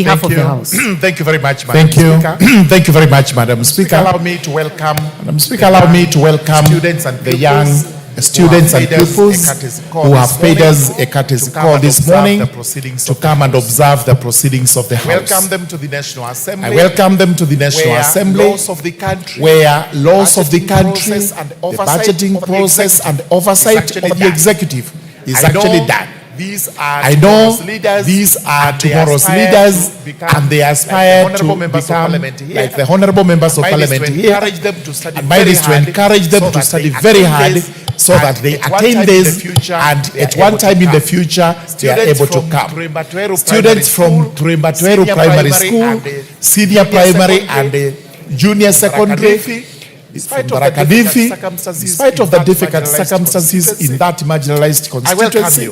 behalf of the House. Thank you very much, Madam Speaker. Thank you very much, Madam Speaker. Allow me to welcome students and the young students and pupils who have paid us a courtesy call this morning to come and observe the proceedings of the House. Welcome them to the National Assembly. I welcome them to the National Assembly, laws of the country, where laws of the country, the the budgeting process and oversight of the executive is actually done. I know these are tomorrow's leaders, and they aspire to become like the honorable members of parliament here. And mine is to encourage them to study very hard so that they attain this, and at one time in the future they are able to come. Students from Turimbatweru Primary School, senior primary and junior secondary, from Barakadifi, in spite of the difficult circumstances in that marginalized constituency,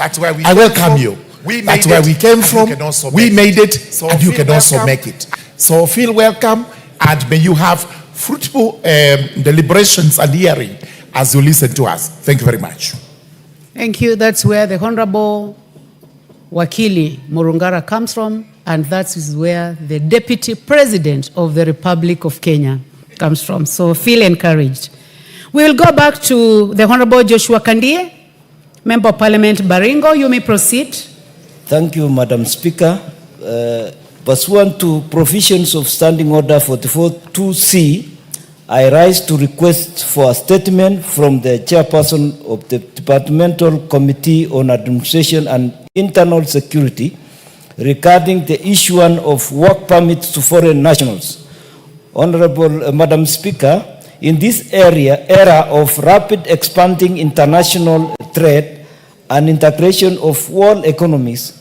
I welcome you. That's where we came from. We made it, and you can also make it. So feel welcome, and may you have fruitful deliberations and hearing as you listen to us. Thank you very much. Thank you. That's where the Honorable Wakili Murungara comes from, and that is where the Deputy President of the Republic of Kenya comes from. So feel encouraged. We will go back to the Honorable Joshua Kandie, Member of Parliament Baringo. You may proceed. Thank you, Madam Speaker. Pursuant to provisions of Standing Order 44-2C, I rise to request for a statement from the Chairperson of the Departmental Committee on Administration and Internal Security regarding the issuance of work permits to foreign nationals. Honorable Madam Speaker, in this era of rapid expanding international trade and integration of world economies,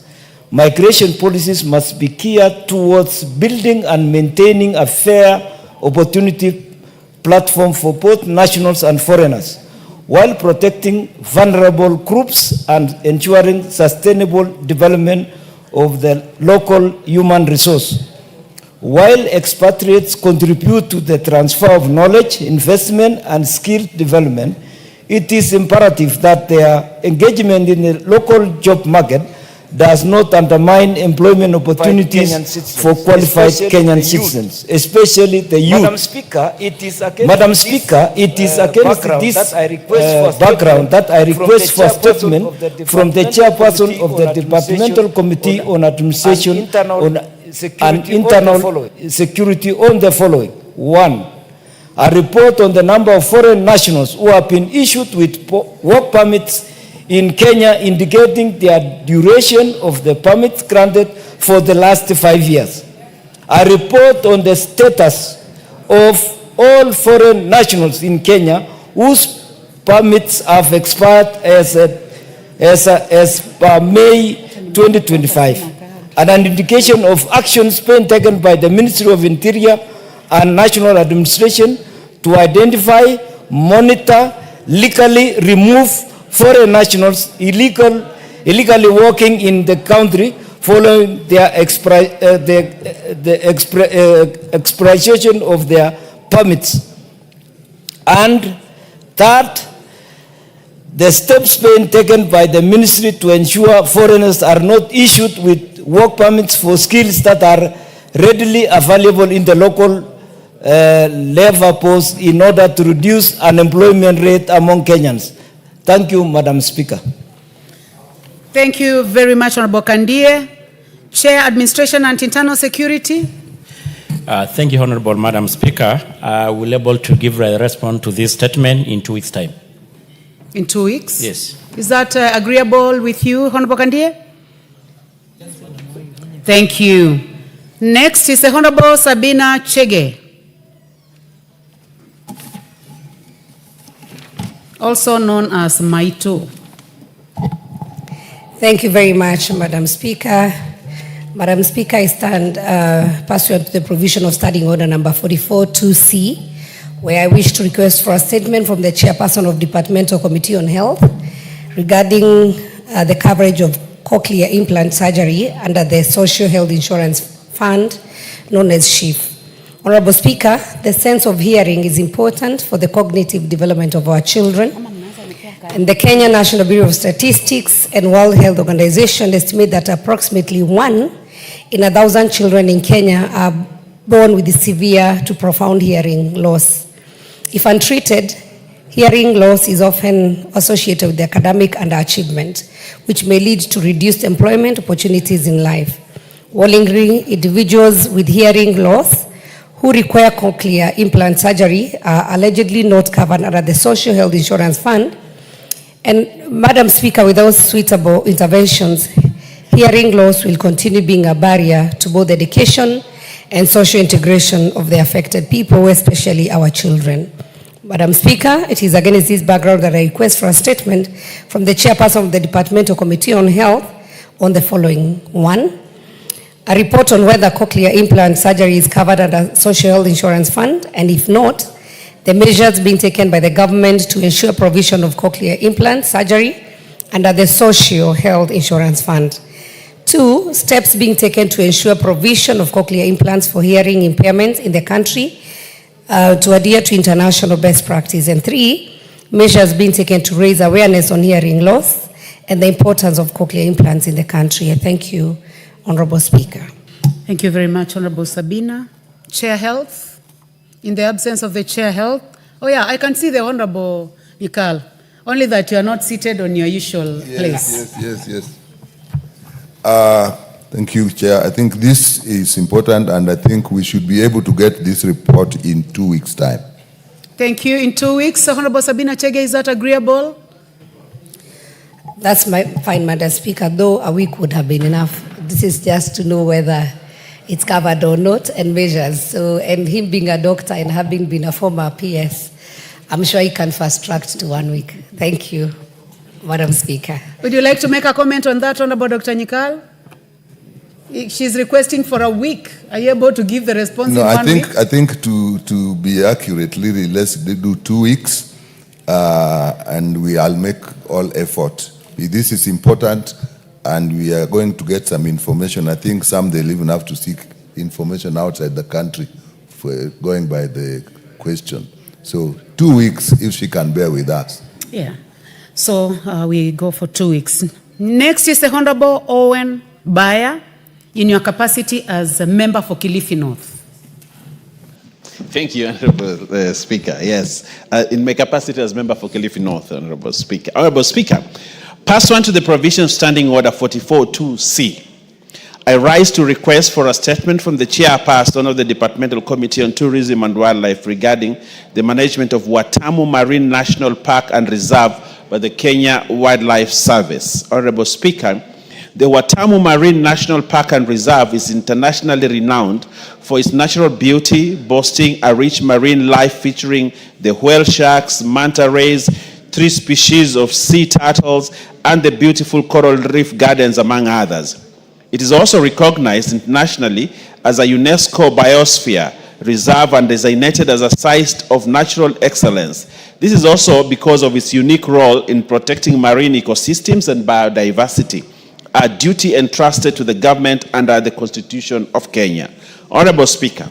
migration policies must be geared towards building and maintaining a fair opportunity platform for both nationals and foreigners, while protecting vulnerable groups and ensuring sustainable development of the local human resource. While expatriates contribute to the transfer of knowledge, investment, and skill development, it is imperative that their engagement in the local job market does not undermine employment opportunities for qualified Kenyan citizens, especially the youth. Madam Speaker, it is against this background that I request for a statement from the Chairperson of the Departmental Committee on Administration and Internal Security on the following. 1. A report on the number of foreign nationals who have been issued with work permits in Kenya, indicating their duration of the permits granted for the last 5 years. A report on the status of all foreign nationals in Kenya whose permits have expired as per May 2025. And an indication of actions being taken by the Ministry of Interior and National Administration to identify, monitor, legally remove foreign nationals illegally working in the country following their expiration of their permits. And third, the steps being taken by the ministry to ensure foreigners are not issued with work permits for skills that are readily available in the local labor force in order to reduce unemployment rate among Kenyans. Thank you, Madam Speaker. Thank you very much, Honorable Kandie. Chair, Administration and Internal Security. Thank you, Honorable Madam Speaker. I will be able to give a response to this statement in 2 weeks' time. In 2 weeks? Yes. Is that agreeable with you, Honorable Kandie? Thank you. Next is the Honorable Sabina Chege, also known as Maito. Thank you very much, Madam Speaker. Madam Speaker, I stand pursuant to the provision of Standing Order number 44-2C, where I wish to request for a statement from the Chairperson of Departmental Committee on Health regarding the coverage of cochlear implant surgery under the Social Health Insurance Fund, known as SHIF. Honorable Speaker, the sense of hearing is important for the cognitive development of our children. And the Kenya National Bureau of Statistics and World Health Organization estimate that approximately 1 in 1,000 children in Kenya are born with severe to profound hearing loss. If untreated, hearing loss is often associated with academic underachievement, which may lead to reduced employment opportunities in life. Worryingly, individuals with hearing loss who require cochlear implant surgery are allegedly not covered under the Social Health Insurance Fund. And Madam Speaker, without suitable interventions, hearing loss will continue being a barrier to both education and social integration of the affected people, especially our children. Madam Speaker, it is against this background that I request for a statement from the chairperson of the Departmental Committee on Health on the following. 1, a report on whether cochlear implant surgery is covered under Social Health Insurance Fund, and if not, the measures being taken by the government to ensure provision of cochlear implant surgery under the Social Health Insurance Fund. 2, steps being taken to ensure provision of cochlear implants for hearing impairments in the country to adhere to international best practice. And 3, measures being taken to raise awareness on hearing loss and the importance of cochlear implants in the country. I thank you, Honorable Speaker. Thank you very much, Honorable Sabina. Chair Health, in the absence of the Chair Health. Oh yeah, I can see the Honorable Nikal, only that you are not seated on your usual place. Yes. Thank you, Chair. I think this is important, and I think we should be able to get this report in 2 weeks' time. Thank you. In 2 weeks, Honorable Sabina Chege, is that agreeable? That's fine, Madam Speaker, though a week would have been enough. This is just to know whether it's covered or not and measures. So, and him being a doctor and having been a former PS, I'm sure he can fast track to 1 week. Thank you, Madam Speaker. Would you like to make a comment on that, Honorable Dr. Nikal? She's requesting for a week. Are you able to give the response in 1 week? I think to be accurate, really, let's do 2 weeks, and I'll make all effort. This is important, and we are going to get some information. I think some they'll even have to seek information outside the country for going by the question. So 2 weeks, if she can bear with us. Yeah. So we go for 2 weeks. Next is the Honorable Owen Baya, in your capacity as a member for Kilifi North. Thank you, Honorable Speaker. Yes, in my capacity as member for Kilifi North, Honorable Speaker. Honorable Speaker, pursuant to the provision of Standing Order 44.2c, I rise to request for a statement from the chairperson of the Departmental Committee on Tourism and Wildlife regarding the management of Watamu Marine National Park and Reserve by the Kenya Wildlife Service. Honorable Speaker, the Watamu Marine National Park and Reserve is internationally renowned for its natural beauty, boasting a rich marine life featuring the whale sharks, manta rays, 3 species of sea turtles, and the beautiful coral reef gardens, among others. It is also recognized internationally as a UNESCO Biosphere Reserve and designated as a site of natural excellence. This is also because of its unique role in protecting marine ecosystems and biodiversity, a duty entrusted to the government under the Constitution of Kenya. Honorable Speaker,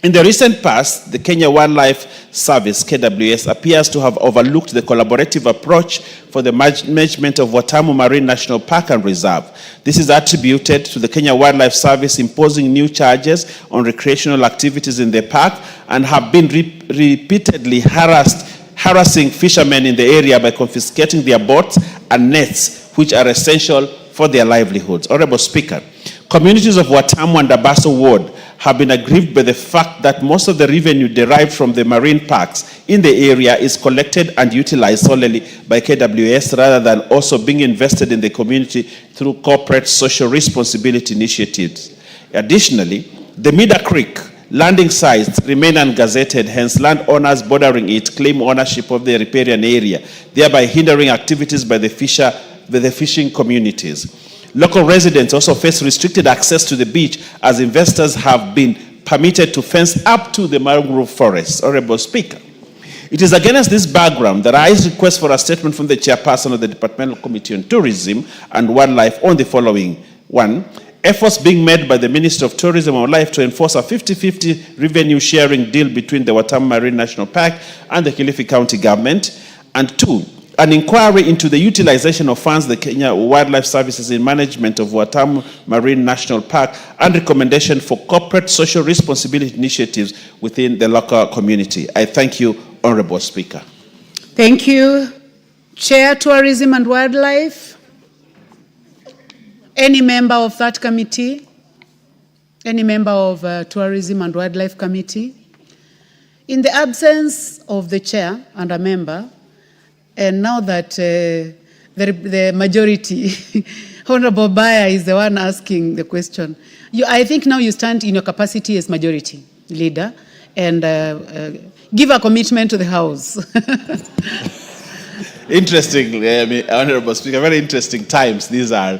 in the recent past, the Kenya Wildlife Service, KWS, appears to have overlooked the collaborative approach for the management of Watamu Marine National Park and Reserve. This is attributed to the Kenya Wildlife Service imposing new charges on recreational activities in the park and have been repeatedly harassing fishermen in the area by confiscating their boats and nets, which are essential for their livelihoods. Honorable Speaker, communities of Watamu and Abaso Ward have been aggrieved by the fact that most of the revenue derived from the marine parks in the area is collected and utilized solely by KWS rather than also being invested in the community through corporate social responsibility initiatives. Additionally, the Mida Creek landing sites remain ungazetted, hence landowners bordering it claim ownership of the riparian area, thereby hindering activities by the fishing communities. Local residents also face restricted access to the beach as investors have been permitted to fence up to the mangrove forests. Honorable Speaker, it is against this background that I request for a statement from the chairperson of the Departmental Committee on Tourism and Wildlife on the following. 1, efforts being made by the Ministry of Tourism and Wildlife to enforce a 50-50 revenue sharing deal between the Watamu Marine National Park and the Kilifi County government. And 2, an inquiry into the utilization of funds the Kenya Wildlife Services in management of Watamu Marine National Park and recommendation for corporate social responsibility initiatives within the local community. I thank you, Honorable Speaker. Thank you. Chair, Tourism and Wildlife. Any member of that committee? Any member of Tourism and Wildlife Committee? In the absence of the chair and a member, and now that the majority, Honorable Baya is the one asking the question, I think now you stand in your capacity as majority leader and give a commitment to the House. Interesting, Honorable Speaker, very interesting times these are.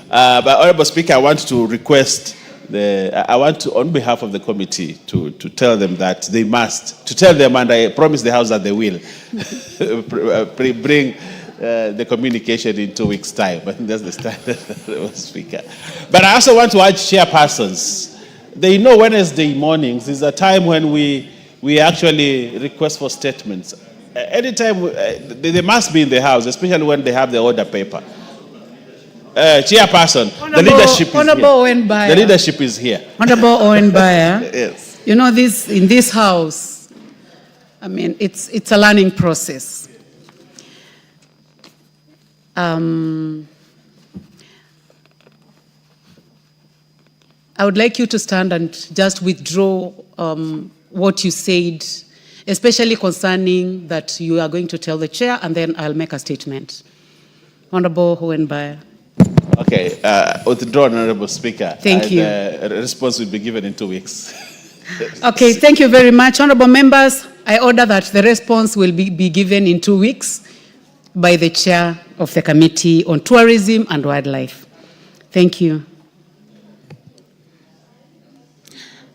But Honorable Speaker, I want to request, on behalf of the committee, to tell them that they must, to tell them, and I promise the House that they will, bring the communication in 2 weeks' time. I think that's the standard, Honorable Speaker. But I also want to urge chairpersons. They know Wednesday mornings is a time when we actually request for statements. Anytime, they must be in the House, especially when they have the order paper. Chairperson, the leadership is here. The leadership is here. Honorable Owen Baya, yes. You know, in this House, I mean, it's a learning process. I would like you to stand and just withdraw what you said, especially concerning that you are going to tell the chair, and then I'll make a statement. Honorable Owen Baya. Okay, withdraw, Honorable Speaker. Thank you. A response will be given in 2 weeks. Okay, thank you very much. Honorable members, I order that the response will be given in 2 weeks by the chair of the Committee on Tourism and Wildlife. Thank you.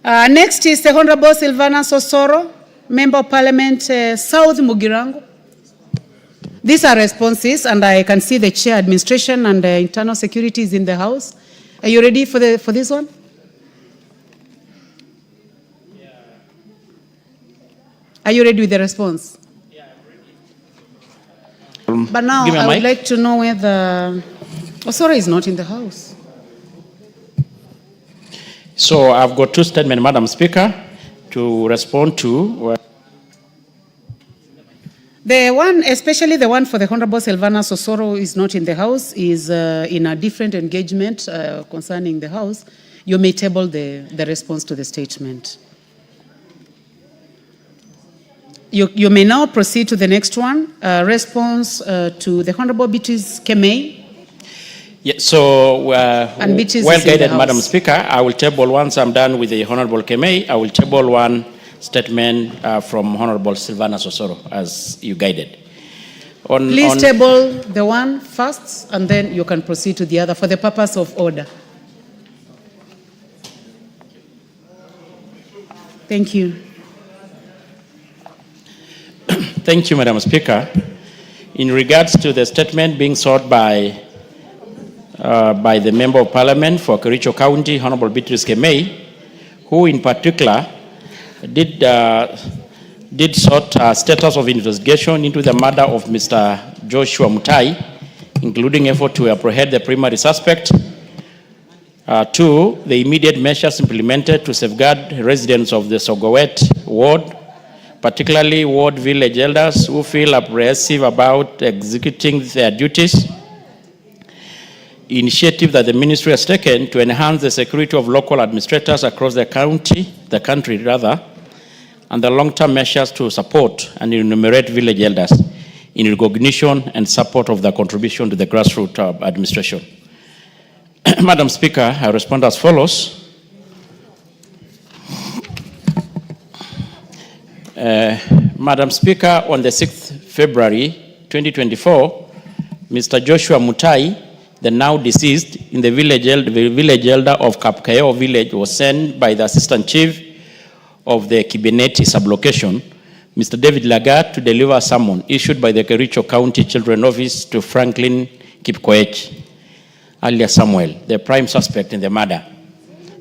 Next is the Honorable Silvana Sosoro, Member of Parliament, South Mugirango. These are responses, and I can see the chair, administration, and internal security is in the House. Are you ready for this one? Are you ready with the response? Yeah, I'm ready. But now I would like to know whether Osoro is not in the House. So I've got two statements, Madam Speaker, to respond to. The one, especially the one for the Honorable Silvana Sosoro, is not in the House, is in a different engagement concerning the House. You may table the response to the statement. You may now proceed to the next one, response to the Honorable Beatrice Kemei. Yeah, so well guided, Madam Speaker. I will table once I'm done with the Honorable Kemei. I will table one statement from Honorable Silvana Sosoro, as you guided. Please table the one first, and then you can proceed to the other for the purpose of order. Thank you. Thank you, Madam Speaker. In regards to the statement being sought by the Member of Parliament for Kericho County, Honorable Beatrice Kemei, who in particular did sought status of investigation into the murder of Mr. Joshua Mutai, including effort to apprehend the primary suspect. Two, the immediate measures implemented to safeguard residents of the Sogowet ward, particularly ward village elders who feel apprehensive about executing their duties. Initiative that the ministry has taken to enhance the security of local administrators across the country, and the long-term measures to support and enumerate village elders in recognition and support of their contribution to the grassroots administration. Madam Speaker, I respond as follows. Madam Speaker, on the 6th February 2024, Mr. Joshua Mutai, the now deceased, in the village elder of Kapkayo village, was sent by the Assistant Chief of the Kibineti sublocation, Mr. David Lagat, to deliver a summons issued by the Kericho County Children's Office to Franklin Kipkoech, alias Samuel, the prime suspect in the murder.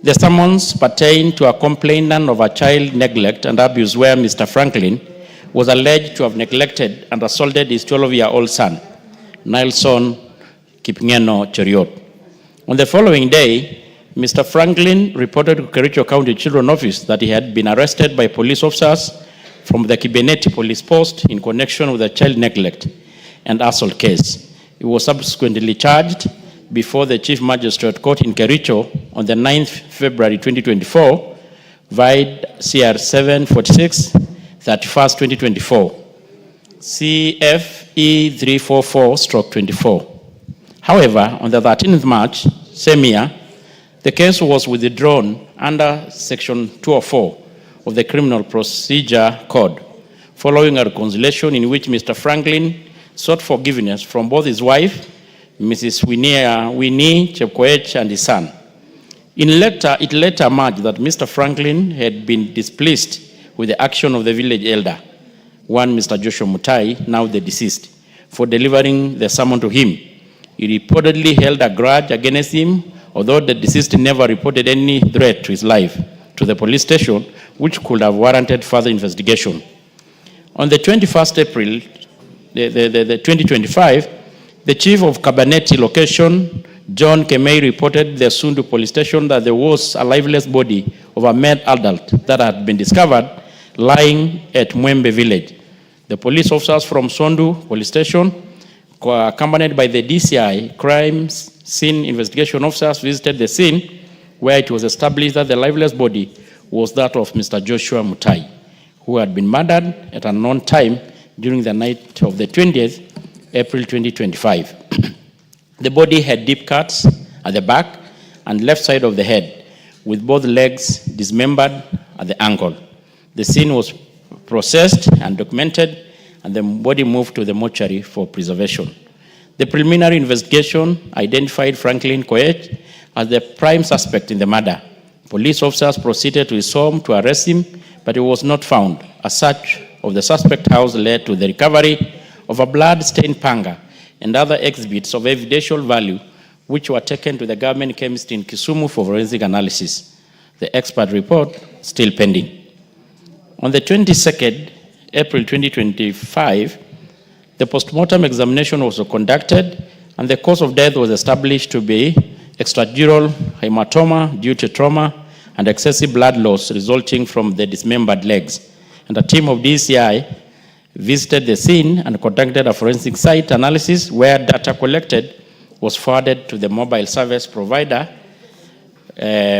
The summons pertain to a complainant of a child neglect and abuse where Mr. Franklin was alleged to have neglected and assaulted his 12-year-old son, Nelson Kipngeno Cheriot. On the following day, Mr. Franklin reported to Kericho County Children's Office that he had been arrested by police officers from the Kibeneti Police Post in connection with a child neglect and assault case. He was subsequently charged before the Chief Magistrate Court in Kericho on the 9th February 2024, vide CR 746, 31st 2024, CFE 344/24. However, on the 13th March, same year, the case was withdrawn under Section 204 of the Criminal Procedure Code, following a reconciliation in which Mr. Franklin sought forgiveness from both his wife, Mrs. Winnie Chepkoech, and his son. It later emerged that Mr. Franklin had been displeased with the action of the village elder, one Mr. Joshua Mutai, now the deceased, for delivering the summon to him. He reportedly held a grudge against him, although the deceased never reported any threat to his life to the police station, which could have warranted further investigation. On the 21st April, the 2025, the chief of Kabaneti location, John Kemei, reported the Sundu police station that there was a lifeless body of a male adult that had been discovered lying at Mwembe village. The police officers from Sundu police station, accompanied by the DCI crimes scene investigation officers, visited the scene, where it was established that the lifeless body was that of Mr. Joshua Mutai, who had been murdered at an unknown time during the night of the 20th April 2025. The body had deep cuts at the back and left side of the head, with both legs dismembered at the ankle. The scene was processed and documented, and the body moved to the mortuary for preservation. The preliminary investigation identified Franklin Koech as the prime suspect in the murder. Police officers proceeded to his home to arrest him, but he was not found. A search of the suspect house led to the recovery of a blood-stained panga and other exhibits of evidential value, which were taken to the government chemist in Kisumu for forensic analysis. The expert report still pending. On the 22nd April 2025, the postmortem examination was conducted, and the cause of death was established to be extradural hematoma due to trauma and excessive blood loss resulting from the dismembered legs. And a team of DCI visited the scene and conducted a forensic site analysis where data collected was forwarded to the mobile service provider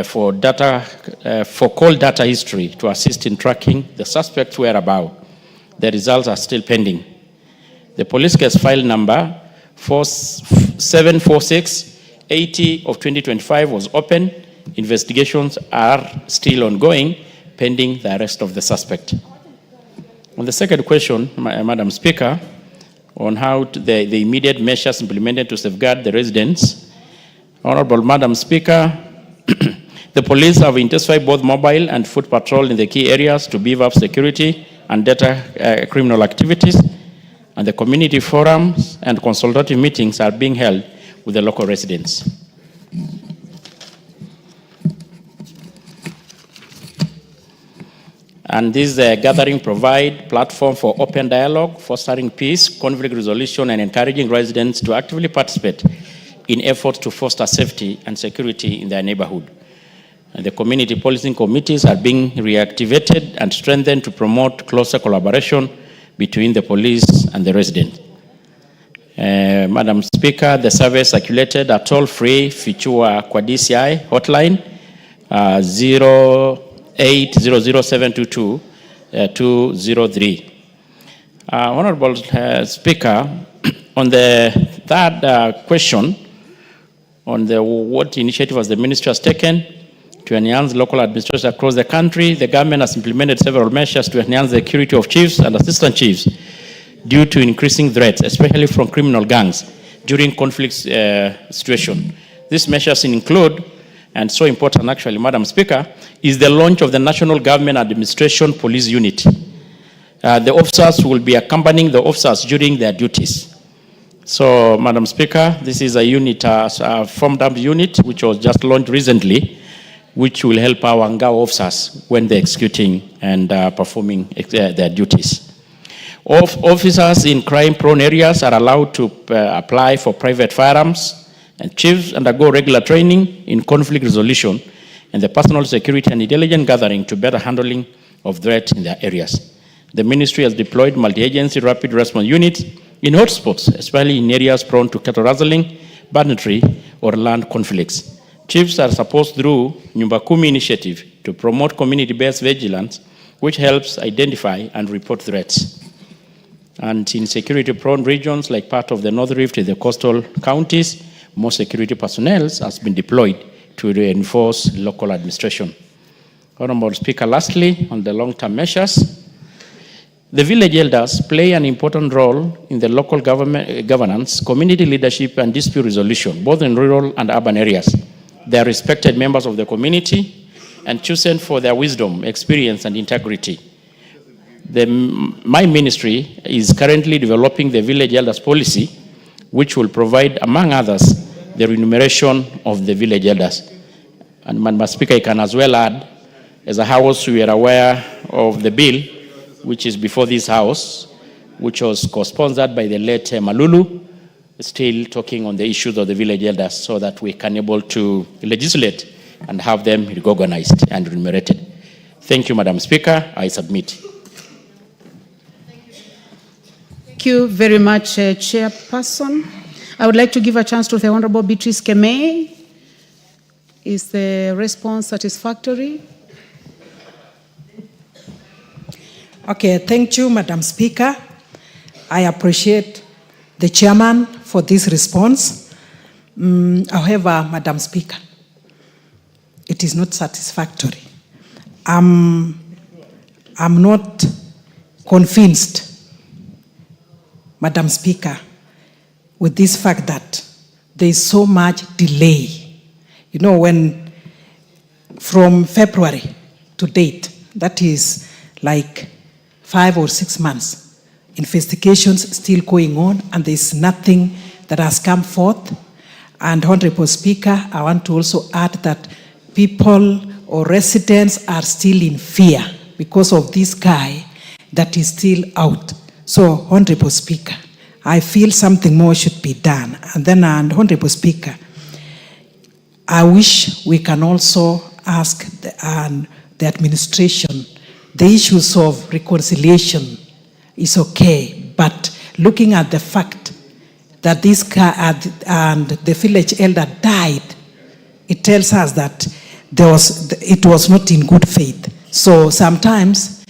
for call data history to assist in tracking the suspect's whereabouts. The results are still pending. The police case file number 746-80 of 2025 was open. Investigations are still ongoing, pending the arrest of the suspect. On the second question, Madam Speaker, on how the immediate measures implemented to safeguard the residents, Honorable Madam Speaker, the police have intensified both mobile and foot patrol in the key areas to beef up security and data criminal activities, and the community forums and consultative meetings are being held with the local residents. And this gathering provide platform for open dialogue, fostering peace, conflict resolution, and encouraging residents to actively participate in efforts to foster safety and security in their neighborhood. And the community policing committees are being reactivated and strengthened to promote closer collaboration between the police and the resident. Madam Speaker, the survey circulated a toll-free Fichua kwa DCI hotline 0800722203. Honorable Speaker, on the third question, on what initiative has the ministry has taken to enhance local administration across the country, the government has implemented several measures to enhance the security of chiefs and assistant chiefs due to increasing threats, especially from criminal gangs during conflict situation. These measures include, and so important actually, Madam Speaker, is the launch of the National Government Administration Police Unit. The officers will be accompanying the officers during their duties. So, Madam Speaker, this is a unit, a formed up unit, which was just launched recently, which will help our Ngao officers when they're executing and performing their duties. Officers in crime-prone areas are allowed to apply for private firearms, and chiefs undergo regular training in conflict resolution and the personal security and intelligence gathering to better handling of threats in their areas. The ministry has deployed multi-agency rapid response units in hotspots, especially in areas prone to cattle rustling, banditry, or land conflicts. Chiefs are supposed through Nyumba Kumi initiative to promote community-based vigilance, which helps identify and report threats. And in security-prone regions like part of the North Rift in the coastal counties, more security personnel has been deployed to reinforce local administration. Honorable Speaker, lastly, on the long-term measures, the village elders play an important role in the local governance, community leadership, and dispute resolution, both in rural and urban areas. They are respected members of the community and chosen for their wisdom, experience, and integrity. My ministry is currently developing the village elders policy, which will provide, among others, the remuneration of the village elders. And Madam Speaker, I can as well add, as a house, we are aware of the bill, which is before this house, which was co-sponsored by the late Malulu, still talking on the issues of the village elders so that we can able to legislate and have them recognized and remunerated. Thank you, Madam Speaker. I submit. Thank you very much, Chairperson. I would like to give a chance to the Honorable Beatrice Kemei. Is the response satisfactory? Okay, thank you, Madam Speaker. I appreciate the chairman for this response. However, Madam Speaker, it is not satisfactory. I'm not convinced, Madam Speaker, with this fact that there is so much delay. You know, when from February to date, that is like 5 or 6 months, investigations still going on, and there's nothing that has come forth. And Honorable Speaker, I want to also add that people or residents are still in fear because of this guy that is still out. So, Honorable Speaker, I feel something more should be done. And then, Honorable Speaker, I wish we can also ask the administration, the issues of reconciliation is okay, but looking at the fact that this guy and the village elder died, it tells us that it was not in good faith. So sometimes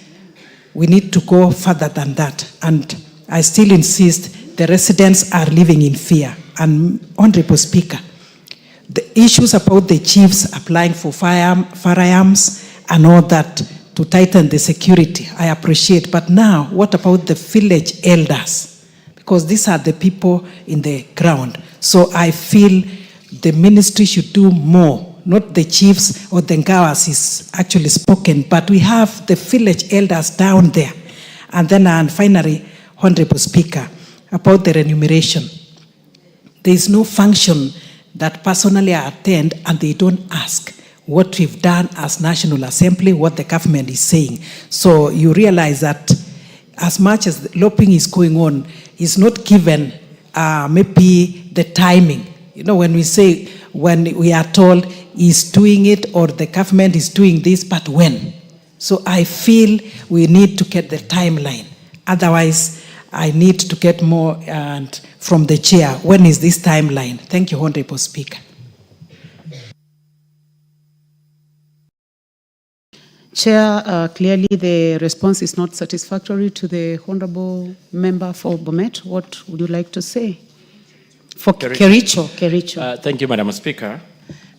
we need to go further than that. And I still insist the residents are living in fear. And Honorable Speaker, the issues about the chiefs applying for firearms and all that to tighten the security, I appreciate. But now, what about the village elders? Because these are the people in the ground. So I feel the ministry should do more. Not the chiefs or the Ngawas is actually spoken, but we have the village elders down there. And then finally, Honorable Speaker, about the remuneration. There is no function that personally I attend and they don't ask what we've done as National Assembly, what the government is saying. So you realize that as much as the lobbying is going on, it's not given maybe the timing. You know, when we are told he's doing it or the government is doing this, but when? So I feel we need to get the timeline. Otherwise, I need to get more from the chair. When is this timeline? Thank you, Honorable Speaker. Chair, clearly the response is not satisfactory to the Honorable Member for Bomet. What would you like to say? For Kericho. Thank you, Madam Speaker.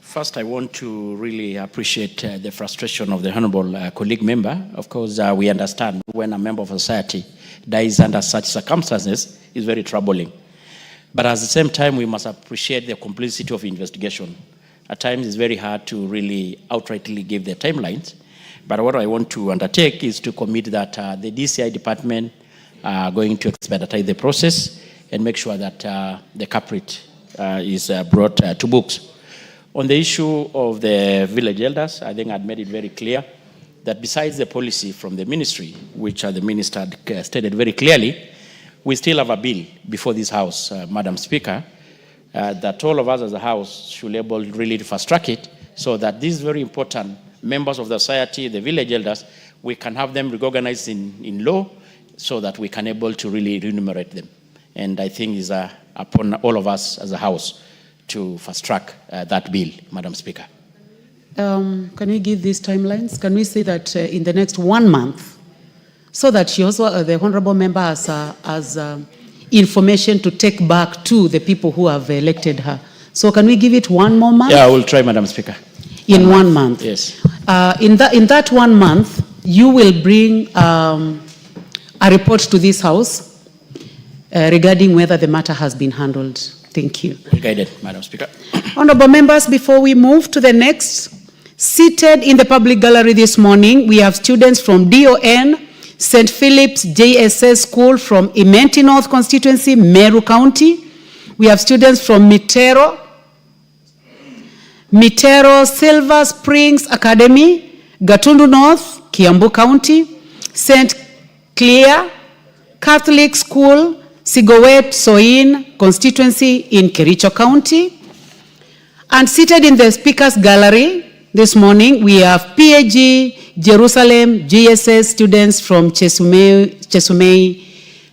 First, I want to really appreciate the frustration of the Honorable colleague member. Of course, we understand when a member of society dies under such circumstances is very troubling. But at the same time, we must appreciate the complexity of investigation. At times, it's very hard to really outrightly give the timelines. But what I want to undertake is to commit that the DCI department are going to expedite the process and make sure that the culprit is brought to books. On the issue of the village elders, I think I've made it very clear that besides the policy from the ministry, which the minister had stated very clearly, we still have a bill before this House, Madam Speaker, that all of us as a House should be able really to fast track it so that these very important members of the society, the village elders, we can have them recognized in law so that we can able to really remunerate them. And I think it's upon all of us as a House to fast track that bill, Madam Speaker. Can we give these timelines? Can we say that in the next 1 month, so that she also, the honorable member has information to take back to the people who have elected her. So can we give it 1 more month? Yeah, I will try, Madam Speaker. In 1 month? Yes. In that 1 month, you will bring a report to this House regarding whether the matter has been handled. Thank you. Well guided, Madam Speaker. Honorable members, before we move to the next, seated in the public gallery this morning, we have students from DON, St. Philip's JSS School from Imenti North Constituency, Meru County. We have students from Mitero Silver Springs Academy, Gatundu North, Kiambu County, St. Clair Catholic School, Sigowet Soin Constituency in Kericho County. And seated in the Speaker's Gallery this morning, we have PAG Jerusalem GSS students from Chesumei,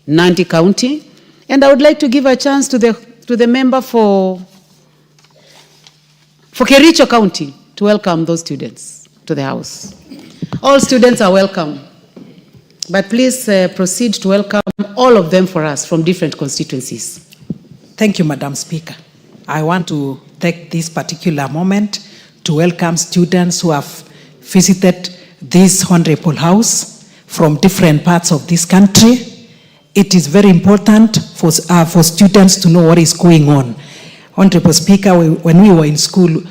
Nandi County. And I would like to give a chance to the member for Kericho County to welcome those students to the House. All students are welcome. But please proceed to welcome all of them for us from different constituencies. Thank you, Madam Speaker. I want to take this particular moment to welcome students who have visited this honorable House from different parts of this country. It is very important for students to know what is going on. Honorable Speaker, when we were in school,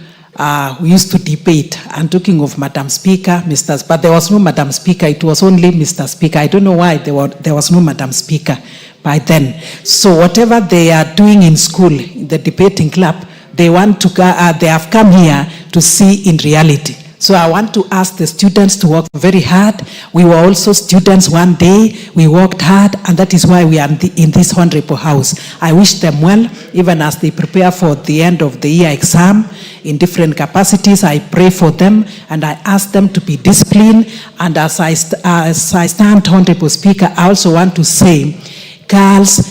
we used to debate, and talking of Madam Speaker, but there was no Madam Speaker, it was only Mr. Speaker. I don't know why there was no Madam Speaker by then. So whatever they are doing in school, the debating club, they have come here to see in reality. So I want to ask the students to work very hard. We were also students one day. We worked hard, and that is why we are in this honorable House. I wish them well, even as they prepare for the end of the year exam in different capacities. I pray for them, and I ask them to be disciplined. And as I stand, Honorable Speaker, I also want to say, girls,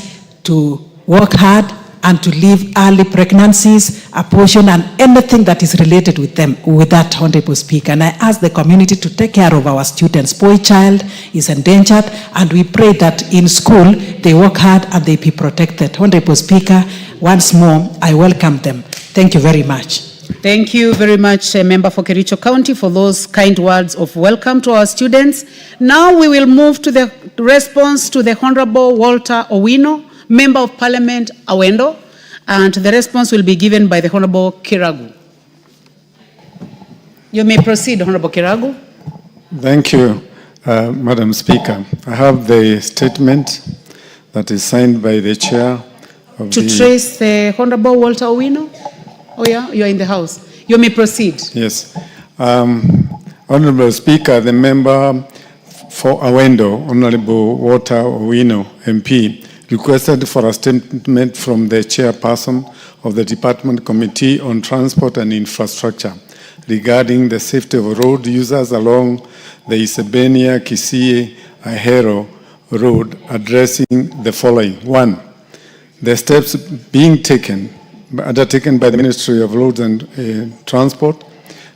to work hard and to leave early pregnancies, abortion, and anything that is related with them, with that, Honorable Speaker. And I ask the community to take care of our students. Boy child is endangered, and we pray that in school they work hard and they be protected. Honorable Speaker, once more, I welcome them. Thank you very much. Thank you very much, Member for Kericho County, for those kind words of welcome to our students. Now we will move to the response to the Honorable Walter Owino, Member of Parliament Awendo, and the response will be given by the Honorable Kiragu. You may proceed, Honorable Kiragu. Thank you, Madam Speaker. I have the statement that is signed by the chair of trace the Honorable Walter Owino. Oh yeah, you are in the House. You may proceed. Yes. Honorable Speaker, the member for Awendo, Honorable Walter Owino, MP, requested for a statement from the chairperson of the Department Committee on Transport and Infrastructure regarding the safety of road users along the Isebania Kisii Ahero Road, addressing the following. 1. The steps being undertaken by the Ministry of Roads and Transport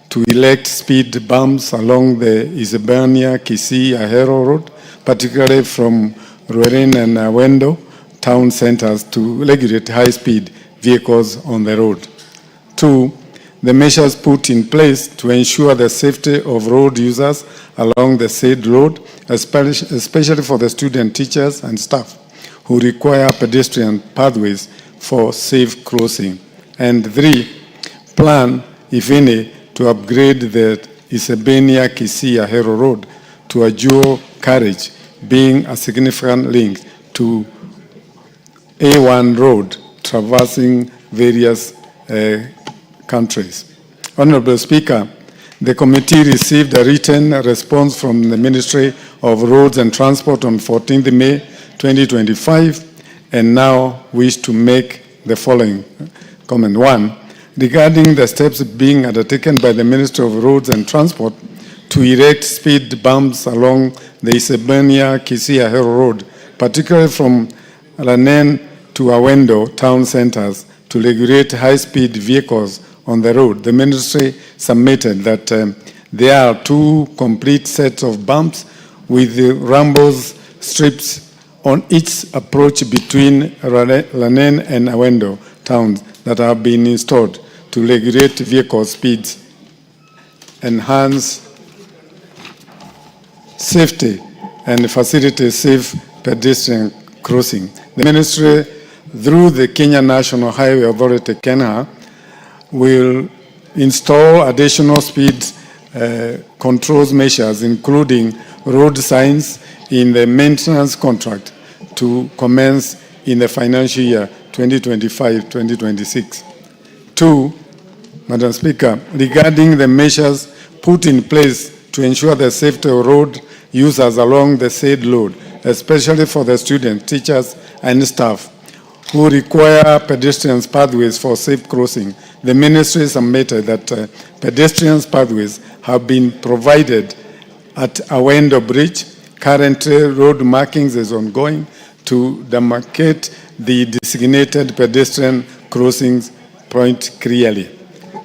to elect speed bumps along the Isebania Kisii Ahero Road, particularly from Ruerin and Awendo town centers, to regulate high-speed vehicles on the road. 2, the measures put in place to ensure the safety of road users along the said road, especially for the student, teachers, and staff who require pedestrian pathways for safe crossing. And 3, plan, if any, to upgrade the Isebania Kisii Ahero Road to a dual carriage, being a significant link to A1 road traversing various countries. Honorable Speaker, The committee received a written response from the Ministry of Roads and Transport on 14th May 2025 and now wish to make the following comment. 1. Regarding the steps being undertaken by the Ministry of Roads and Transport to erect speed bumps along the Isebania-Kisii-Ahero Road, particularly from Lanen to Awendo town centers, to regulate high-speed vehicles on the road. The ministry submitted that there are 2 complete sets of bumps with the Rambo's strips on each approach between Lanen and Awendo towns that have been installed to regulate vehicle speeds, enhance safety, and facilitate safe pedestrian crossing. The ministry, through the Kenya National Highway Authority, KENHA, will install additional speed controls measures, including road signs, in the maintenance contract to commence in the financial year 2025-2026. 2, Madam Speaker, regarding the measures put in place to ensure the safety of road users along the said road, especially for the students, teachers, and staff who require pedestrian pathways for safe crossing, the ministry submitted that pedestrian pathways have been provided at Awendo Bridge. Currently, road markings is ongoing to demarcate the designated pedestrian crossings point clearly.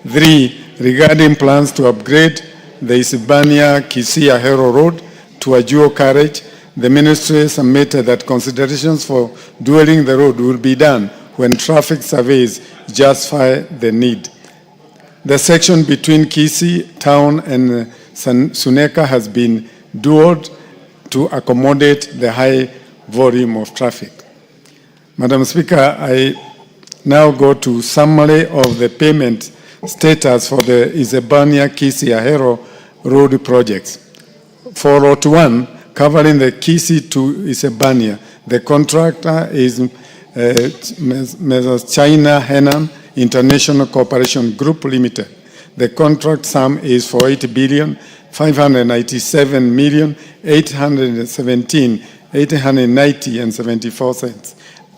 3, regarding plans to upgrade the Isebania-Kisii-Ahero Road to a dual carriage, the ministry submitted that considerations for dualing the road will be done when traffic surveys justify the need. The section between Kisii town and Suneka has been dualed to accommodate the high volume of traffic. Madam Speaker, I now go to summary of the payment status for the Isebania-Kisii-Ahero Road projects. For Lot 1, covering the Kisii to Isebania, the contractor is China Henan International Corporation Group Limited. The contract sum is for 8,597,817,890.74,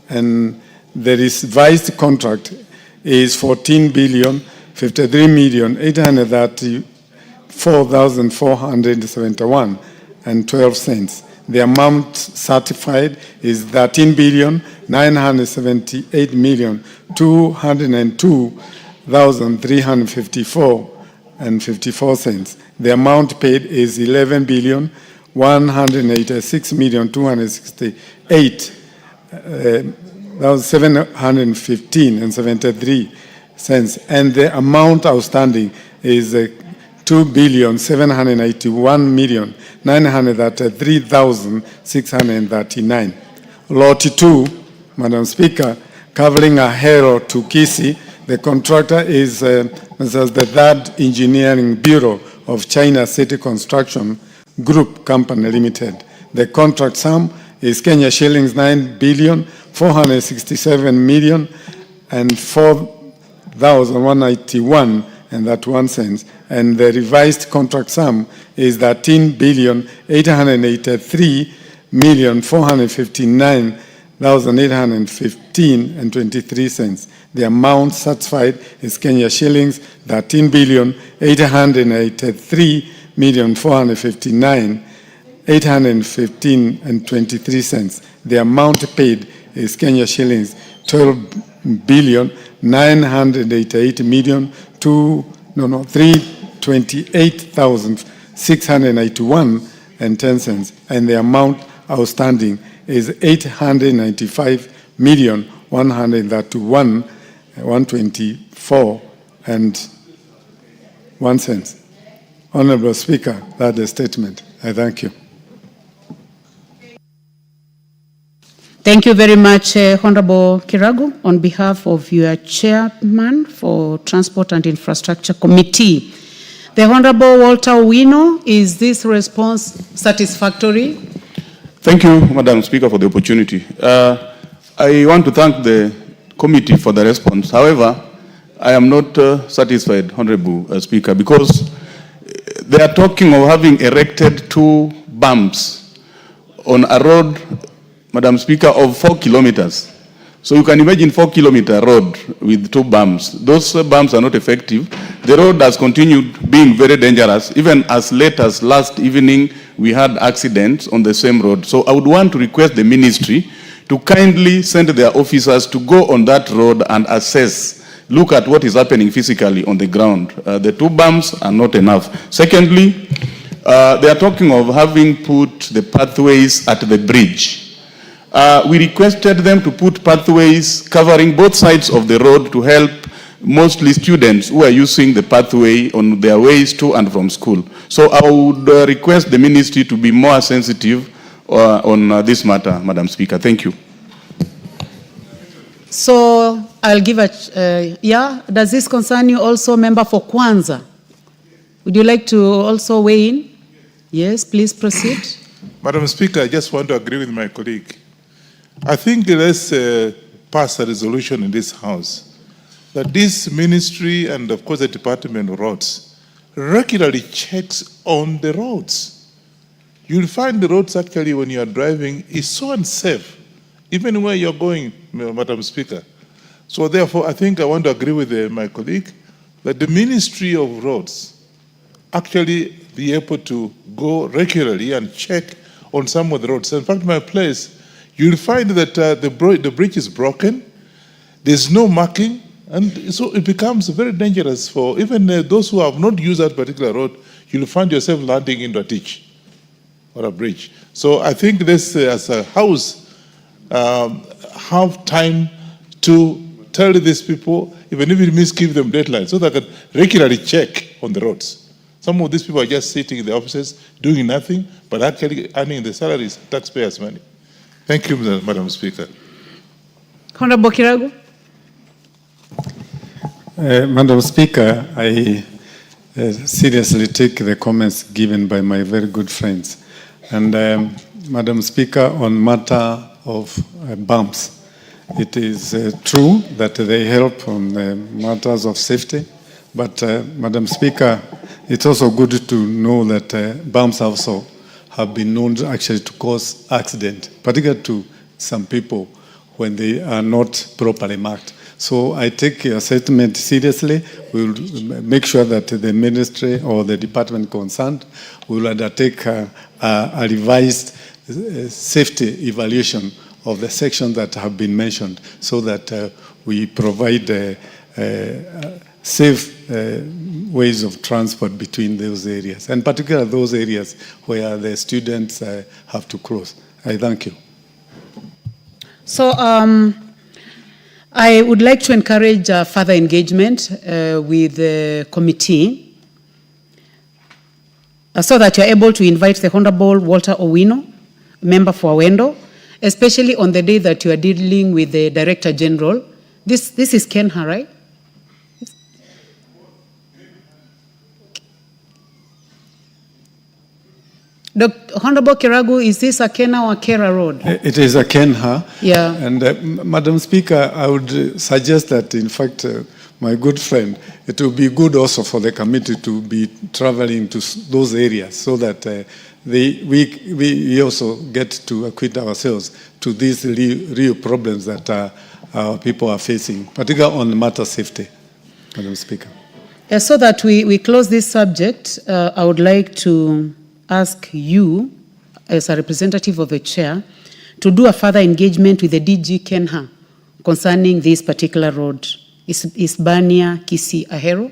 and the revised contract is 14,53,834,471.12. The amount certified is 13,978,202,354.54. The amount paid is 11,186,268,715.73, and the amount outstanding is 2,781,933,639. Lot 2, Madam Speaker, covering Ahero to Kisii, the contractor is the 3rd Engineering Bureau of China City Construction Group Company Limited. The contract sum is Kenya shillings 9,467,004,191.01, and the revised contract sum is 13,883,459,815.23. The amount certified is Kenya shillings 13,883,459,815.23. The amount paid is Kenya shillings 12,988,328,691.10, and the amount outstanding is 895,124.01. Honorable Speaker, that is the statement. I thank you. Thank you very much, Honorable Kiragu. On behalf of your chairman for Transport and Infrastructure Committee, the Honorable Walter Owino, is this response satisfactory? Thank you, Madam Speaker, for the opportunity. I want to thank the committee for the response. However, I am not satisfied, Honorable Speaker, because they are talking of having erected 2 bumps on a road, Madam Speaker, of 4 kilometers. So you can imagine 4-kilometer road with 2 bumps. Those bumps are not effective. The road has continued being very dangerous. Even as late as last evening, we had accidents on the same road. So I would want to request the ministry to kindly send their officers to go on that road and assess, look at what is happening physically on the ground. The 2 bumps are not enough. Secondly, they are talking of having put the pathways at the bridge. We requested them to put pathways covering both sides of the road to help mostly students who are using the pathway on their ways to and from school. So I would request the ministry to be more sensitive on this matter, Madam Speaker. Thank you. So I'll give yeah, does this concern you also, member for Kwanza? Would you like to also weigh in? Yes, please proceed. Madam Speaker, I just want to agree with my colleague. I think let's pass a resolution in this House that this ministry and, of course, the Department of Roads regularly checks on the roads. You'll find the roads actually when you are driving is so unsafe, even where you're going, Madam Speaker. So therefore, I think I want to agree with my colleague that the Ministry of Roads actually be able to go regularly and check on some of the roads. In fact, my place, you'll find that the bridge is broken, there's no marking, and so it becomes very dangerous for even those who have not used that particular road. You'll find yourself landing into a ditch or a bridge. So I think this, as a House, have time to tell these people, even if it means give them deadlines, so that they can regularly check on the roads. Some of these people are just sitting in the offices doing nothing, but actually earning the salaries, taxpayers' money. Thank you, Madam Speaker. Honorable Kiragu. Madam Speaker, I seriously take the comments given by my very good friends. And Madam Speaker, on matter of bumps, it is true that they help on matters of safety. But Madam Speaker, it's also good to know that bumps also have been known actually to cause accident, particularly to some people when they are not properly marked. So I take your statement seriously. We'll make sure that the ministry or the department concerned will undertake a revised safety evaluation of the sections that have been mentioned so that we provide safe ways of transport between those areas, and particularly those areas where the students have to cross. I thank you. So I would like to encourage further engagement with the committee so that you're able to invite the Honorable Walter Owino, member for Awendo, especially on the day that you are dealing with the Director General. This is Kenha, right? Honorable Kiragu, is this a Kenha or Kera Road? It is a Kenha. Yeah. And Madam Speaker, I would suggest that, in fact, my good friend, it will be good also for the committee to be traveling to those areas so that we also get to acquit ourselves to these real problems that our people are facing, particularly on the matter of safety, Madam Speaker. So that we close this subject, I would like to ask you, as a representative of the chair, to do a further engagement with the DG Kenha concerning this particular road, Isbania Kisi Ahero,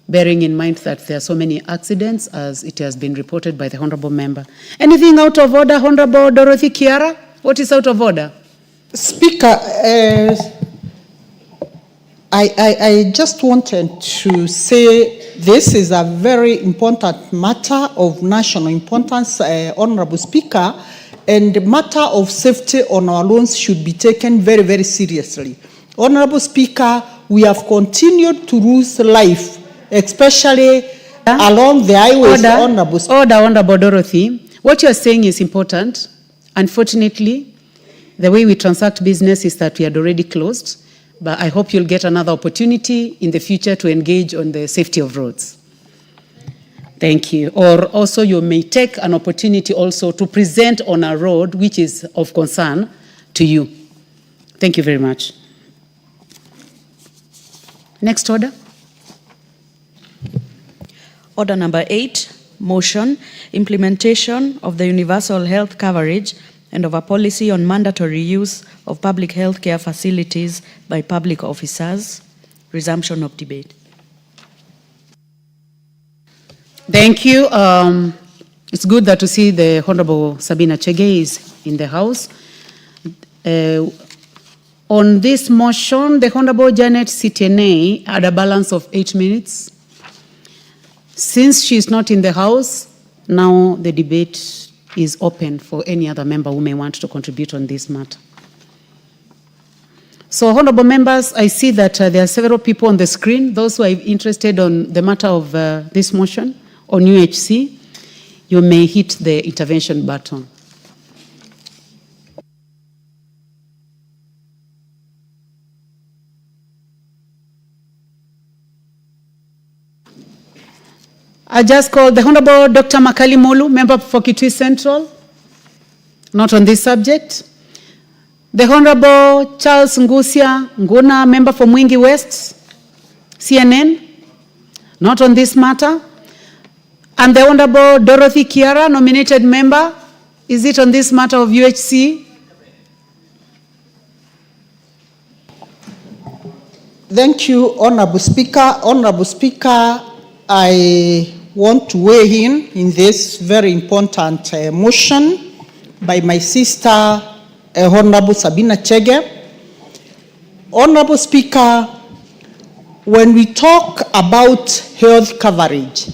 bearing in mind that there are so many accidents as it has been reported by the Honorable Member. Anything out of order, Honorable Dorothy Kiara? What is out of order? Speaker, I just wanted to say this is a very important matter of national importance, Honorable Speaker, and the matter of safety on our roads should be taken very, very seriously. Honorable Speaker, we have continued to lose life, especially along the highways. Honorable Dorothy, what you are saying is important. Unfortunately, the way we transact business is that we had already closed. But I hope you'll get another opportunity in the future to engage on the safety of roads. Thank you. Or also you may take an opportunity also to present on a road which is of concern to you. Thank you very much. Next order. Order number 8, motion, implementation of the universal health coverage and of a policy on mandatory use of public health care facilities by public officers. Resumption of debate. Thank you. It's good that to see the Honorable Sabina Chege is in the House. On this motion, the Honorable Janet Sitiene had a balance of 8 minutes. Since she is not in the House, now the debate is open for any other member who may want to contribute on this matter. So, honorable members, I see that there are several people on the screen. Those who are interested on the matter of this motion on UHC, you may hit the intervention button. I just called the Honorable Dr. Makali Molu, member for Kitui Central, not on this subject. The Honorable Charles Ngusia Nguna, member for Mwingi West, CNN, not on this matter. And the Honorable Dorothy Kiara, nominated member, is it on this matter of UHC? Thank you, Honorable Speaker. Honorable Speaker, I want to weigh in this very important motion by my sister, Honorable Sabina Chege. Honorable Speaker, when we talk about health coverage,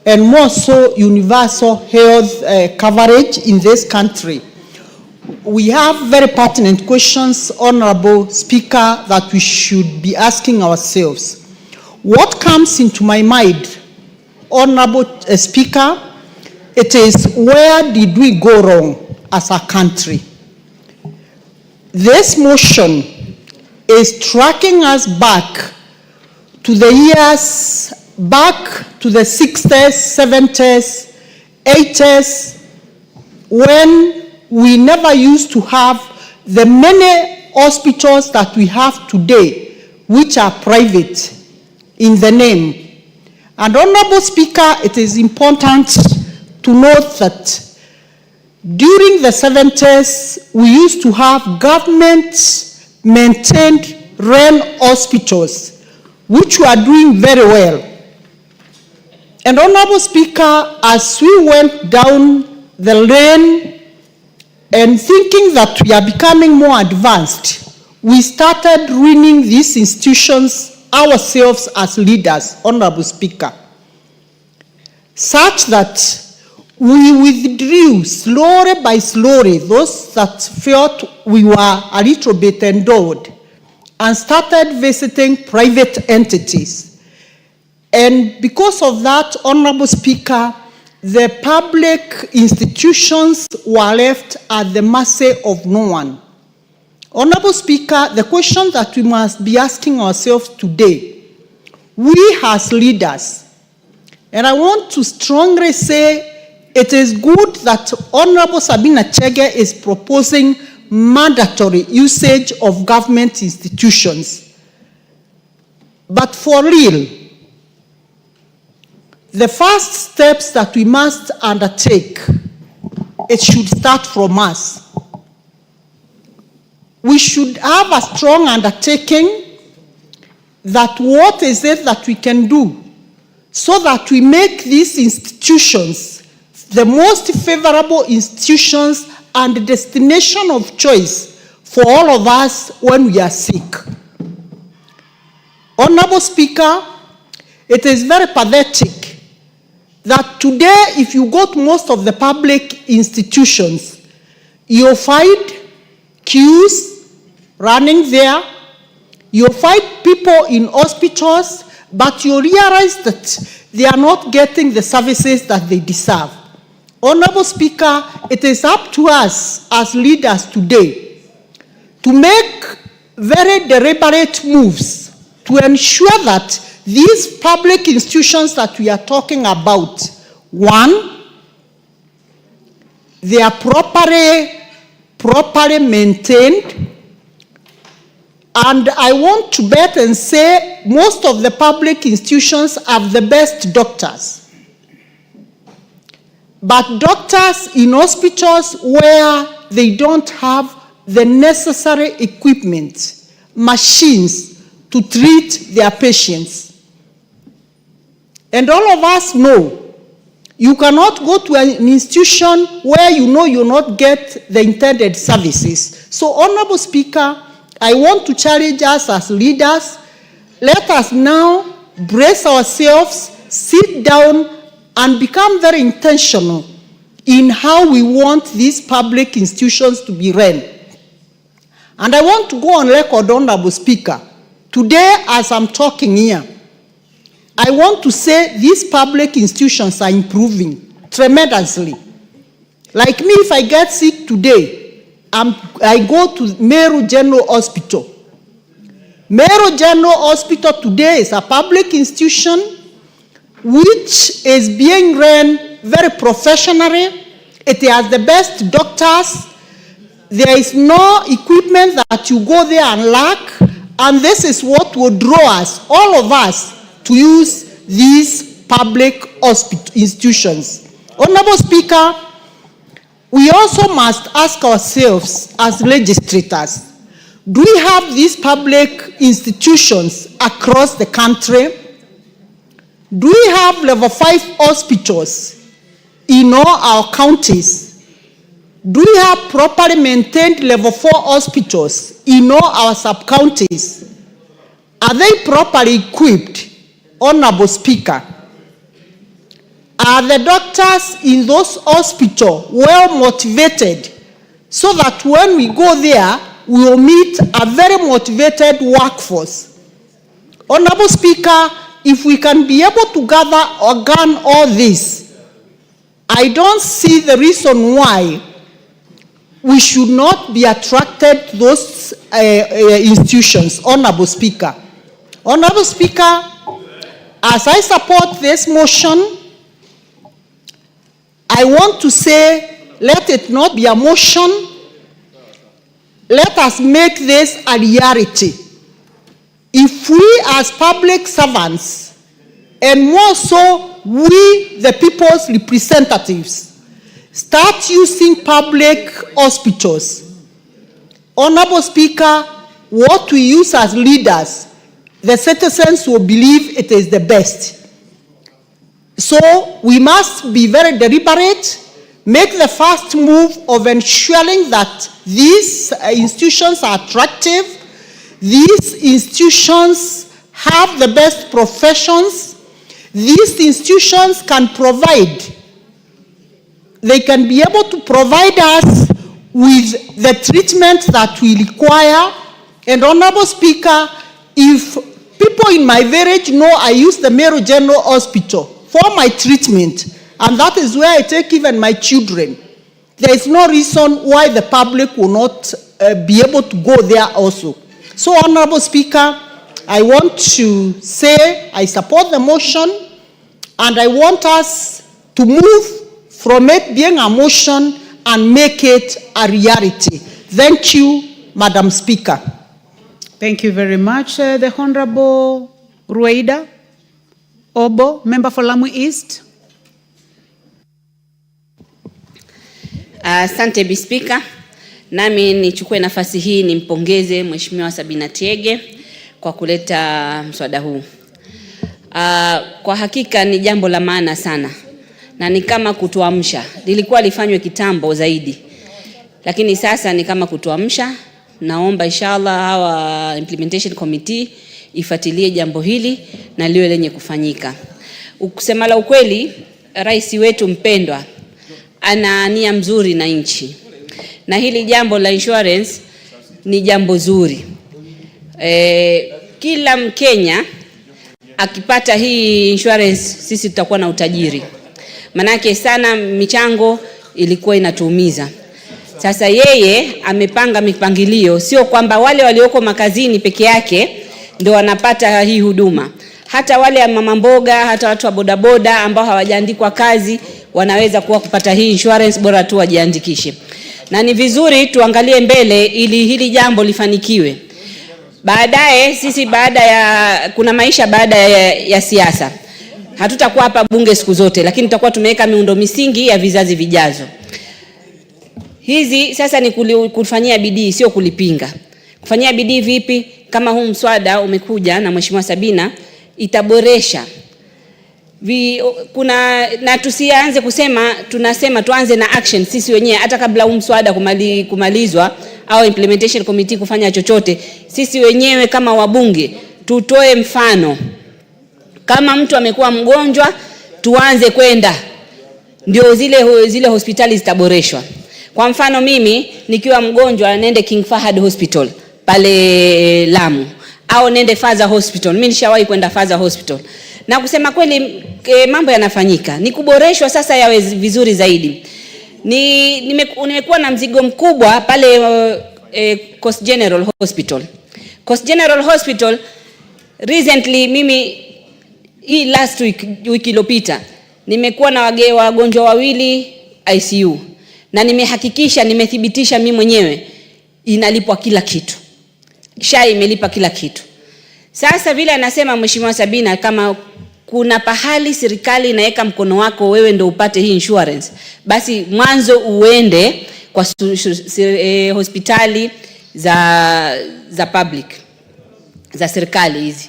and more so universal health coverage in this country, we have very pertinent questions, Honorable Speaker, that we should be asking ourselves. What comes into my mind, Honorable Speaker, it is where did we go wrong as a country? This motion is tracking us back to the years, back to the 60s, 70s, 80s, when we never used to have the many hospitals that we have today, which are private in the name. And Honorable Speaker, it is important to note that during the 70s, we used to have government-maintained run hospitals, which were doing very well. And Honorable Speaker, as we went down the lane and thinking that we are becoming more advanced, we started ruining these institutions ourselves as leaders, Honorable Speaker, such that we withdrew slowly by slowly those that felt we were a little bit endowed and started visiting private entities. And because of that, Honorable Speaker, the public institutions were left at the mercy of no one. Honorable Speaker, the question that we must be asking ourselves today, we as leaders, and I want to strongly say it is good that Honorable Sabina Chege is proposing mandatory usage of government institutions. But for real, the first steps that we must undertake, it should start from us. We should have a strong undertaking that what is it that we can do so that we make these institutions the most favorable institutions and destination of choice for all of us when we are sick. Honorable Speaker, it is very pathetic that today, if you go to most of the public institutions, you'll find queues running there, you'll find people in hospitals, but you realize that they are not getting the services that they deserve. Honorable Speaker, it is up to us as leaders today to make very deliberate moves to ensure that these public institutions that we are talking about One, they are properly maintained. And I want to bet and say most of the public institutions have the best doctors. But doctors in hospitals where they don't have the necessary equipment, machines to treat their patients. And all of us know you cannot go to an institution where you know you'll not get the intended services. So, Honorable Speaker, I want to challenge us as leaders. Let us now brace ourselves, sit down, and become very intentional in how we want these public institutions to be run. And I want to go on record, Honorable Speaker. Today, as I'm talking here, I want to say these public institutions are improving tremendously. Like me, if I get sick today, I go to Meru General Hospital. Meru General Hospital today is a public institution which is being run very professionally. It has the best doctors. There is no equipment that you go there and lack. And this is what will draw us, all of us, to use these public institutions. Honorable Speaker, we also must ask ourselves as legislators, do we have these public institutions across the country? Do we have level 5 hospitals in all our counties? Do we have properly maintained level 4 hospitals in all our sub-counties? Are they properly equipped, Honorable Speaker? Are the doctors in those hospitals well motivated so that when we go there, we will meet a very motivated workforce? Honorable Speaker, if we can be able to gather or gun all this, I don't see the reason why we should not be attracted to those institutions, Honorable Speaker. Honorable Speaker, as I support this motion, I want to say, let it not be a motion. Let us make this a reality. If we as public servants, and more so we, the people's representatives, start using public hospitals, Honorable Speaker, what we use as leaders, the citizens will believe it is the best. So we must be very deliberate, make the first move of ensuring that these institutions are attractive, these institutions have the best professions, these institutions can provide, they can be able to provide us with the treatment that we require. And Honorable Speaker, if people in my village know I use the Meru General Hospital for my treatment, and that is where I take even my children, there is no reason why the public will not be able to go there also. So, Honorable Speaker, I want to say I support the motion, and I want us to move from it being a motion and make it a reality. Thank you, Madam Speaker. Thank you very much. The Honorable Rueda Obo, member for Lamu East. Asante Bi Speaker. Nami nichukue nafasi hii nimpongeze Mheshimiwa Sabina Tiege kwa kuleta mswada huu. Kwa hakika ni jambo la maana sana. Na ni kama kutuamsha. Lilikuwa lifanywe kitambo zaidi. Lakini sasa ni kama kutuamsha. Naomba inshallah hawa implementation committee ifuatilie jambo hili na liwe lenye kufanyika. Kusema la ukweli, rais wetu mpendwa ana nia mzuri na nchi. Na hili jambo la insurance ni jambo zuri. Kila Mkenya akipata hii insurance sisi tutakuwa na utajiri. Manake sana michango ilikuwa inatuumiza. Sasa yeye amepanga mipangilio, sio kwamba wale walioko makazini peke yake ndio wanapata hii huduma. hata wale mama mboga, hata watu wa bodaboda ambao hawajaandikwa kazi wanaweza kupata hii insurance, bora tu wajiandikishe. Na ni vizuri tuangalie mbele ili hili jambo lifanikiwe. Baadaye sisi kuna maisha baada ya siasa. Hatutakuwa hapa bunge siku zote, lakini tutakuwa tumeweka miundo misingi ya vizazi vijazo. Hizi sasa ni kufanyia bidii, sio kulipinga. Kufanyia bidii vipi? Kama huu mswada umekuja na Mheshimiwa Sabina, itaboresha. Na tusianze kusema, tunasema tuanze na action sisi wenyewe hata kabla huu mswada kumalizwa au implementation committee kufanya chochote. Sisi wenyewe kama wabunge tutoe mfano. Kama mtu amekuwa mgonjwa, tuanze kwenda, ndio zile hospitali zitaboreshwa. Kwa mfano mimi nikiwa mgonjwa nende King Fahad Hospital pale Lamu, au nende Faza Hospital. Mimi nishawahi kwenda Faza Hospital. Na kusema kweli mambo yanafanyika. Ni kuboreshwa sasa yawe vizuri zaidi. Nimekuwa na mzigo mkubwa pale Coast General Hospital. Coast General Hospital recently, mimi hii last week, wiki iliyopita, nimekuwa na wagonjwa wawili ICU. Na nimethibitisha mimi mwenyewe inalipwa kila kitu. SHA imelipa kila kitu. Sasa vile anasema Mheshimiwa Sabina, kama kuna pahali serikali inaweka mkono wako wewe ndio upate hii insurance, basi mwanzo uende kwa hospitali za public, za serikali hizi.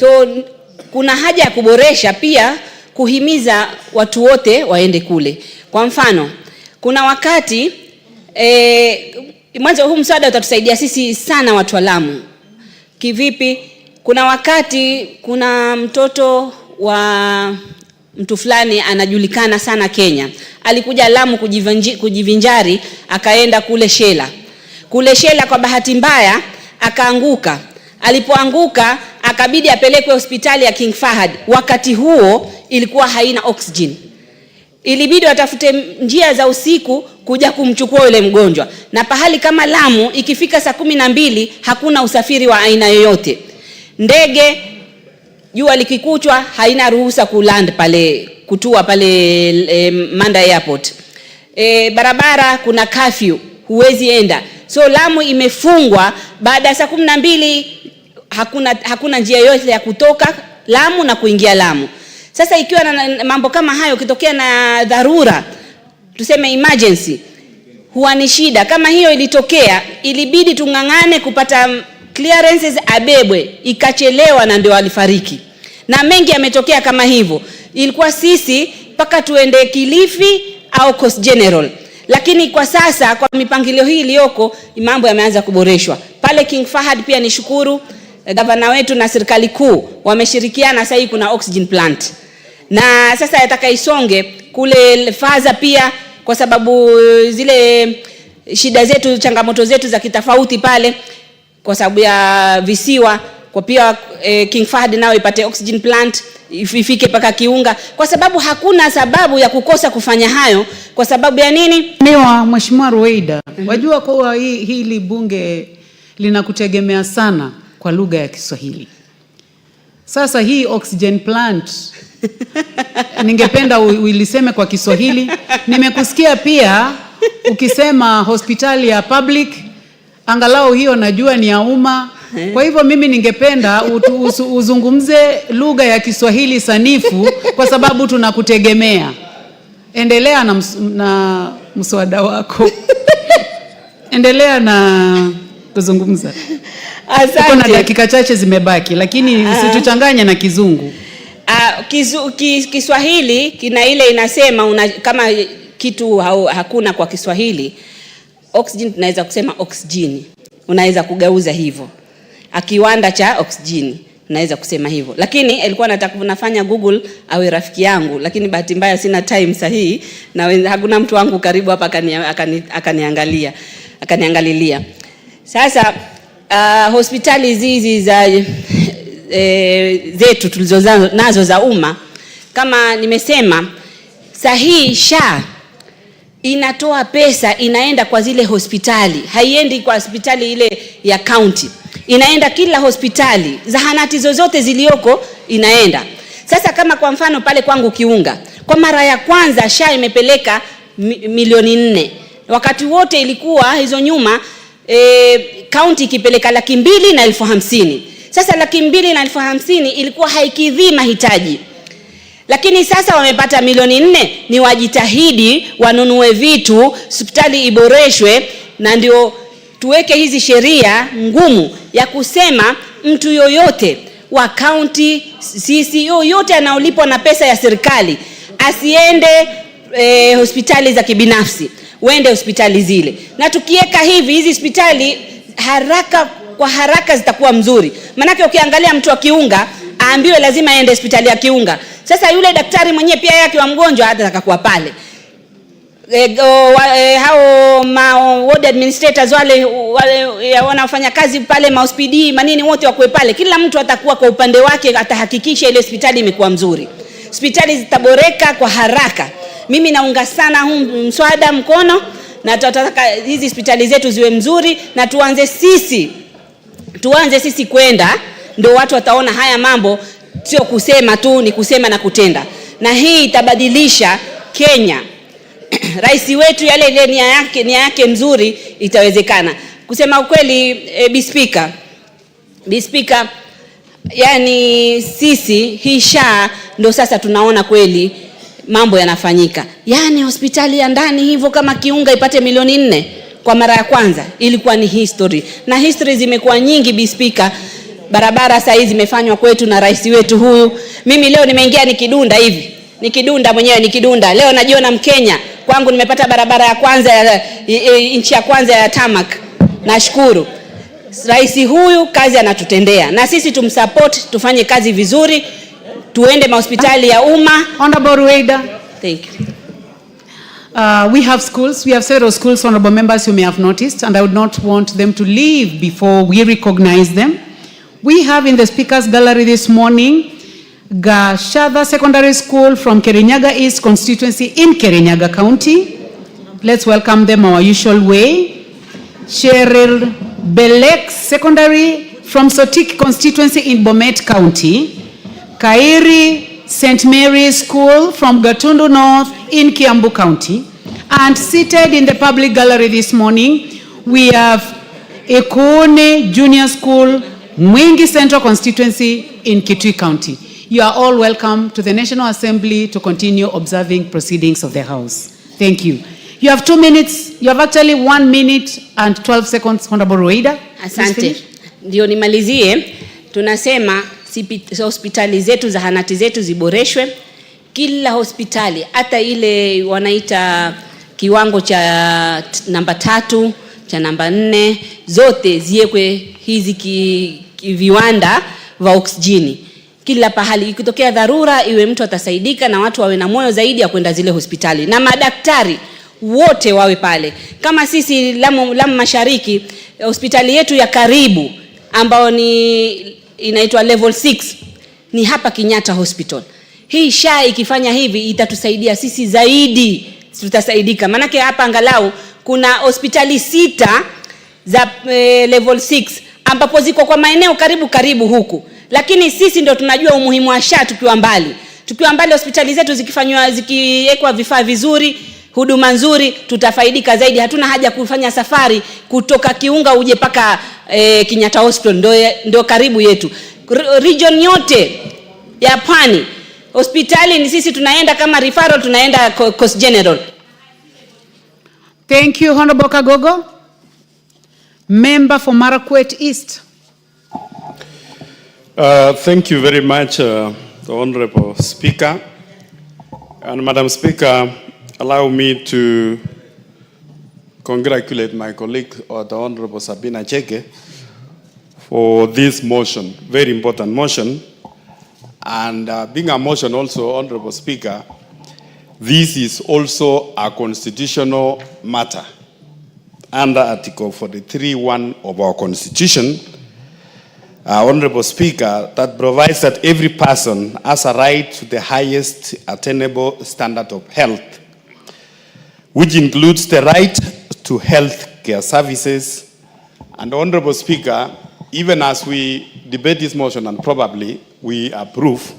So kuna haja ya kuboresha, pia kuhimiza watu wote waende kule. Kwa mfano, kuna wakati mwanzo huu mswada utatusaidia sisi sana watu wa Lamu. Kivipi? Kuna wakati kuna mtoto wa mtu fulani anajulikana sana Kenya. Alikuja Lamu kujivinjari, akaenda kule Shela. Kule Shela kwa bahati mbaya akaanguka. Alipoanguka akabidi apelekwe hospitali ya King Fahad. Wakati huo ilikuwa haina oxygen. Ilibidi watafute njia za usiku kuja kumchukua yule mgonjwa. Na pahali kama Lamu ikifika saa 12 hakuna usafiri wa aina yoyote. Ndege jua likikuchwa haina ruhusa kuland pale, kutua pale Manda Airport. Barabara kuna curfew, huwezi enda. So Lamu imefungwa baada ya saa 12, hakuna njia yoyote ya kutoka Lamu na kuingia Lamu. Sasa ikiwa na mambo kama hayo, kitokea na dharura, tuseme emergency, huwa ni shida. Kama hiyo ilitokea, ilibidi tungangane kupata clearances, abebwe, ikachelewa na ndio alifariki. Na mengi yametokea kama hivyo. Ilikuwa sisi paka tuende Kilifi au Coast General. Lakini kwa sasa kwa mipangilio hii iliyoko, mambo yameanza kuboreshwa. Pale King Fahad pia nishukuru gavana wetu na serikali kuu wameshirikiana, sasa hivi kuna oxygen plant. Na sasa yataka isonge kule Faza pia, kwa sababu zile shida zetu, changamoto zetu za kitofauti pale kwa sababu ya visiwa, kwa pia King Fahad nao ipate oxygen plant, ifike paka Kiunga, kwa sababu hakuna sababu ya kukosa kufanya hayo. Kwa sababu ya nini? Mheshimiwa Ruweida, wajua kwa hili bunge linakutegemea sana kwa lugha ya Kiswahili. Sasa hii oxygen plant ningependa uliseme kwa Kiswahili. Nimekusikia pia ukisema hospitali ya public, angalau hiyo najua ni ya umma. Kwa hivyo mimi ningependa uzungumze lugha ya Kiswahili sanifu, kwa sababu tunakutegemea. Endelea na mswada wako. Endelea na kuzungumza. Asante. Kuna dakika chache zimebaki, lakini usituchanganye na Kizungu. Kiswahili kina ile inasema kama kitu hakuna kwa Kiswahili, oxygen tunaweza kusema oxygen. Unaweza kugeuza hivyo. Akiwanda cha oxygen naweza kusema hivyo. Lakini alikuwa nataka nafanya Google awe rafiki yangu, lakini bahati mbaya sina time sahihi na hakuna mtu wangu karibu hapa akaniangalilia. Sasa hospitali hizi za zetu tulizonazo za umma, kama nimesema, sahihi SHA inatoa pesa, inaenda kwa zile hospitali, haiendi kwa hospitali ile ya county. Inaenda kila hospitali, zahanati zozote zilioko inaenda. Sasa kama kwa mfano pale kwangu Kiunga, kwa mara ya kwanza SHA imepeleka milioni 4. Wakati wote ilikuwa hizo nyuma county ikipeleka 250,000. Sasa 250,000 ilikuwa haikidhi mahitaji. Lakini sasa wamepata milioni 4, ni wajitahidi wanunue vitu, hospitali iboreshwe, na ndio tuweke hizi sheria ngumu ya kusema mtu yoyote wa county, sisi yoyote anaolipwa na pesa ya serikali asiende hospitali za kibinafsi, wende hospitali zile. Na tukiweka hivi hizi hospitali kwa haraka zitakuwa mzuri. Manake ukiangalia mtu wa Kiunga aambiwe lazima aende hospitali ya Kiunga. Sasa yule daktari mwenyewe pia yake wa mgonjwa atataka kuwa pale. Hao ward administrators wale wanafanya kazi pale mahospidi manini wote wakue pale. Kila mtu atakuwa kwa upande wake, atahakikisha ile hospitali imekuwa mzuri. Hospitali zitaboreka kwa haraka. Mimi naunga sana huu mswada mkono, na tutataka hizi hospitali zetu ziwe mzuri, na tuanze sisi kwenda, ndio watu wataona haya mambo sio kusema tu, ni kusema na kutenda. Na hii itabadilisha Kenya. Rais wetu yale nia yake mzuri itawezekana. Kusema ukweli, Bi Speaker, yani sisi hii SHA ndio sasa tunaona kweli mambo yanafanyika. Yani hospitali ya ndani hivyo kama Kiunga ipate milioni 4 kwa mara ya kwanza ilikuwa ni history. Na history zimekuwa nyingi, Bi Speaker. Barabara saa hizi zimefanywa kwetu na rais wetu huyu. Mimi leo nimeingia nikidunda hivi. Nikidunda mwenyewe nikidunda. Leo najiona Mkenya. Kwangu nimepata barabara ya kwanza inchi ya kwanza ya tarmac. Nashukuru. Rais huyu kazi anatutendea. Na sisi tumsupport, tufanye kazi vizuri. Tuende mahospitali ya umma. Honorable Rueda. Thank you. We have schools. We have several schools, honorable members, you may have noticed, and I would not want them to leave before we recognize them. We have in the speakers gallery this morning Gashada Secondary School from Kirinyaga East constituency in Kirinyaga County. Let's welcome them our usual way. Cheryl Belek Secondary from Sotik constituency in Bomet County. Kairi St. Mary's School from Gatundu North in Kiambu County. And seated in the public gallery this morning, we have Ekone Junior School, Mwingi Central constituency in Kitui County. You are all welcome to the National Assembly to continue observing proceedings of the House. Thank you. You have 2 minutes. You have actually 1 minute and 12 seconds, Honorable Rueda. Asante. Ndio nimalizie. Tunasema hospitali zetu, zahanati zetu ziboreshwe. Kila hospitali, hata ile wanaita kiwango cha namba 3, cha namba 4, zote ziwekwe hizi viwanda vya oksijeni. Kila pahali ikitokea dharura iwe mtu atasaidika, na watu wawe na moyo zaidi ya kwenda zile hospitali, na madaktari wote wawe pale. Kama sisi Lamu Mashariki, hospitali yetu ya karibu ambao ni inaitwa level 6 ni hapa Kenyatta Hospital. Hii SHA ikifanya hivi itatusaidia sisi zaidi, tutasaidika. Manake hapa angalau kuna hospitali 6 za level 6 ambapo ziko kwa maeneo karibu huku. Lakini sisi ndio tunajua umuhimu wa SHA tukiwa mbali. Tukiwa mbali hospitali zetu zikiwekwa vifaa vizuri, huduma nzuri, tutafaidika zaidi. Hatuna haja kufanya safari kutoka Kiunga uje paka Kenyatta Hospital, ndio karibu yetu. Region yote ya Pwani hospitali ni sisi tunaenda kama referral, tunaenda Coast General. Thank you, Honorable Kagogo. Member for Marakwet East. Thank you very much, the Honorable Speaker. And Madam Speaker, allow me to congratulate my colleague, the Honorable Sabina Chege, for this motion, very important motion. And being a motion also, Honorable Speaker, this is also a constitutional matter under Article 43(1) of our Constitution, Honorable Speaker, that provides that every person has a right to the highest attainable standard of health, which includes the right to health care services. And Honorable Speaker, even as we debate this motion, and probably we approve.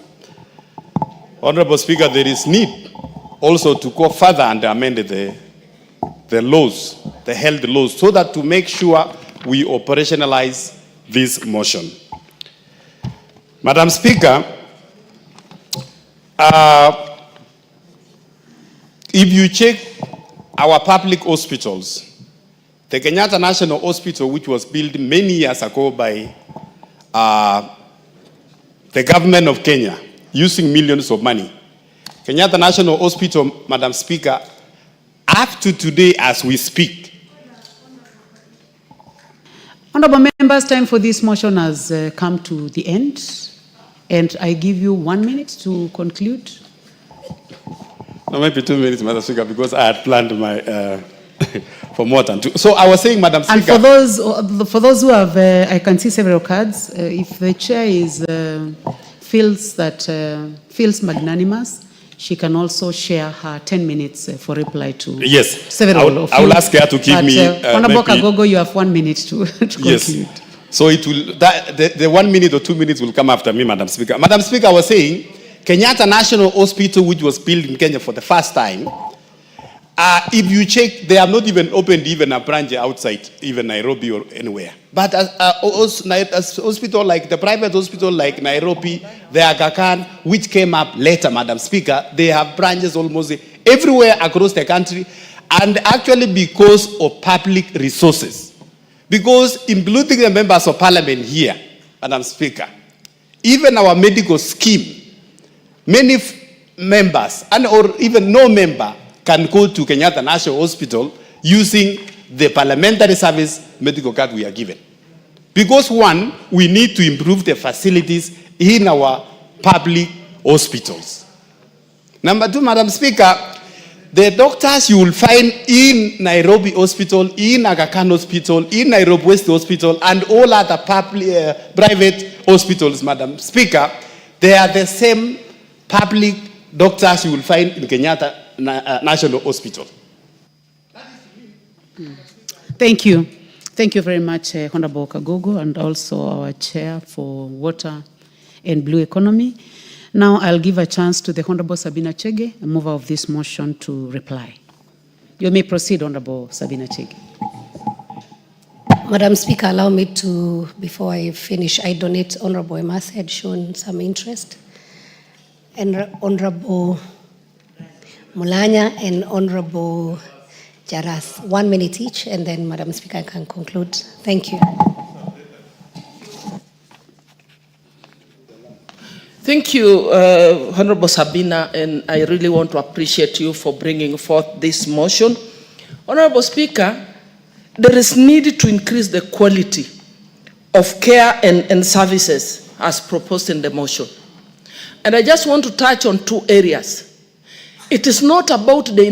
Honorable Speaker, there is need also to go further and amend the laws, the health laws, so that to make sure we operationalize this motion. Madam Speaker, if you check our public hospitals, the Kenyatta National Hospital, which was built many years ago by the government of Kenya, using millions of money. Kenyatta National Hospital, Madam Speaker, up to today as we speak. Honorable members, time for this motion has come to the end, and I give you 1 minute to conclude. No, maybe 2 minutes, Madam Speaker, because I had planned my for more than 2. So I was saying, Madam Speaker. And for those who have, I can see several cards. If the chair feels magnanimous, she can also share her 10 minutes for reply to several of you. I will ask her to give me. Honorable Kagogo, you have 1 minute to conclude. Yes. So it will, the 1 minute or 2 minutes will come after me, Madam Speaker. Madam Speaker, I was saying, Kenyatta National Hospital, which was built in Kenya for the first time, if you check, they have not even opened even a branch outside, even Nairobi or anywhere. But as hospital like the private hospital like Nairobi, the Aga Khan, which came up later, Madam Speaker, they have branches almost everywhere across the country, and actually because of public resources. Because including the members of parliament here, Madam Speaker, even our medical scheme, many members, and or even no member, can go to Kenyatta National Hospital using the parliamentary service medical card we are given. Because one, we need to improve the facilities in our public hospitals. Number two, Madam Speaker, the doctors you will find in Nairobi Hospital, in Aga Khan Hospital, in Nairobi West Hospital, and all other public, private hospitals, Madam Speaker, they are the same public doctors you will find in Kenyatta National Hospital. Thank you. Thank you very much, Honorable Kagogo, and also our chair for water and blue economy. Now I'll give a chance to the Honorable Sabina Chege, a mover of this motion, to reply. You may proceed, Honorable Sabina Chege. Madam Speaker, allow me to, before I finish, I donate Honorable Emas had shown some interest, and Honorable Mulanya and Honorable Jaras. 1 minute each, and then Madam Speaker can conclude. Thank you. Thank you, Honorable Sabina, and I really want to appreciate you for bringing forth this motion. Honorable Speaker, there is need to increase the quality of care and services as proposed in the motion. And I just want to touch on 2 areas. It is not about the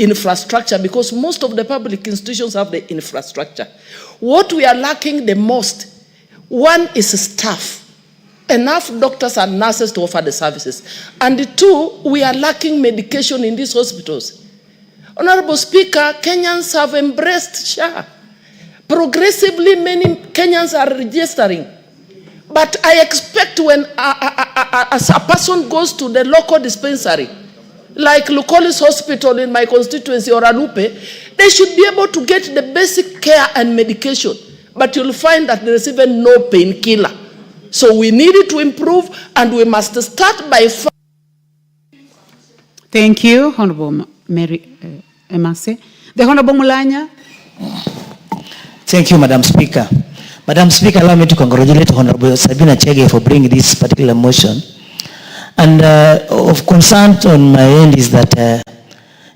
infrastructure, because most of the public institutions have the infrastructure. What we are lacking the most, one is staff. Enough doctors and nurses to offer the services. And 2, we are lacking medication in these hospitals. Honorable Speaker, Kenyans have embraced SHA. Progressively, many Kenyans are registering. But I expect when as a person goes to the local dispensary, like Lukolis Hospital in my constituency or Alupe, they should be able to get the basic care and medication. But you'll find that there is even no painkiller. So we need it to improve, and we must start by... Thank you, Honorable Mary Emase. The Honorable Mulanya. Thank you, Madam Speaker. Madam Speaker, allow me to congratulate Honorable Sabina Chege for bringing this particular motion. And of concern on my end is that,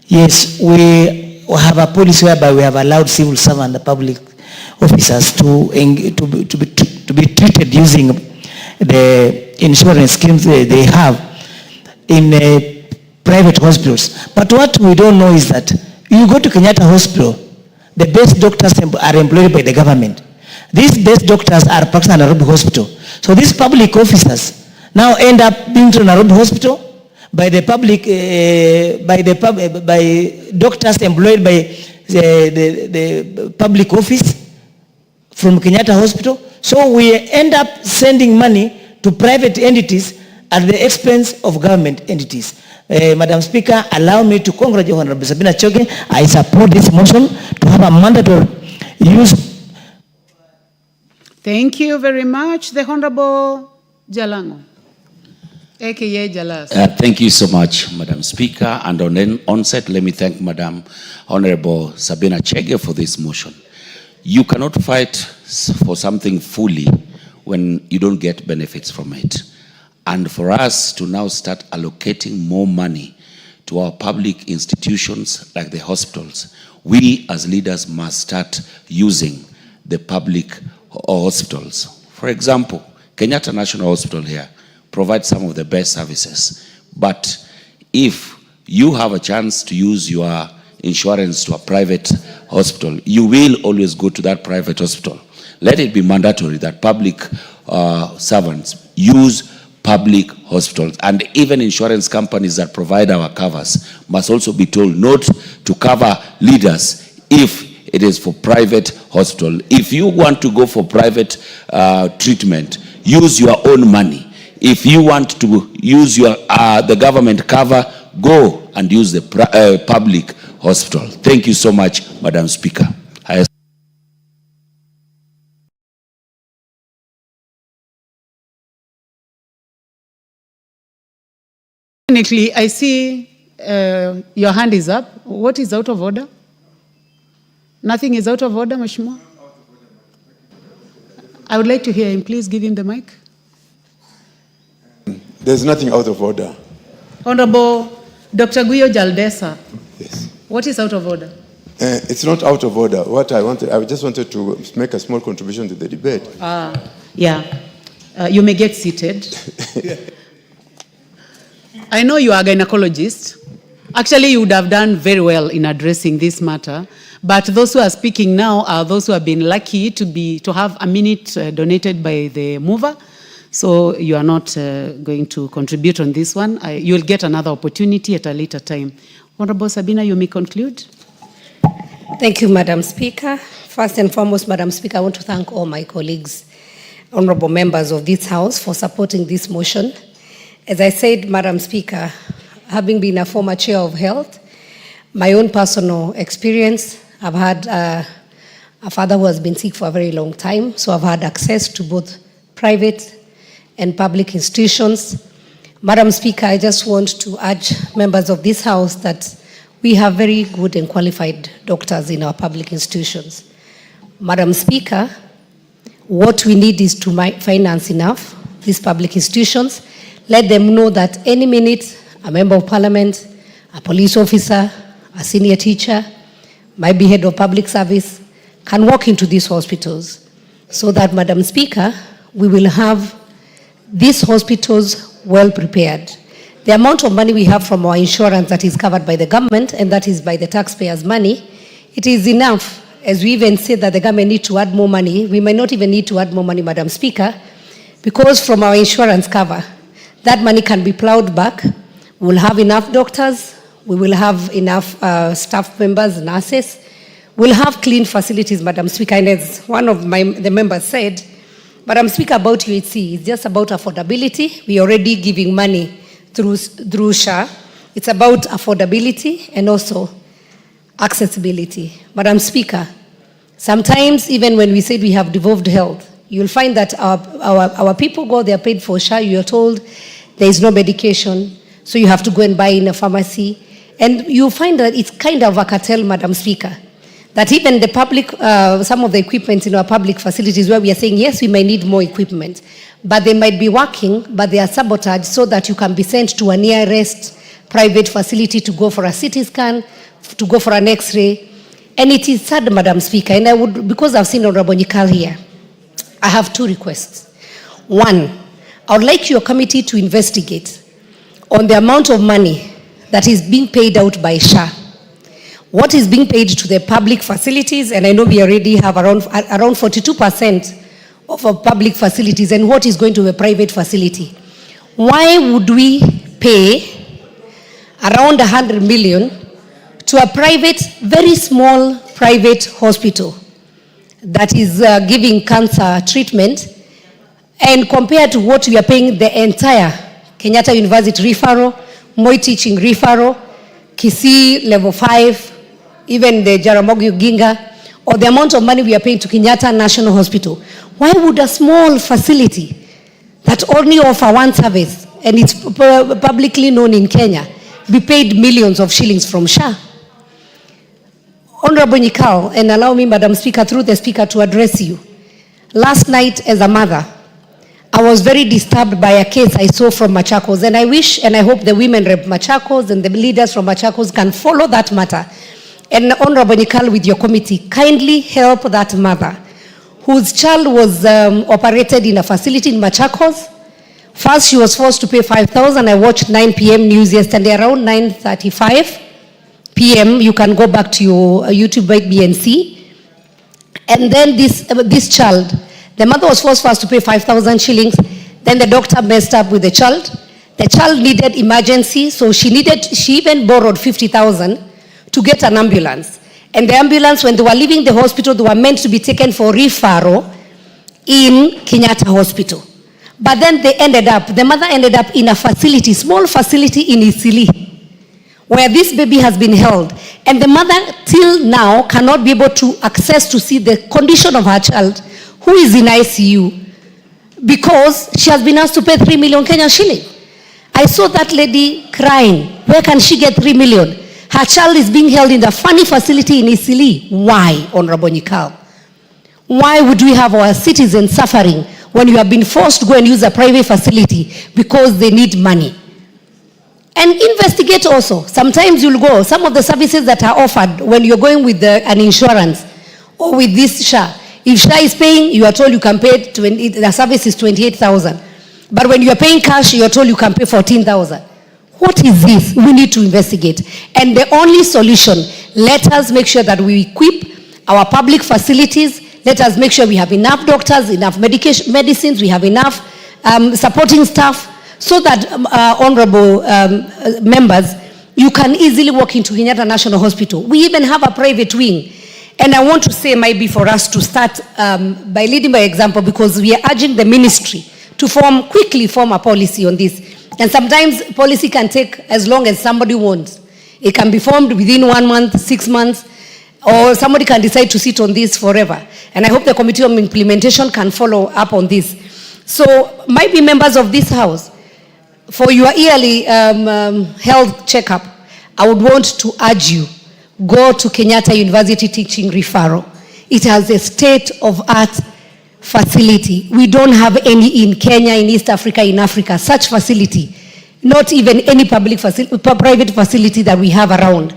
yes, we have a policy whereby we have allowed civil servants and public officers to be treated using the insurance schemes they have in private hospitals. But what we don't know is that you go to Kenyatta Hospital, the best doctors are employed by the government. These best doctors are practicing at Nairobi Hospital. So these public officers now end up being to Nairobi Hospital by the public, by doctors employed by the public office from Kenyatta Hospital. So we end up sending money to private entities at the expense of government entities. Madam Speaker, allow me to congratulate Honorable Sabina Choge. I support this motion to have a mandatory use. Thank you very much. The Honorable Jalango, aka Jalas. Thank you so much, Madam Speaker. And on the onset, let me thank Madam Honorable Sabina Chege for this motion. You cannot fight for something fully when you don't get benefits from it. And for us to now start allocating more money to our public institutions like the hospitals, we as leaders must start using the public hospitals. For example, Kenyatta National Hospital here provides some of the best services. But if you have a chance to use your insurance to a private hospital, you will always go to that private hospital. Let it be mandatory that public servants use public hospitals, and even insurance companies that provide our covers must also be told not to cover leaders if it is for private hospital. If you want to go for private treatment, use your own money. If you want to use your the government cover, go and use the public hospital. Thank you so much, Madam Speaker. Technically, I see your hand is up. What is out of order? Nothing is out of order, Mheshimiwa? I would like to hear him. Please give him the mic. There's nothing out of order. Honorable Dr. Guyo Jaldesa. Yes. What is out of order? It's not out of order. What I just wanted to make a small contribution to the debate. Yeah. You may get seated. I know you are a gynecologist. Actually, you would have done very well in addressing this matter. But those who are speaking now are those who have been lucky to have a minute donated by the mover. So you are not going to contribute on this one. You will get another opportunity at a later time. Honorable Sabina, you may conclude. Thank you, Madam Speaker. First and foremost, Madam Speaker, I want to thank all my colleagues, honorable members of this House, for supporting this motion. As I said, Madam Speaker, having been a former chair of health, my own personal experience, I've had a father who has been sick for a very long time, so I've had access to both private and public institutions. Madam Speaker, I just want to urge members of this House that we have very good and qualified doctors in our public institutions. Madam Speaker, what we need is to finance enough these public institutions. Let them know that any minute, a member of parliament, a police officer, a senior teacher, might be head of public service, can walk into these hospitals so that, Madam Speaker, we will have these hospitals well prepared. The amount of money we have from our insurance that is covered by the government and that is by the taxpayers' money, it is enough. As we even said that the government needs to add more money, we might not even need to add more money, Madam Speaker, because from our insurance cover, that money can be plowed back. We will have enough doctors. We will have enough staff members, nurses. We'll have clean facilities, Madam Speaker. And as one of the members said, Madam Speaker, about UHC, it's just about affordability. We're already giving money through SHA. It's about affordability and also accessibility. Madam Speaker, sometimes even when we say we have devolved health, you'll find that our people go, they're paid for SHA, you're told there is no medication, so you have to go and buy in a pharmacy. And you find that it's kind of a cartel, Madam Speaker, that even the public, some of the equipment in our public facilities where we are saying, yes, we may need more equipment, but they might be working, but they are sabotaged so that you can be sent to a nearest private facility to go for a CT scan, to go for an X-ray. And it is sad, Madam Speaker, and I would, because I've seen Honorable Nyikal here, I have two requests. One, I would like your committee to investigate on the amount of money that is being paid out by SHA. What is being paid to the public facilities, and I know we already have around 42% of our public facilities, and what is going to a private facility. Why would we pay around 100 million to a private, very small private hospital that is giving cancer treatment, And compared to what we are paying the entire Kenyatta University referral, Moi teaching referral, Kisii level 5, even the Jaramogi Oginga, or the amount of money we are paying to Kenyatta National Hospital, why would a small facility that only offer one service, and it's publicly known in Kenya, be paid millions of shillings from SHA? Honorable Nyikao, and allow me, Madam Speaker, through the Speaker, to address you. Last night, as a mother, I was very disturbed by a case I saw from Machakos, and I wish and I hope the women rep Machakos and the leaders from Machakos can follow that matter. And Honorable Nyikal, with your committee, kindly help that mother whose child was operated in a facility in Machakos. First, she was forced to pay 5,000. I watched 9 p.m. news yesterday, around 9:35 p.m. You can go back to your YouTube and see. And then this child, the mother was forced first to pay 5,000 shillings. Then the doctor messed up with the child. The child needed emergency, so she even borrowed 50,000 to get an ambulance. And the ambulance, when they were leaving the hospital, they were meant to be taken for referral in Kenyatta Hospital. But then the mother ended up in a facility, small facility in Isili, where this baby has been held. And the mother till now cannot be able to access to see the condition of her child, who is in ICU, because she has been asked to pay 3 million Kenyan shilling. I saw that lady crying. Where can she get 3 million? Her child is being held in the funny facility in Isili. Why, Honorable Nyikal? Why would we have our citizens suffering when you have been forced to go and use a private facility because they need money? And investigate also. Sometimes you'll go, some of the services that are offered when you're going with an insurance or with this SHA. If SHA is paying, you are told you can pay, the service is 28,000. But when you are paying cash, you are told you can pay 14,000. What is this? We need to investigate. And the only solution, let us make sure that we equip our public facilities. Let us make sure we have enough doctors, enough medicines, we have enough supporting staff, so that, honorable members, you can easily walk into Kenyatta National Hospital. We even have a private wing. And I want to say, maybe for us to start by leading by example, because we are urging the ministry to quickly form a policy on this. And sometimes policy can take as long as somebody wants. It can be formed within 1 month, 6 months, or somebody can decide to sit on this forever. And I hope the Committee on Implementation can follow up on this. So, might be members of this House, for your yearly health checkup, I would want to urge you, go to Kenyatta University Teaching Referral. It has a state-of-art facility. We don't have any in Kenya, in East Africa, in Africa, such facility. Not even any private facility that we have around.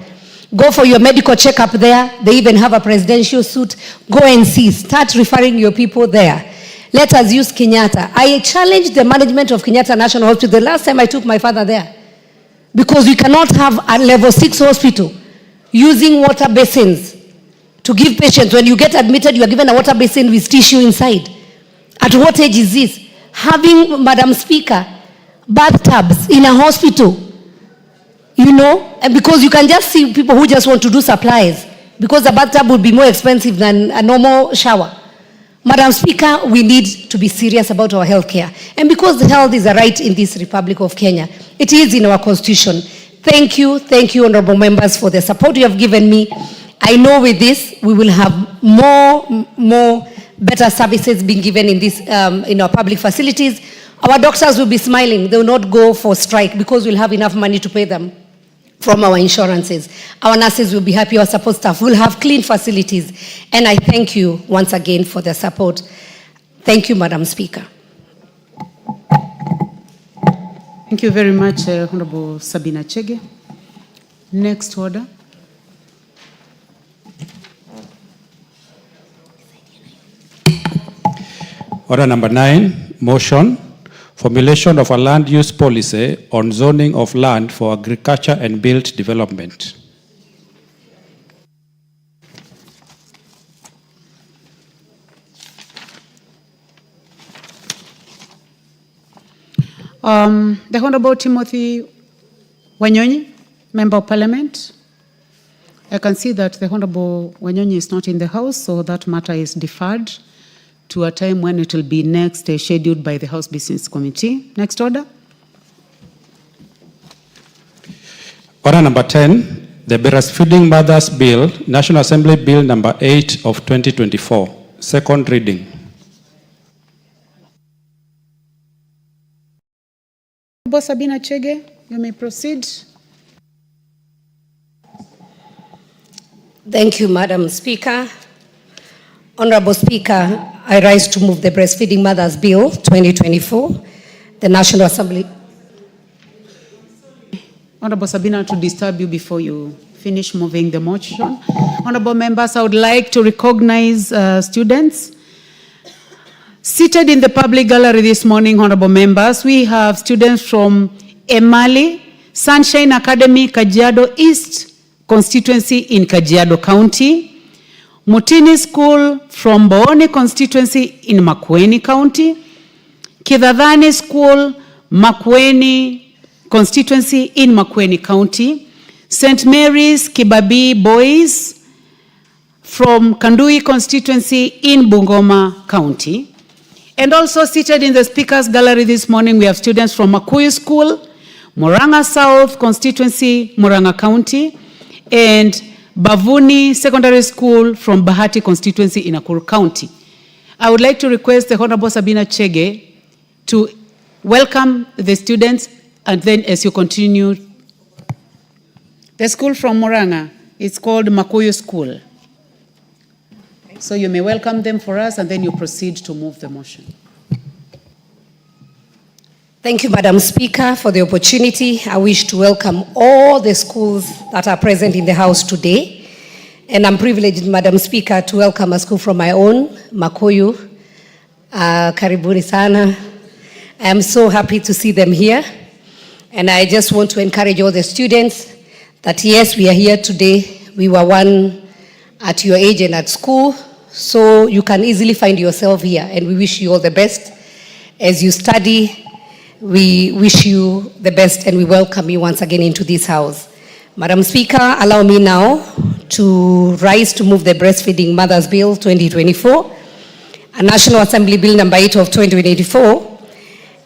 Go for your medical checkup there. They even have a presidential suite. Go and see. Start referring your people there. Let us use Kenyatta. I challenged the management of Kenyatta National Hospital the last time I took my father there. Because we cannot have a level 6 hospital using water basins to give patients. When you get admitted, you are given a water basin with tissue inside. At what age is this? Having, Madam Speaker, bathtubs in a hospital, you know, and because you can just see people who just want to do supplies, because a bathtub would be more expensive than a normal shower. Madam Speaker, we need to be serious about our health care. And because health is a right in this Republic of Kenya, it is in our Constitution. Thank you, honorable members, for the support you have given me. I know with this, we will have more better services being given in this, in our public facilities. Our doctors will be smiling. They will not go for strike because we'll have enough money to pay them from our insurances. Our nurses will be happy, our support staff will have clean facilities. And I thank you once again for the support. Thank you, Madam Speaker. Thank you very much, Honorable Sabina Chege. Next order. Order number 9, motion, formulation of a land use policy on zoning of land for agriculture and built development. The Honorable Timothy Wanyonyi, Member of Parliament. I can see that the Honorable Wanyonyi is not in the House, so that matter is deferred. to a time when it will be next scheduled by the House Business Committee. Next order. Order number 10, the Breastfeeding Mothers Bill, National Assembly Bill number 8 of 2024, second reading. Sabina Chege, you may proceed. Thank you, Madam Speaker. Honorable Speaker, I rise to move the Breastfeeding Mothers Bill 2024, the National Assembly. Honorable Sabina, to disturb you before you finish moving the motion. Honorable members, I would like to recognize students. Seated in the public gallery this morning, honorable members, we have students from Emali, Sunshine Academy, Kajiado East constituency in Kajiado County, Mutini School from Boone constituency in Makueni County, Kidadhani School, Makueni constituency in Makueni County, St. Mary's Kibabii Boys from Kandui constituency in Bungoma County. And also seated in the speakers gallery this morning, we have students from Makuyu School, Murang'a South constituency, Murang'a County, and Bavuni Secondary School from Bahati constituency in Nakuru County. I would like to request the Honorable Sabina Chege to welcome the students, and then as you continue, the school from Murang'a, it's called Makuyu School. So you may welcome them for us, and then you proceed to move the motion. Thank you, Madam Speaker, for the opportunity. I wish to welcome all the schools that are present in the House today. And I'm privileged, Madam Speaker, to welcome a school from my own, Makuyu. Karibuni sana. I am so happy to see them here. And I just want to encourage all the students that yes, we are here today. We were one at your age and at school, so you can easily find yourself here. And we wish you all the best as you study. We wish you the best and we welcome you once again into this house. Madam Speaker, allow me now to rise to move the Breastfeeding Mothers Bill 2024, a National Assembly Bill number 8 of 2024.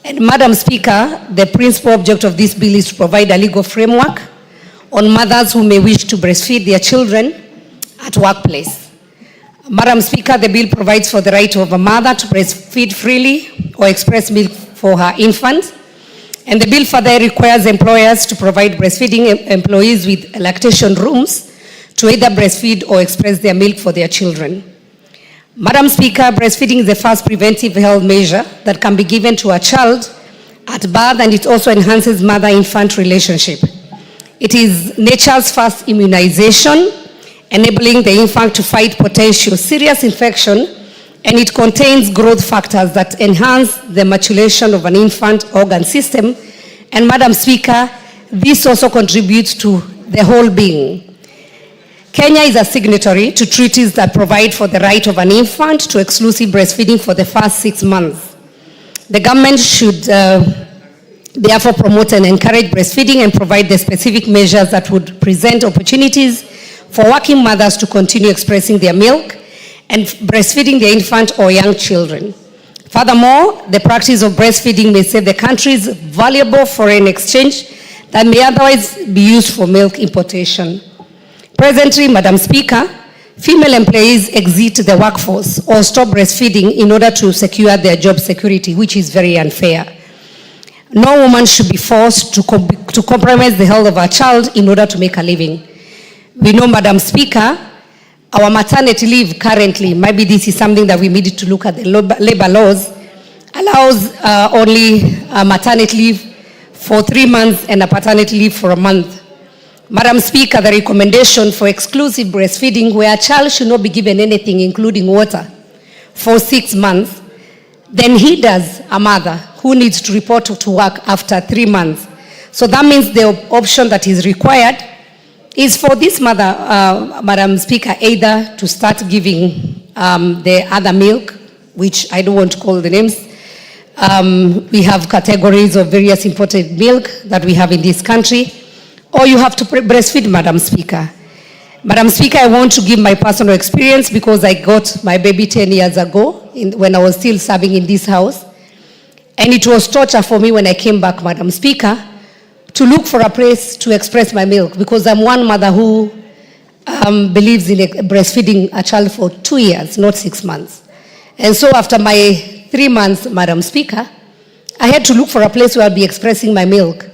And Madam Speaker, the principal object of this bill is to provide a legal framework on mothers who may wish to breastfeed their children at workplace. Madam Speaker, the bill provides for the right of a mother to breastfeed freely or express milk for her infant. And the bill further requires employers to provide breastfeeding employees with lactation rooms to either breastfeed or express their milk for their children. Madam Speaker, breastfeeding is the first preventive health measure that can be given to a child at birth, and it also enhances mother-infant relationship. It is nature's first immunization, enabling the infant to fight potential serious infection, and it contains growth factors that enhance the maturation of an infant organ system. And Madam Speaker, this also contributes to the whole being. Kenya is a signatory to treaties that provide for the right of an infant to exclusive breastfeeding for the first 6 months. The government should therefore promote and encourage breastfeeding and provide the specific measures that would present opportunities for working mothers to continue expressing their milk and breastfeeding their infant or young children. Furthermore, the practice of breastfeeding may save the country's valuable foreign exchange that may otherwise be used for milk importation. Presently, Madam Speaker, female employees exit the workforce or stop breastfeeding in order to secure their job security, which is very unfair. No woman should be forced to compromise the health of her child in order to make a living. We know, Madam Speaker, our maternity leave currently, maybe this is something that we need to look at, the labor laws, allows only maternity leave for 3 months and a paternity leave for a month. Madam Speaker, the recommendation for exclusive breastfeeding where a child should not be given anything, including water, for 6 months, then hinders a mother who needs to report to work after 3 months. So that means the option that is required is for this mother, Madam Speaker, either to start giving the other milk, which I don't want to call the names. We have categories of various imported milk that we have in this country, or you have to breastfeed, Madam Speaker. Madam Speaker, I want to give my personal experience because I got my baby 10 years ago. when I was still serving in this house. And it was torture for me when I came back, Madam Speaker, to look for a place to express my milk, because I'm one mother who believes in breastfeeding a child for 2 years, not 6 months. And so after my 3 months, Madam Speaker, I had to look for a place where I'll be expressing my milk.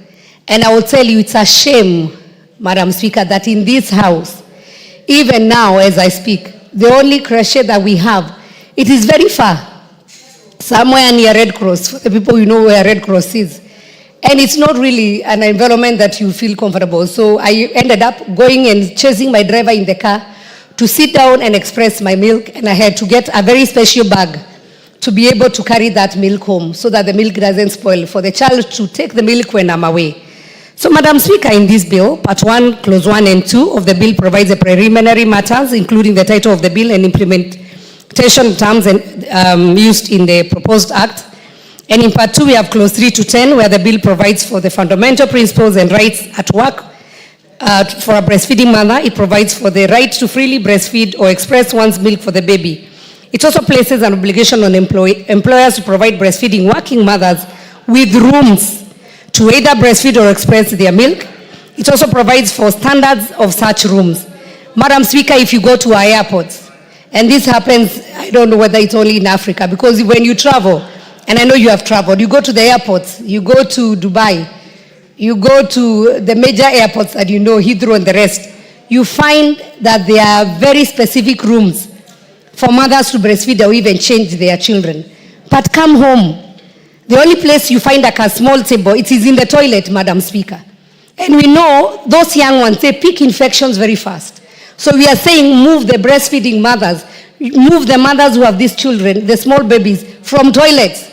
And I will tell you, it's a shame, Madam Speaker, that in this house, even now as I speak, the only crochet that we have, it is very far. Somewhere near Red Cross, for the people who know where Red Cross is. And it's not really an environment that you feel comfortable. So I ended up going and chasing my driver in the car to sit down and express my milk. And I had to get a very special bag to be able to carry that milk home so that the milk doesn't spoil, for the child to take the milk when I'm away. So, Madam Speaker, in this bill, Part 1, Clause 1 and 2 of the bill provides the preliminary matters, including the title of the bill and implementation terms used in the proposed act. And in Part 2, we have Clause 3 to 10, where the bill provides for the fundamental principles and rights at work. For a breastfeeding mother, it provides for the right to freely breastfeed or express one's milk for the baby. It also places an obligation on employers to provide breastfeeding working mothers with rooms to either breastfeed or express their milk. It also provides for standards of such rooms. Madam Speaker, if you go to our airports, and this happens, I don't know whether it's only in Africa, because when you travel, and I know you have traveled, you go to the airports, you go to Dubai, you go to the major airports that you know, Heathrow and the rest, you find that there are very specific rooms for mothers to breastfeed or even change their children. But come home, the only place you find like a small table, it is in the toilet, Madam Speaker. And we know those young ones, they pick infections very fast. So we are saying move the breastfeeding mothers, move the mothers who have these children, the small babies, from toilets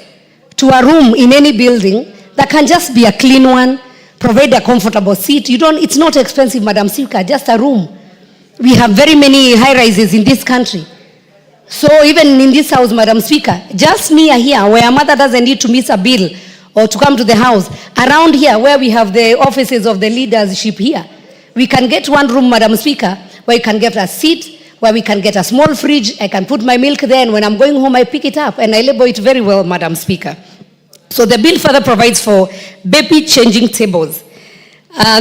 to a room in any building that can just be a clean one, provide a comfortable seat. It's not expensive, Madam Speaker, just a room. We have very many high-rises in this country. So even in this house, Madam Speaker, just near here, where a mother doesn't need to miss a bill or to come to the house, around here where we have the offices of the leadership here, we can get one room, Madam Speaker, where you can get a seat, where we can get a small fridge. I can put my milk there, and when I'm going home, I pick it up, and I label it very well, Madam Speaker. So the bill further provides for baby changing tables.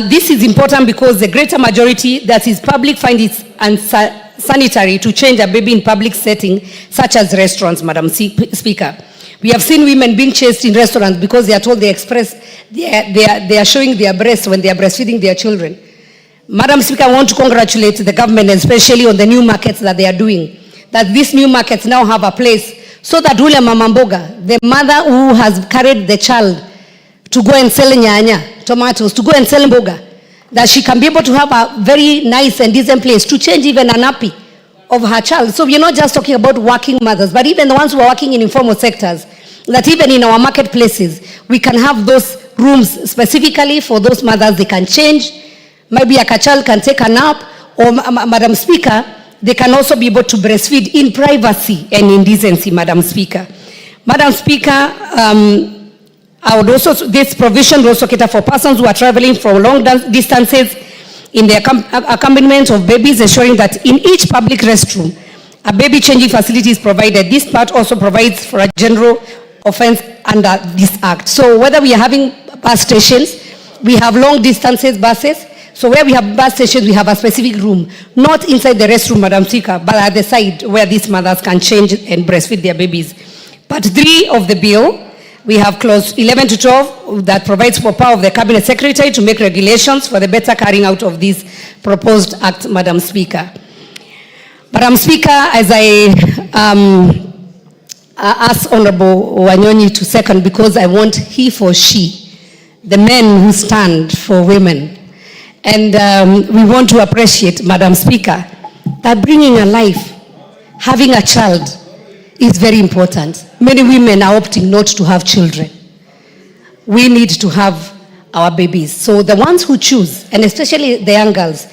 This is important because the greater majority that is public find it unsanitary to change a baby in public setting, such as restaurants, Madam Speaker. We have seen women being chased in restaurants because they are told they are showing their breasts when they are breastfeeding their children. Madam Speaker, I want to congratulate the government, especially on the new markets that they are doing, that these new markets now have a place so that Ule Mama Mboga, the mother who has carried the child to go and sell nyanya, tomatoes, to go and sell mboga, that she can be able to have a very nice and decent place to change even a nappy of her child. So we're not just talking about working mothers, but even the ones who are working in informal sectors, that even in our marketplaces, we can have those rooms specifically for those mothers. They can change. Maybe a child can take a nap, or Madam Speaker, they can also be able to breastfeed in privacy and in decency, Madam Speaker. Madam Speaker, this provision will also cater for persons who are traveling from long distances in the accompaniment of babies, ensuring that in each public restroom, a baby changing facility is provided. This part also provides for a general offense under this act. So whether we are having bus stations, we have long distances buses. So where we have bus stations, we have a specific room, not inside the restroom, Madam Speaker, but at the side where these mothers can change and breastfeed their babies. Part 3 of the bill, we have clause 11 to 12 that provides for power of the Cabinet Secretary to make regulations for the better carrying out of this proposed act, Madam Speaker. Madam Speaker, as I ask Honorable Wanyonyi to second, because I want he for she, the men who stand for women. And we want to appreciate, Madam Speaker, that bringing a life, having a child, is very important. Many women are opting not to have children. We need to have our babies. So the ones who choose, and especially the young girls,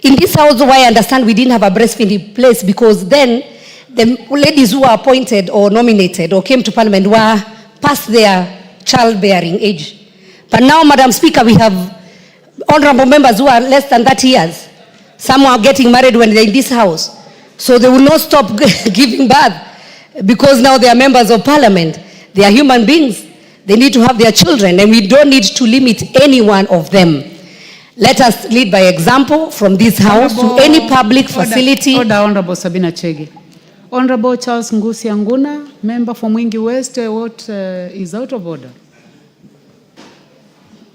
in this house, I understand we didn't have a breastfeeding place, because then the ladies who were appointed or nominated or came to Parliament were past their childbearing age. But now, Madam Speaker, we have honorable members who are less than 30 years. Some are getting married when they're in this house. So they will not stop giving birth because now they are members of parliament. They are human beings. They need to have their children, and we don't need to limit any one of them. Let us lead by example from this house to any public facility. Order, Honorable Sabina Chege. Honorable Charles Ngusi Anguna, member for Mwingi West, what is out of order?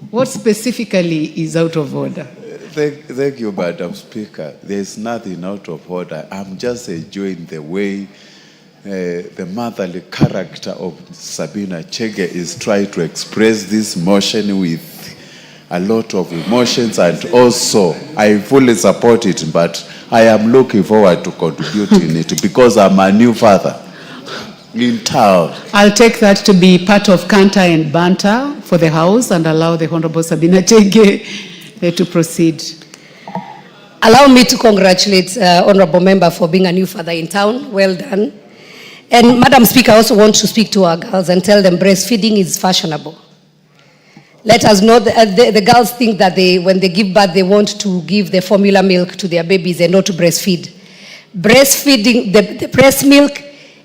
What specifically is out of order? Thank you, Madam Speaker. There's nothing out of order. I'm just enjoying the way the motherly character of Sabina Chege is trying to express this motion with a lot of emotions, and also I fully support it, but I am looking forward to contributing it because I'm a new father in town. I'll take that to be part of canter and banter for the House and allow the Honorable Sabina Chege to proceed. Allow me to congratulate Honorable Member for being a new father in town. Well done. And Madam Speaker, I also want to speak to our girls and tell them breastfeeding is fashionable. Let us know that the girls think that when they give birth, they want to give the formula milk to their babies and not to breastfeed. Breastfeeding, the breast milk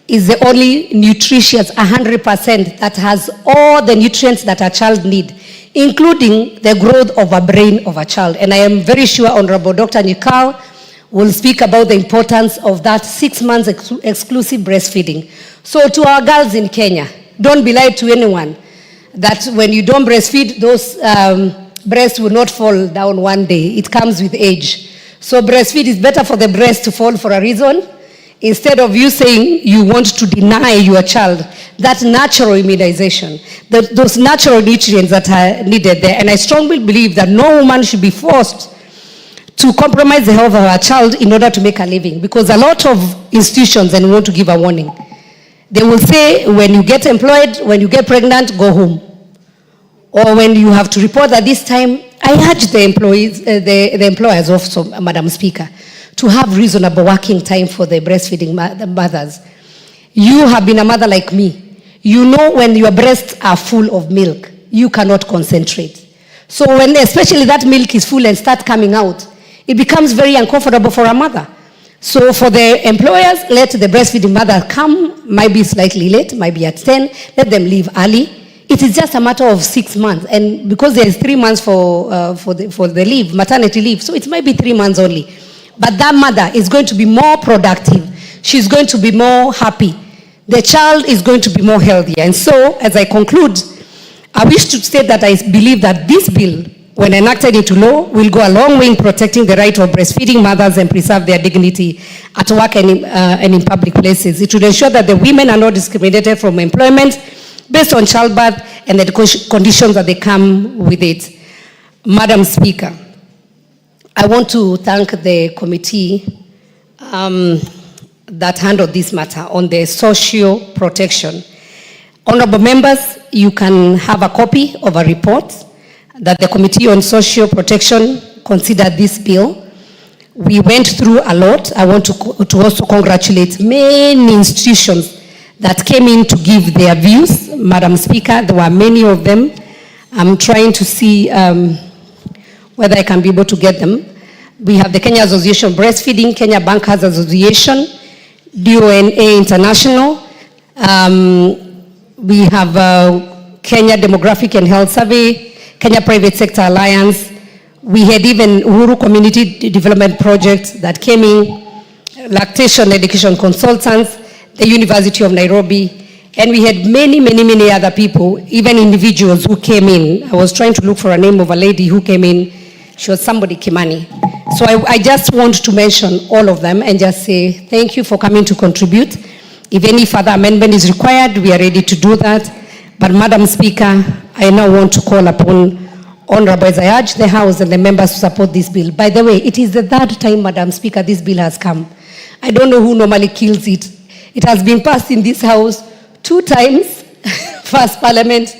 is the only nutritious 100% that has all the nutrients that a child needs, including the growth of a brain of a child. And I am very sure Honorable Dr. Nikal will speak about the importance of that 6 months exclusive breastfeeding. So to our girls in Kenya, don't be lied to anyone that when you don't breastfeed, those breasts will not fall down one day. It comes with age. So breastfeed is better for the breast to fall for a reason, instead of you saying you want to deny your child that natural immunization, those natural nutrients that are needed there. And I strongly believe that no woman should be forced to compromise the health of her child in order to make a living, because a lot of institutions, and we want to give a warning, they will say when you get employed, when you get pregnant, go home. Or when you have to report at this time, I urge the employees, the employers also, Madam Speaker, to have reasonable working time for the breastfeeding mothers. You have been a mother like me. You know when your breasts are full of milk, you cannot concentrate. So when especially that milk is full and start coming out, it becomes very uncomfortable for a mother. So for the employers, let the breastfeeding mother come, might be slightly late, might be at 10, let them leave early. It is just a matter of 6 months. And because there is 3 months for the leave, maternity leave, so it might be 3 months only. But that mother is going to be more productive. She's going to be more happy. The child is going to be more healthy. And so, as I conclude, I wish to state that I believe that this bill, when enacted into law, will go a long way in protecting the right of breastfeeding mothers and preserve their dignity at work and in public places. It will ensure that the women are not discriminated from employment based on childbirth and the conditions that they come with it. Madam Speaker, I want to thank the committee that handled this matter on the social protection. Honorable members, you can have a copy of a report that the Committee on Social Protection considered this bill. We went through a lot. I want to also congratulate many institutions that came in to give their views. Madam Speaker, there were many of them. I'm trying to see whether I can be able to get them. We have the Kenya Association of Breastfeeding, Kenya Bankers Association, DONA International. We have Kenya Demographic and Health Survey, Kenya Private Sector Alliance. We had even Uhuru Community Development Project that came in, Lactation Education Consultants, the University of Nairobi, and we had many, many, many other people, even individuals who came in. I was trying to look for a name of a lady who came in. She was somebody Kimani. So I just want to mention all of them and just say thank you for coming to contribute. If any further amendment is required, we are ready to do that. But Madam Speaker, I now want to call upon Honorable, as I urge the House and the members to support this bill. By the way, it is the third time, Madam Speaker, this bill has come. I don't know who normally kills it. It has been passed in this House 2 times, first Parliament,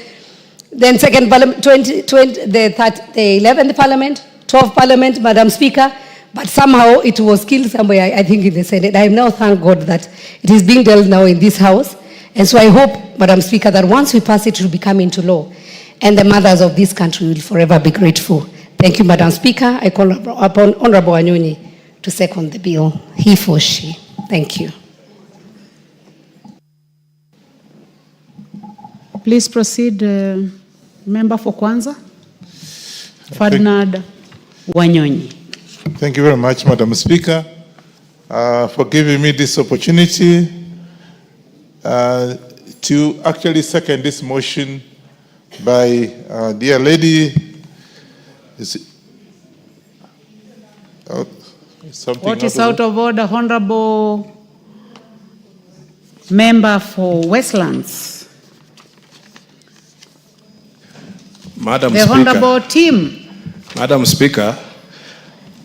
then second Parliament, the 11th Parliament, 12th Parliament, Madam Speaker, but somehow it was killed somewhere, I think in the Senate. I now thank God that it is being dealt now in this House. And so I hope, Madam Speaker, that once we pass it will become into law, and the mothers of this country will forever be grateful. Thank you, Madam Speaker. I call upon Honorable Anyonyi to second the bill, he for she. Thank you. Please proceed, member for Kwanza, Ferdinand Wanyonyi. Thank you very much, Madam Speaker, for giving me this opportunity to actually second this motion by dear lady. What is out of order, Honorable Member for Westlands? Madam The Speaker. Honorable Tim. Madam Speaker,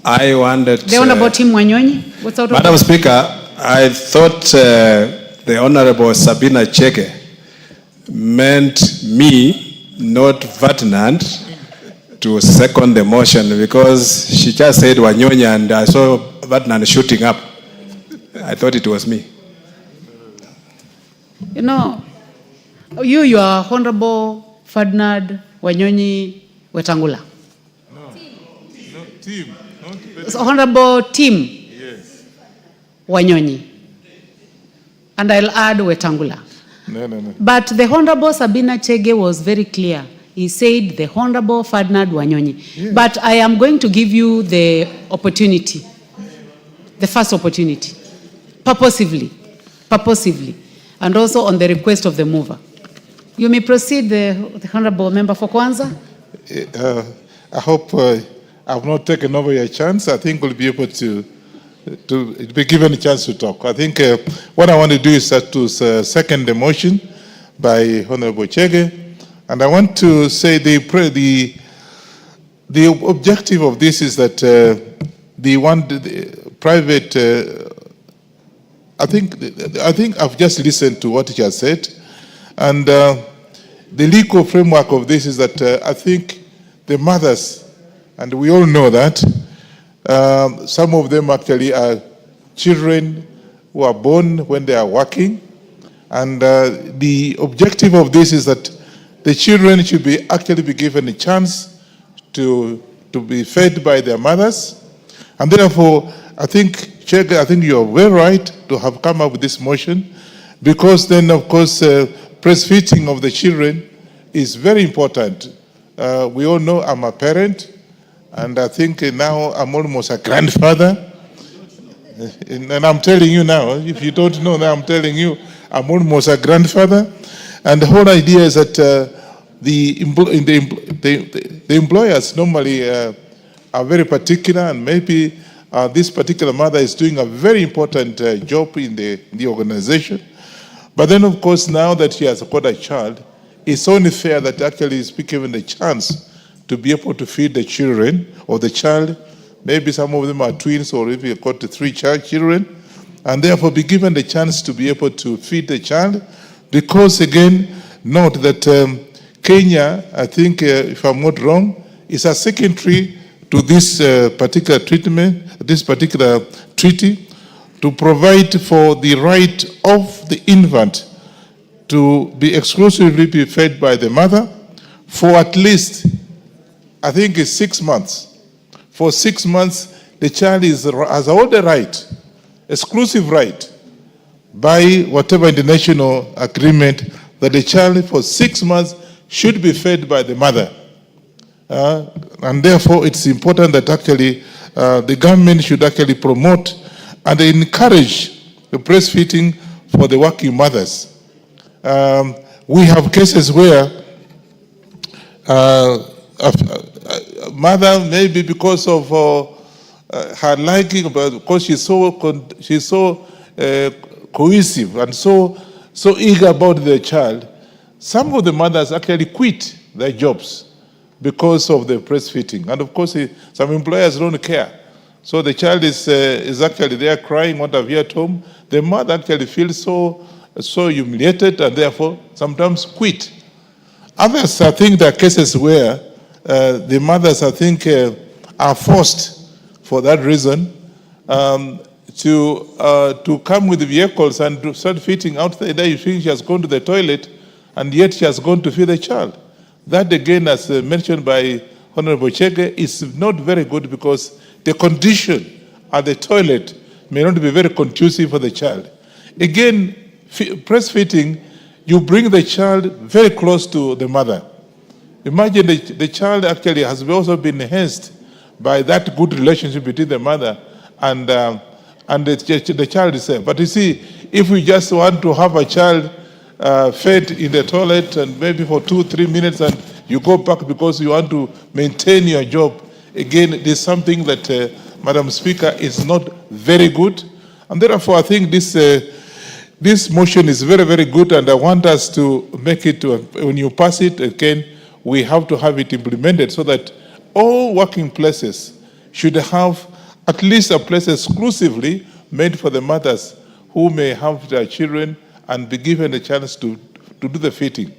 I wanted... The Honorable Tim Wanyonyi. What's out of Madam order? Speaker, I thought the Honorable Sabina Chege meant me, not Ferdinand, to second the motion because she just said Wanyonyi and I saw Ferdinand shooting up. I thought it was me. You know, you are Honorable Ferdinand Wanyonyi Wetangula. Team. So Honorable Tim Wanyonyi. And I'll add Wetangula. No. But the Honorable Sabina Chege was very clear. He said the Honorable Ferdinand Wanyonyi. Yes. But I am going to give you the opportunity, the first opportunity, purposively, and also on the request of the mover. You may proceed, the Honorable Member for Kwanza. I hope I've not taken over your chance. I think we'll be able to be given a chance to talk. I think what I want to do is to second the motion by Honorable Chege. And I want to say the objective of this is that the private, I think I've just listened to what he has said. And the legal framework of this is that I think the mothers, and we all know that, some of them actually are children who are born when they are working. And the objective of this is that the children should actually be given a chance to be fed by their mothers. And therefore, I think you are very right to have come up with this motion, because then, of course, breastfeeding of the children is very important. We all know I'm a parent, and I think now I'm almost a grandfather. And I'm telling you now, if you don't know now, I'm telling you, I'm almost a grandfather. And the whole idea is that the employers normally are very particular, and maybe this particular mother is doing a very important job in the organization. But then, of course, now that she has got a child, it's only fair that actually is given the chance to be able to feed the children or the child. Maybe some of them are twins, or if you've got 3 children, and therefore be given the chance to be able to feed the child. Because again, note that Kenya, I think, if I'm not wrong, is a signatory to this particular treaty, to provide for the right of the infant to be exclusively be fed by the mother for at least, I think it's 6 months. For 6 months, the child has all the right, exclusive right, by whatever international agreement, that the child for 6 months should be fed by the mother. And therefore, it's important that actually the government should actually promote and encourage the breastfeeding for the working mothers. We have cases where a mother, maybe because of her liking, but because she's so cohesive and so eager about their child, some of the mothers actually quit their jobs because of the breastfeeding. And of course, some employers don't care. So the child is actually there crying, what have you at home. The mother actually feels so humiliated, and therefore sometimes quit. Others, I think there are cases where the mothers, I think, are forced for that reason to come with vehicles and to start feeding outside. There you think she has gone to the toilet, and yet she has gone to feed the child. That again, as mentioned by Honorable Chege, is not very good, because the condition at the toilet may not be very conducive for the child. Again, breastfeeding you bring the child very close to the mother. Imagine the child actually has also been enhanced by that good relationship between the mother and the child itself. But you see, if we just want to have a child fed in the toilet and maybe for 2-3 minutes and you go back because you want to maintain your job, again, it is something that, Madam Speaker, is not very good. And therefore, I think this motion is very, very good, and I want us to make it, when you pass it again, we have to have it implemented so that all working places should have at least a place exclusively made for the mothers who may have their children and be given a chance to do the feeding.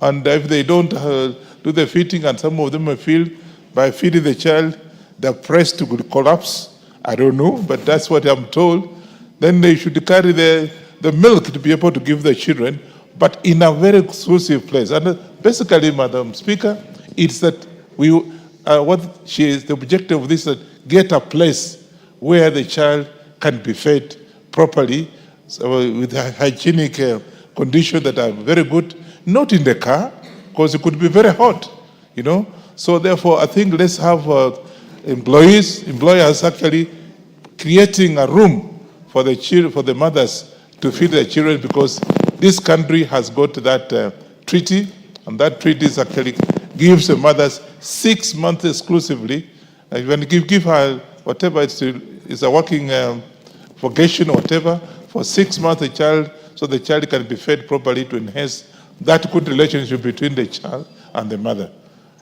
And if they don't do the feeding, and some of them may feel by feeding the child, the breast could collapse. I don't know, but that's what I'm told. Then they should carry the milk to be able to give the children, but in a very exclusive place. And basically, Madam Speaker, it's that the objective of this is that get a place where the child can be fed properly, so with hygienic conditions that are very good, not in the car, because it could be very hot, you know. So therefore, I think let's have employers actually creating a room for the mothers to feed their children, because this country has got that treaty, and that treaty is actually gives the mothers 6 months exclusively. When you give her whatever is a working vacation or whatever, for 6 months the child, so the child can be fed properly to enhance that good relationship between the child and the mother.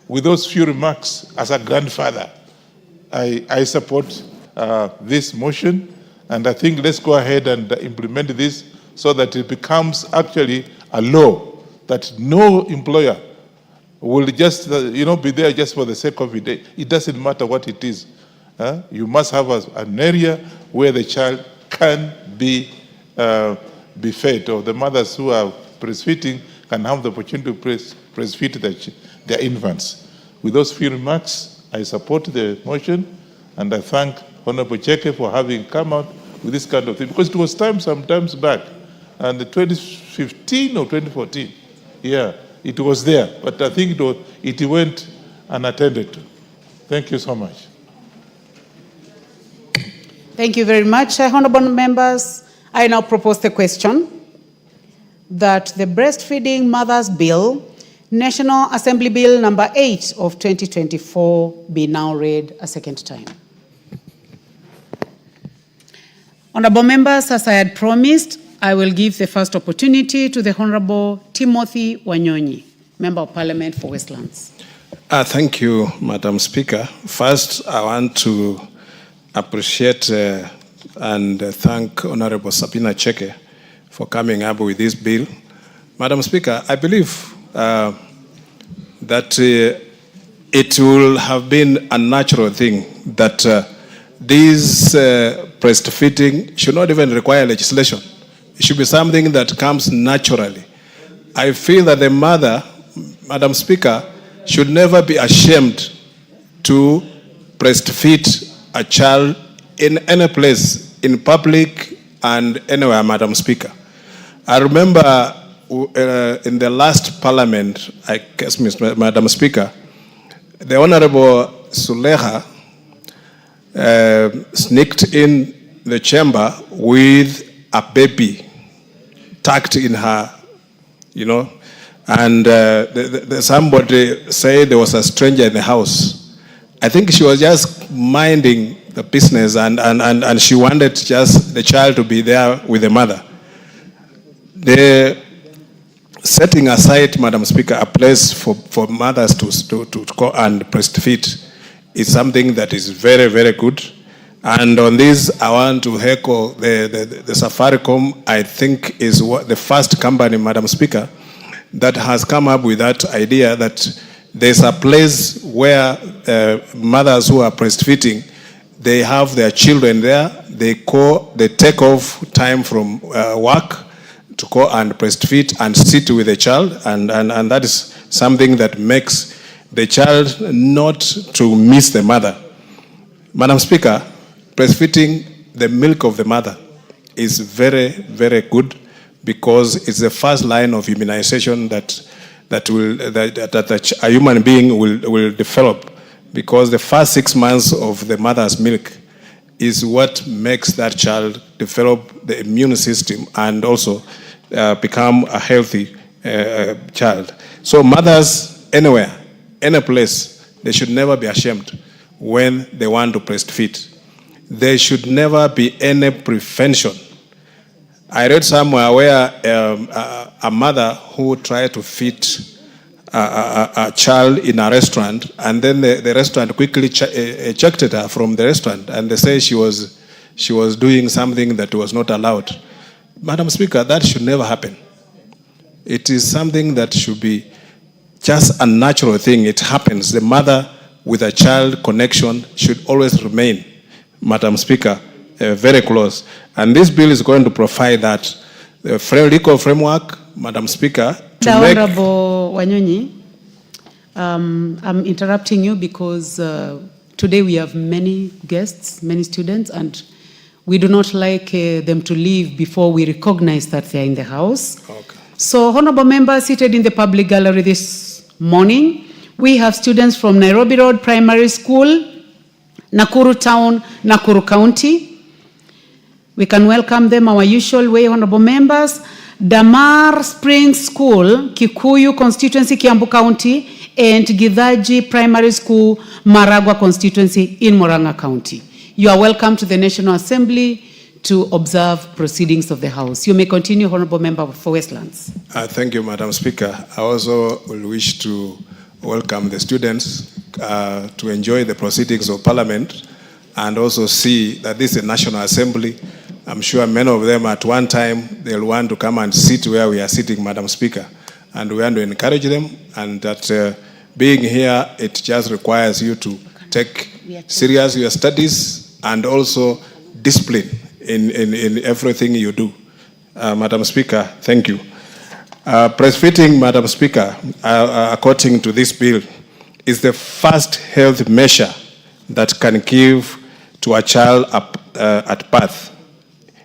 With those few remarks, as a grandfather, I support this motion, and I think let's go ahead and implement this so that it becomes actually a law that no employer will just be there just for the sake of it. It doesn't matter what it is. You must have an area where the child can be fed, or the mothers who are breastfeeding can have the opportunity to breastfeed their infants. With those few remarks, I support the motion, and I thank Honorable Cheke for having come out with this kind of thing, because it was sometimes back, and 2015 or 2014, yeah, it was there, but I think it went unattended to. Thank you so much. Thank you very much, honorable members. I now propose the question that the Breastfeeding Mothers Bill, National Assembly Bill number 8 of 2024, be now read a second time. Honorable members, as I had promised, I will give the first opportunity to the Honorable Timothy Wanyonyi, Member of Parliament for Westlands. Thank you, Madam Speaker. First, I want to appreciate and thank Honorable Sabina Cheke for coming up with this bill. Madam Speaker, I believe that it will have been a natural thing that this breastfeeding should not even require legislation. It should be something that comes naturally. I feel that the mother, Madam Speaker, should never be ashamed to breastfeed a child in any place, in public and anywhere, Madam Speaker. I remember in the last parliament, I guess, Madam Speaker, the Honorable Suleha sneaked in the chamber with a baby tucked in her, and somebody said there was a stranger in the house. I think she was just minding the business, and she wanted just the child to be there with the mother. The setting aside, Madam Speaker, a place for mothers to go and breastfeed is something that is very, very good. And on this, I want to echo the Safaricom, I think, is the first company, Madam Speaker, that has come up with that idea that there's a place where mothers who are breastfeeding, they have their children there, they take off time from work to go and breastfeed and sit with the child, and that is something that makes the child not to miss the mother. Madam Speaker, breastfeeding the milk of the mother is very, very good, because it's the first line of immunization that a human being will develop, because the first 6 months of the mother's milk is what makes that child develop the immune system and also become a healthy child. So mothers anywhere, any place, they should never be ashamed when they want to breastfeed. There should never be any prevention. I read somewhere where a mother who tried to feed a child in a restaurant, and then the restaurant quickly ejected her from the restaurant, and they say she was doing something that was not allowed. Madam Speaker, that should never happen. It is something that should be just a natural thing. It happens. The mother with a child connection should always remain, Madam Speaker, very close. And this bill is going to provide that. The legal framework, Madam Speaker, to make... Honorable Wanyonyi, I'm interrupting you because today we have many guests, many students, and we do not like them to leave before we recognize that they are in the house. Okay. So, honorable members seated in the public gallery this morning, we have students from Nairobi Road Primary School, Nakuru Town, Nakuru County. We can welcome them our usual way, honorable members. Damar Springs School, Kikuyu Constituency, Kiambu County, and Githaji Primary School, Maragua Constituency in Murang'a County. You are welcome to the National Assembly to observe proceedings of the House. You may continue, honorable member for Westlands. Thank you, Madam Speaker. I also will wish to welcome the students to enjoy the proceedings of Parliament and also see that this is a National Assembly. I'm sure many of them at one time, they'll want to come and sit where we are sitting, Madam Speaker. And we want to encourage them, and that being here, it just requires you to take serious your studies and also discipline in everything you do. Madam Speaker, thank you. Breastfeeding, Madam Speaker, according to this bill, is the first health measure that can give to a child at birth.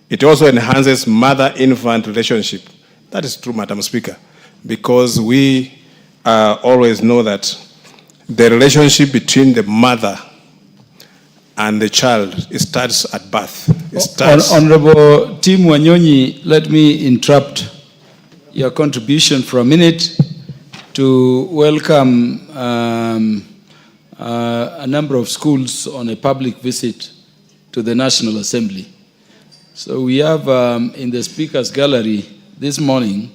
It also enhances mother-infant relationship. That is true, Madam Speaker, because we always know that the relationship between the mother and the child, it starts at birth. It starts... Honorable Tim Wanyonyi, let me interrupt your contribution for a minute to welcome a number of schools on a public visit to the National Assembly. So we have in the Speaker's Gallery this morning,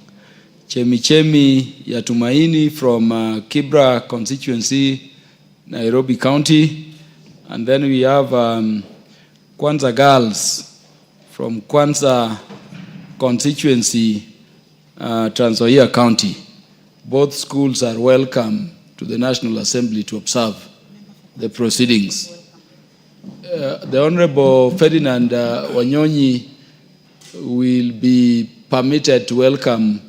Chemi Yatumaini from Kibra constituency, Nairobi County. And then we have Kwanza girls from Kwanza constituency, Trans Nzoia County. Both schools are welcome to the National Assembly to observe the proceedings. The Honorable Ferdinand Wanyonyi will be permitted to welcome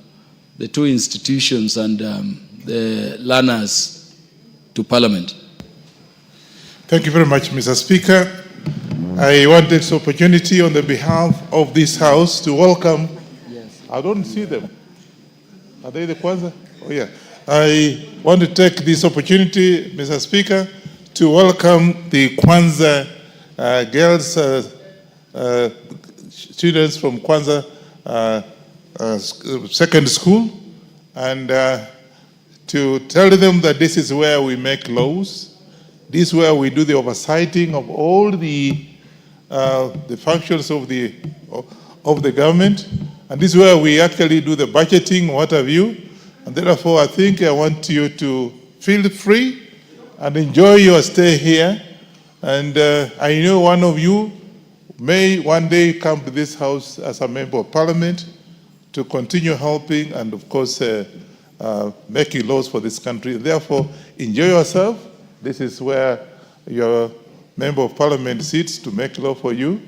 the two institutions and the learners to Parliament. Thank you very much, Mr. Speaker. I want this opportunity on the behalf of this House to welcome... Yes. I don't see them. Are they the Kwanzaa? Oh, yeah. I want to take this opportunity, Mr. Speaker, to welcome the Kwanzaa girls, students from Kwanzaa second school, and to tell them that this is where we make laws. This is where we do the oversighting of all the functions of the government, and this is where we actually do the budgeting, what have you. And therefore, I think I want you to feel free and enjoy your stay here. And I know one of you may one day come to this House as a member of Parliament to continue helping and, of course, making laws for this country. Therefore, enjoy yourself. This is where your member of Parliament sits to make law for you.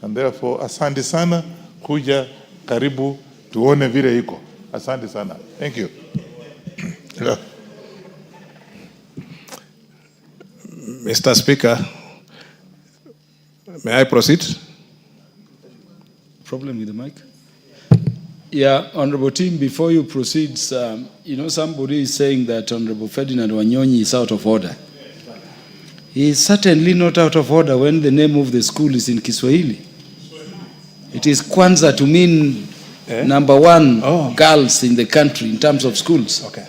And therefore, asante sana, kuja, karibu, tuone vile iko. Asante sana. Thank you. Yeah. Mr. Speaker, may I proceed? Problem with the mic? Yeah, Honorable Tim, before you proceed, somebody is saying that Honorable Ferdinand Wanyonyi is out of order. He is certainly not out of order when the name of the school is in Kiswahili. It is Kwanza to mean number one girls in the country in terms of schools. Okay.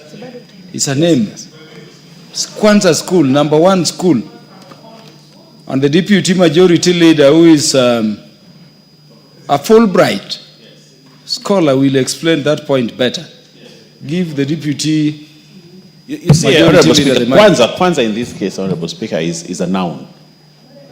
It's a name. It's Kwanza school, number one school. And the deputy majority leader, who is a Fulbright scholar, will explain that point better. Give the deputy You see, Honorable Speaker, Kwanza in this case, Honorable Speaker, is a noun.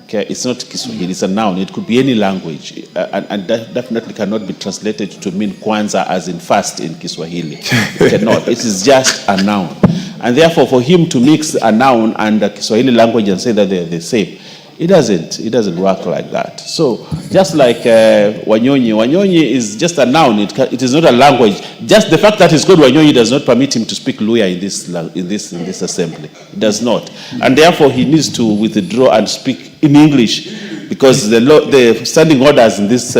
Okay, it's not Kiswahili, it's a noun. It could be any language, and that definitely cannot be translated to mean Kwanza as in fast in Kiswahili. It cannot. It is just a noun. And therefore, for him to mix a noun and the Kiswahili language and say that they're the same, it doesn't work like that. So, just like Wanyonyi is just a noun. It is not a language. Just the fact that it's called Wanyonyi does not permit him to speak Luya in this assembly. It does not, and therefore he needs to withdraw and speak in English, because the standing orders in this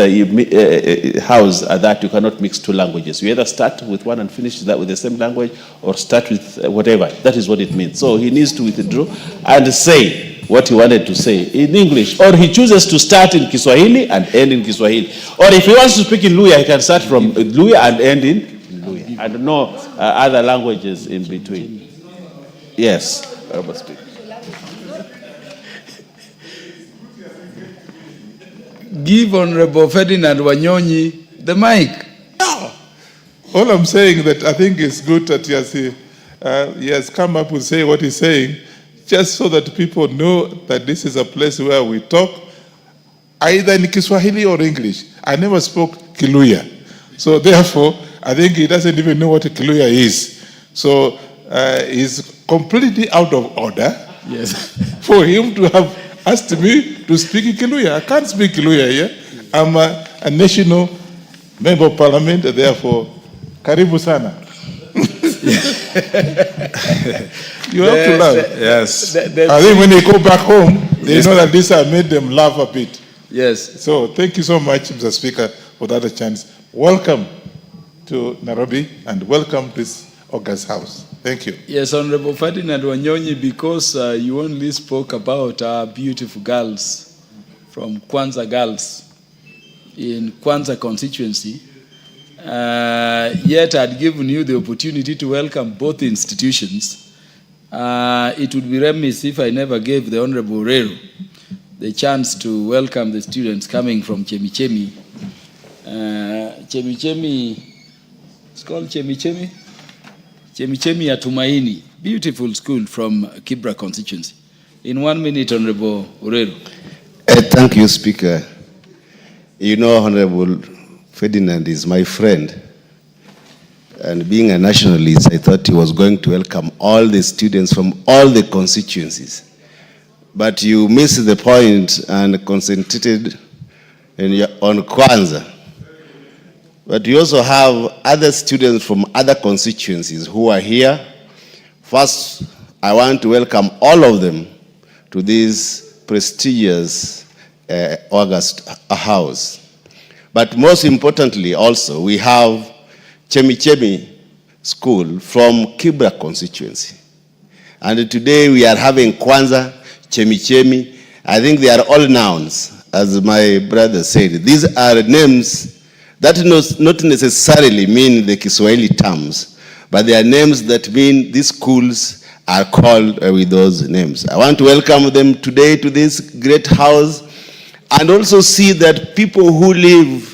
house are that you cannot mix two languages. You either start with one and finish that with the same language, or start with whatever. That is what it means. So he needs to withdraw and say what he wanted to say in English, or he chooses to start in Kiswahili and end in Kiswahili, or if he wants to speak in Luya, he can start from Luya and end in Luya, and no other languages in between. Yes, Honorable Speaker. Give Honorable Ferdinand Wanyonyi the mic. No. All I'm saying that I think it's good that he has come up with saying what he's saying, just so that people know that this is a place where we talk either in Kiswahili or English. I never spoke Kiluya. So therefore, I think he doesn't even know what Kiluya is. So he's completely out of order. Yes. For him to have asked me to speak Kiluya. I can't speak Kiluya here. I'm a national member of parliament, therefore, karibu sana. You have to laugh. Yes. I think when they go back home, they know that this has made them laugh a bit. Yes. So thank you so much, Mr. Speaker, for that chance. Welcome to Nairobi and welcome to this August House. Thank you. Yes, Honorable Ferdinand Wanyonyi, because you only spoke about our beautiful girls from Kwanza Girls in Kwanza constituency, yet I'd given you the opportunity to welcome both institutions. It would be remiss if I never gave the Honorable Rero the chance to welcome the students coming from Chemichemi. Chemichemi, it's called Chemichemi? Chemichemi ya Tumaini, beautiful school from Kibra constituency. In 1 minute, Honorable Rero. Thank you, Speaker. You know, Honorable Ferdinand is my friend. And being a nationalist, I thought he was going to welcome all the students from all the constituencies. But you missed the point and concentrated on Kwanza. But you also have other students from other constituencies who are here. First, I want to welcome all of them to this prestigious August House. But most importantly also, we have Chemichemi School from Kibra constituency. And today we are having Kwanza, Chemichemi. I think they are all nouns, as my brother said. These are names that not necessarily mean the Kiswahili terms, but they are names that mean these schools are called with those names. I want to welcome them today to this great house, and also see that people who live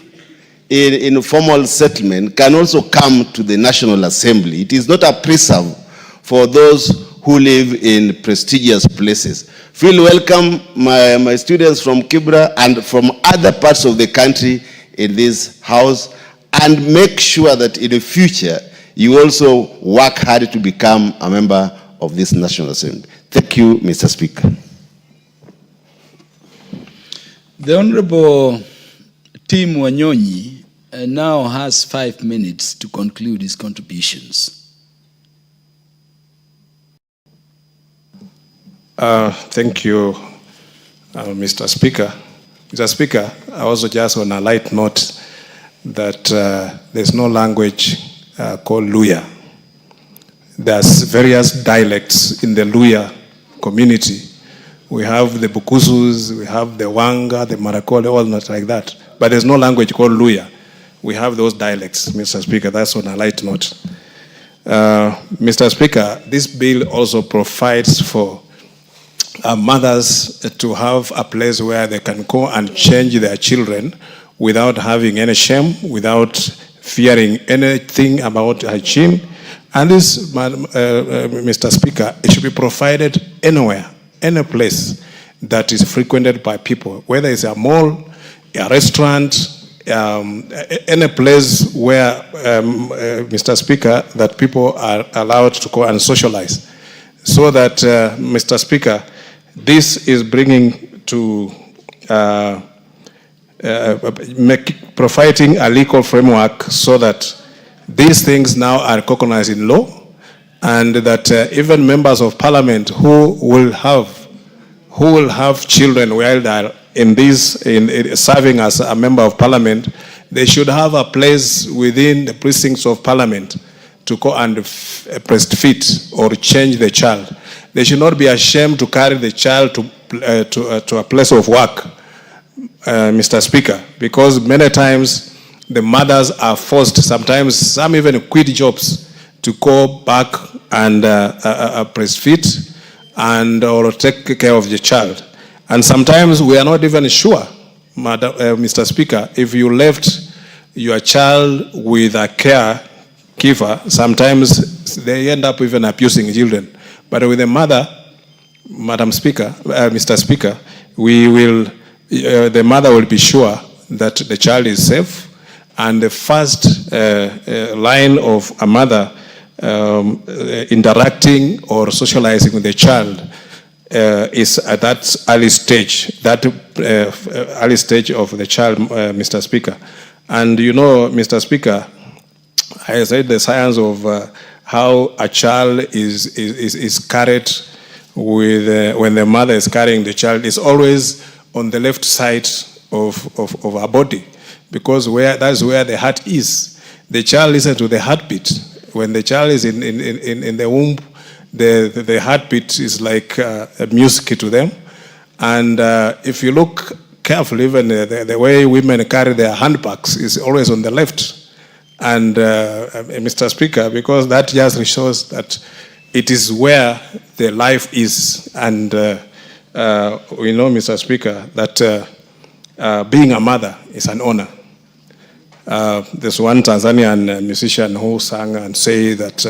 in formal settlement can also come to the National Assembly. It is not a preserve for those who live in prestigious places. Feel welcome, my students from Kibra and from other parts of the country in this house, and make sure that in the future you also work hard to become a member of this National Assembly. Thank you, Mr. Speaker. The Honorable Tim Wanyonyi now has 5 minutes to conclude his contributions. Thank you, Mr. Speaker. Mr. Speaker, I also just on a light note that there's no language called Luya. There's various dialects in the Luya community. We have the Bukusus, we have the Wanga, the Marakole, all not like that. But there's no language called Luya. We have those dialects, Mr. Speaker. That's on a light note. Mr. Speaker, this bill also provides for mothers to have a place where they can go and change their children without having any shame, without fearing anything about hygiene. And this, Mr. Speaker, it should be provided anywhere, any place that is frequented by people, whether it's a mall, a restaurant, any place where, Mr. Speaker, that people are allowed to go and socialize. So that, Mr. Speaker, this is bringing to providing a legal framework so that these things now are recognized in law, and that even members of parliament who will have children while they are in serving as a member of parliament, they should have a place within the precincts of parliament to go and breastfeed or change the child. They should not be ashamed to carry the child to a place of work, Mr. Speaker, because many times the mothers are forced, sometimes some even quit jobs to go back and breastfeed and or take care of the child. And sometimes we are not even sure, Mr. Speaker, if you left your child with a caregiver, sometimes they end up even abusing children. But with a mother, Madam Speaker, Mr. Speaker, the mother will be sure that the child is safe, and the first line of a mother interacting or socializing with the child is at that early stage, early stage of the child, Mr. Speaker. And you know, Mr. Speaker, I said the science of how a child is carried with, when the mother is carrying the child, is always on the left side of her body, because that's where the heart is. The child listens to the heartbeat. When the child is in the womb, the heartbeat is like music to them. And if you look carefully, even the way women carry their handbags is always on the left. And Mr. Speaker, because that just shows that it is where the life is. And we know, Mr. Speaker, that being a mother is an honor. There's one Tanzanian musician who sang and say that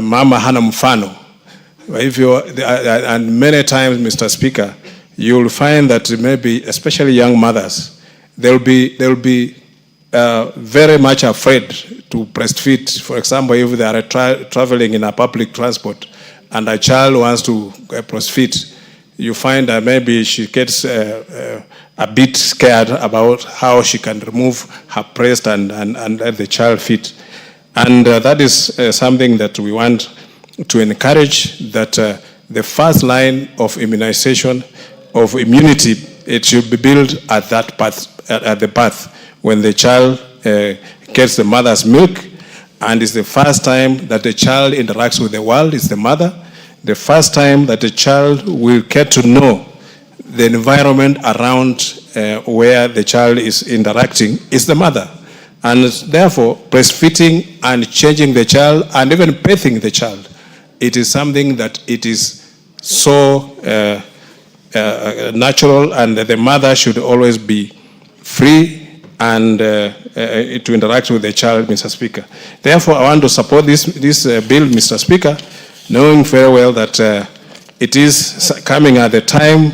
mama hana mfano. And many times, Mr. Speaker, you'll find that maybe, especially young mothers, they'll be very much afraid to breastfeed. For example, if they are traveling in a public transport and a child wants to breastfeed, you find that maybe she gets a bit scared about how she can remove her breast and let the child feed. And that is something that we want to encourage, that the first line of immunization, of immunity, it should be built at that path, at the path when the child gets the mother's milk, and it's the first time that the child interacts with the world is the mother. The first time that the child will get to know the environment around where the child is interacting is the mother. And therefore, breastfeeding and changing the child and even bathing the child, it is something that it is so natural, and the mother should always be free and to interact with the child, Mr. Speaker. Therefore, I want to support this bill, Mr. Speaker, knowing very well that it is coming at a time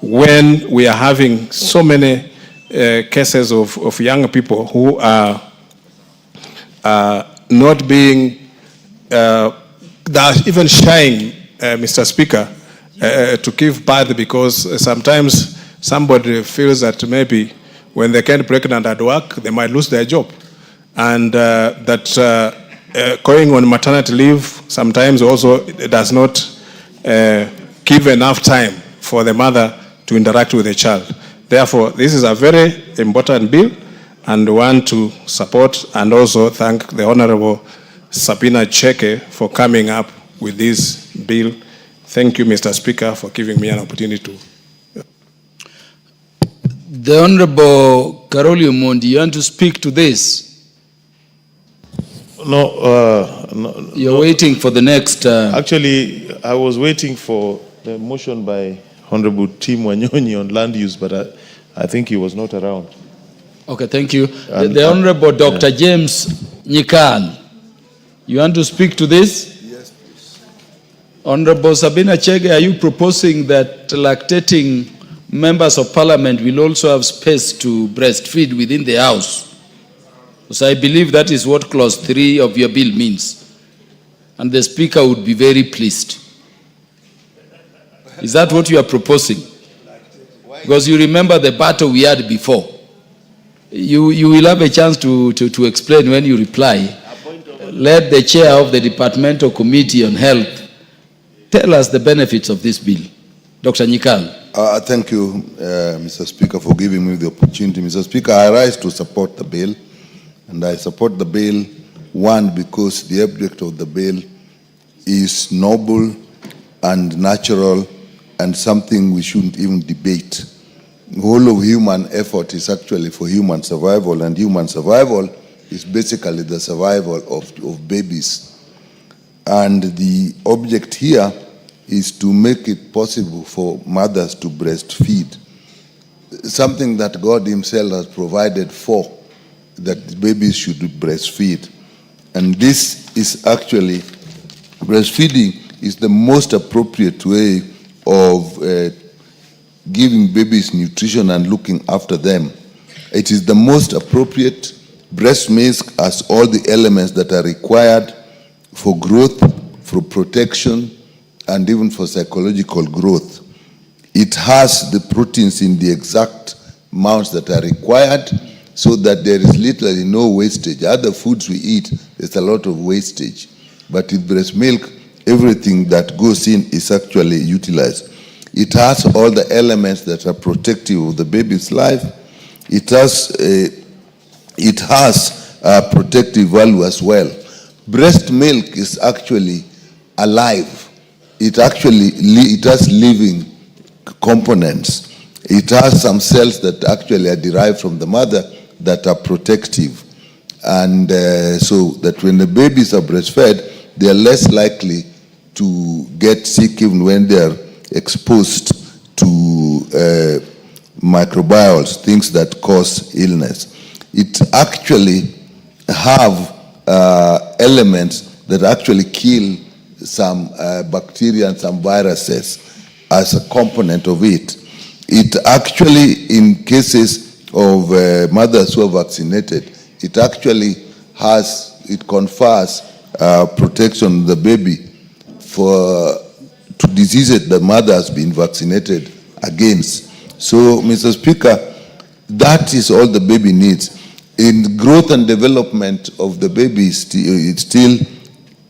when we are having so many cases of young people who are not being, even shying, Mr. Speaker, to give birth, because sometimes somebody feels that maybe when they get pregnant at work, they might lose their job. And that going on maternity leave sometimes also does not give enough time for the mother to interact with the child. Therefore, this is a very important bill, and want to support and also thank the Honorable Sabina Chege for coming up with this bill. Thank you, Mr. Speaker, for giving me an opportunity to. The Honorable Karoli Omondi, you want to speak to this? No. You're waiting for the next. Actually, I was waiting for the motion by Honorable Tim Wanyonyi on land use, but I think he was not around. Okay, thank you. The Honorable Dr. James Nyikal, you want to speak to this? Yes, please. Honorable Sabina Chege, are you proposing that lactating members of parliament will also have space to breastfeed within the house? Because I believe that is what clause 3 of your bill means. And the speaker would be very pleased. Is that what you are proposing? Because you remember the battle we had before. You will have a chance to explain when you reply. Let the chair of the Departmental Committee on Health tell us the benefits of this bill. Dr. Nyikal. Thank you, Mr. Speaker, for giving me the opportunity. Mr. Speaker, I rise to support the bill. And I support the bill, one, because the object of the bill is noble and natural and something we shouldn't even debate. The whole of human effort is actually for human survival, and human survival is basically the survival of babies. And the object here is to make it possible for mothers to breastfeed, something that God himself has provided for, that babies should breastfeed. And this is actually, breastfeeding is the most appropriate way of giving babies nutrition and looking after them. It is the most appropriate. Breast milk has all the elements that are required for growth, for protection, and even for psychological growth. It has the proteins in the exact amounts that are required, so that there is literally no wastage. Other foods we eat, there's a lot of wastage. But with breast milk, everything that goes in is actually utilized. It has all the elements that are protective of the baby's life. It has a protective value as well. Breast milk is actually alive. It has living components. It has some cells that actually are derived from the mother that are protective. And so that when the babies are breastfed, they are less likely to get sick even when they are exposed to microbiomes, things that cause illness. It actually have elements that actually kill some bacteria and some viruses as a component of it. It actually, in cases of mothers who are vaccinated, it actually confers protection on the baby to diseases the mother has been vaccinated against. So, Mr. Speaker, that is all the baby needs. In growth and development of the baby, it's still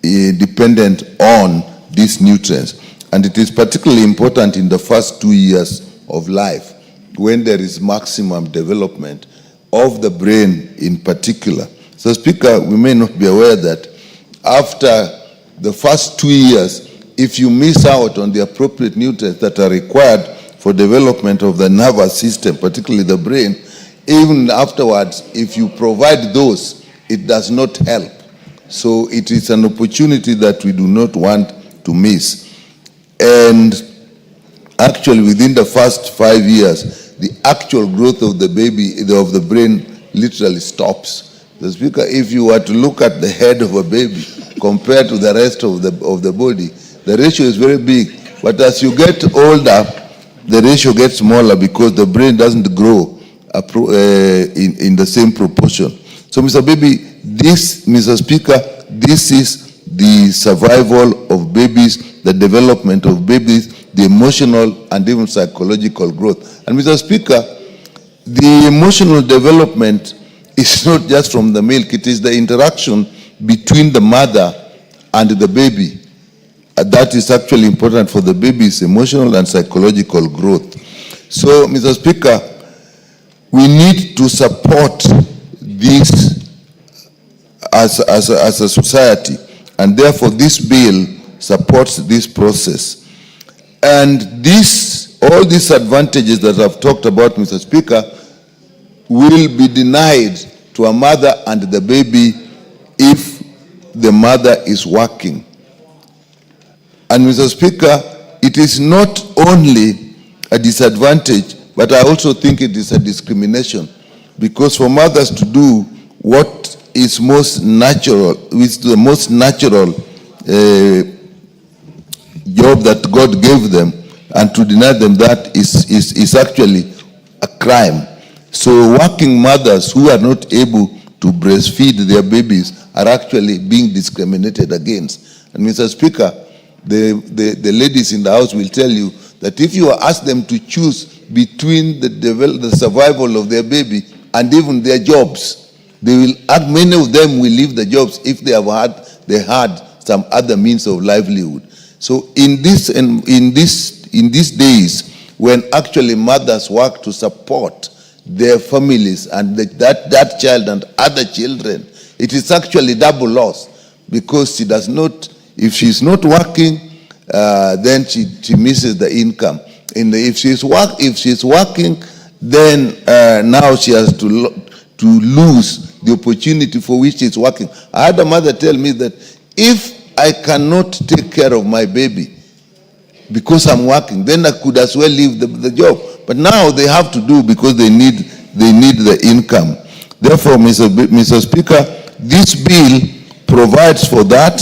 dependent on these nutrients. And it is particularly important in the first 2 years of life, when there is maximum development of the brain in particular. So, Speaker, we may not be aware that after the first 2 years, if you miss out on the appropriate nutrients that are required for development of the nervous system, particularly the brain, even afterwards, if you provide those, it does not help. So it is an opportunity that we do not want to miss. And actually, within the first 5 years, the actual growth of the baby, of the brain, literally stops. The Speaker, if you were to look at the head of a baby compared to the rest of the body, the ratio is very big. But as you get older, the ratio gets smaller because the brain doesn't grow in the same proportion. So, Mr. Speaker, this is the survival of babies, the development of babies, the emotional and even psychological growth. And Mr. Speaker, the emotional development is not just from the milk, it is the interaction between the mother and the baby. That is actually important for the baby's emotional and psychological growth. So, Mr. Speaker, we need to support this as a society, and therefore this bill supports this process. And all these advantages that I've talked about, Mr. Speaker, will be denied to a mother and the baby if the mother is working. And Mr. Speaker, it is not only a disadvantage, but I also think it is a discrimination, because for mothers to do what is most natural, is the most natural job that God gave them, and to deny them that is actually a crime. So working mothers who are not able to breastfeed their babies are actually being discriminated against. And Mr. Speaker, the ladies in the house will tell you that if you ask them to choose between the survival of their baby and even their jobs, many of them will leave the jobs if they had some other means of livelihood. So in these days, when actually mothers work to support their families and that child and other children, it is actually double loss, because she does not, if she's not working, then she misses the income. If she's working, then now she has to lose the opportunity for which she's working. I had a mother tell me that if I cannot take care of my baby because I'm working, then I could as well leave the job. But now they have to do because they need the income. Therefore, Mr. Speaker, this bill provides for that.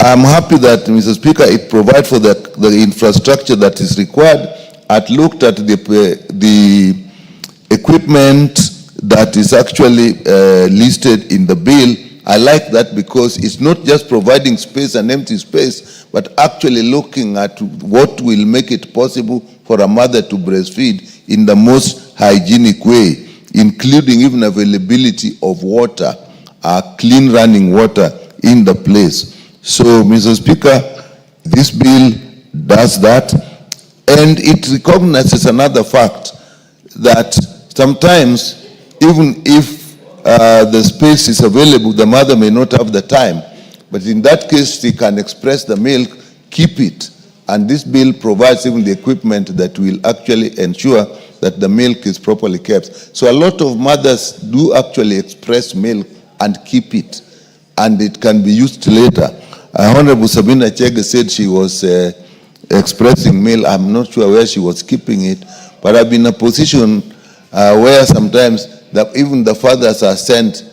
I'm happy that, Mr. Speaker, it provides for the infrastructure that is required. I've looked at the equipment that is actually listed in the bill. I like that because it's not just providing space and empty space, but actually looking at what will make it possible for a mother to breastfeed in the most hygienic way, including even availability of water, clean running water in the place. So, Mr. Speaker, this bill does that, and it recognizes another fact, that sometimes, even if the space is available, the mother may not have the time, but in that case, she can express the milk, keep it, and this bill provides even the equipment that will actually ensure that the milk is properly kept. So a lot of mothers do actually express milk and keep it, and it can be used later. Honorable Sabina Chege said she was expressing milk. I'm not sure where she was keeping it, but I've been in a position where sometimes even the fathers are sent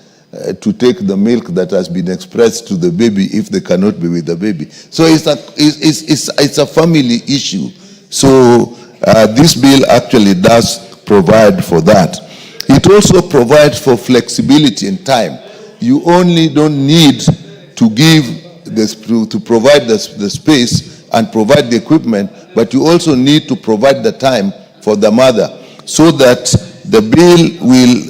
to take the milk that has been expressed to the baby if they cannot be with the baby. So it's a family issue. So this bill actually does provide for that. It also provides for flexibility in time. You only don't need to give to provide the space and provide the equipment, but you also need to provide the time for the mother, so that the bill will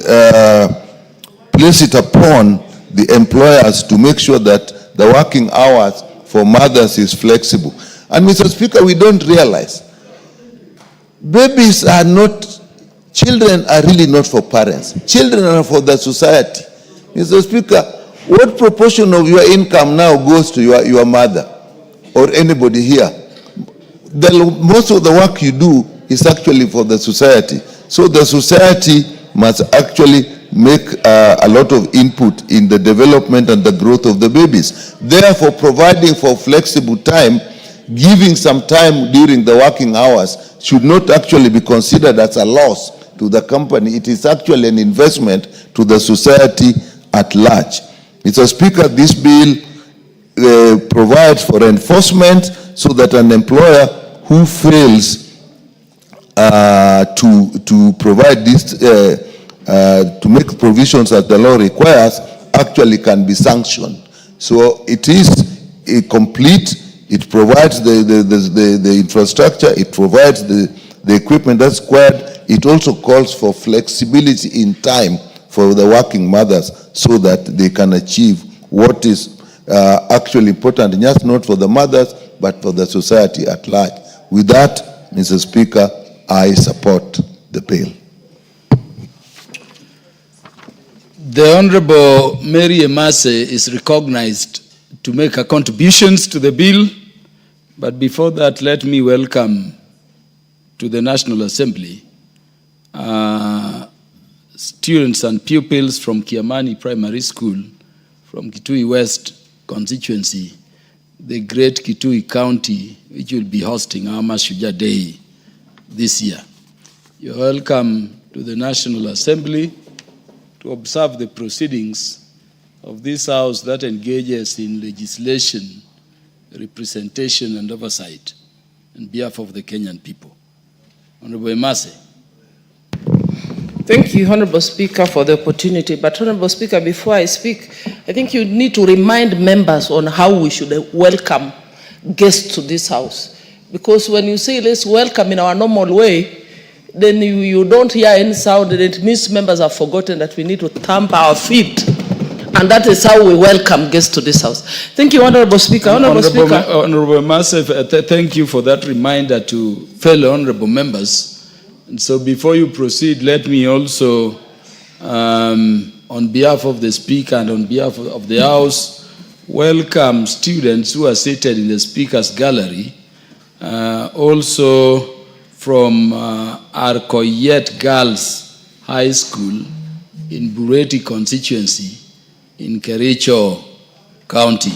place it upon the employers to make sure that the working hours for mothers is flexible. And Mr. Speaker, we don't realize children are really not for parents. Children are for the society. Mr. Speaker, what proportion of your income now goes to your mother or anybody here? Most of the work you do is actually for the society. So the society must actually make a lot of input in the development and the growth of the babies. Therefore, providing for flexible time, giving some time during the working hours should not actually be considered as a loss to the company. It is actually an investment to the society at large. Mr. Speaker, this bill provides for enforcement so that an employer who fails to provide this, to make provisions that the law requires, actually can be sanctioned. So it is complete. It provides the infrastructure. It provides the equipment that's required. It also calls for flexibility in time for the working mothers so that they can achieve what is actually important, just not for the mothers, but for the society at large. With that, Mr. Speaker, I support the bill. The Honorable Mary Emase is recognized to make her contributions to the bill. But before that, let me welcome to the National Assembly students and pupils from Kiamani Primary School, from Kitui West constituency, the great Kitui County, which will be hosting our Mashujaa Day this year. You're welcome to the National Assembly to observe the proceedings of this House that engages in legislation, representation, and oversight on behalf of the Kenyan people. Honorable Emase. Thank you, Honorable Speaker, for the opportunity. But Honorable Speaker, before I speak, I think you need to remind members on how we should welcome guests to this House. Because when you say let's welcome in our normal way, then you don't hear any sound, and it means members have forgotten that we need to thump our feet. And that is how we welcome guests to this House. Thank you, Honorable Speaker. Honorable Emase, thank you for that reminder to fellow honorable members. And so before you proceed, let me also, on behalf of the Speaker and on behalf of the House, welcome students who are seated in the Speaker's gallery, also from Arkoyet Girls High School in Bureti constituency in Kericho County.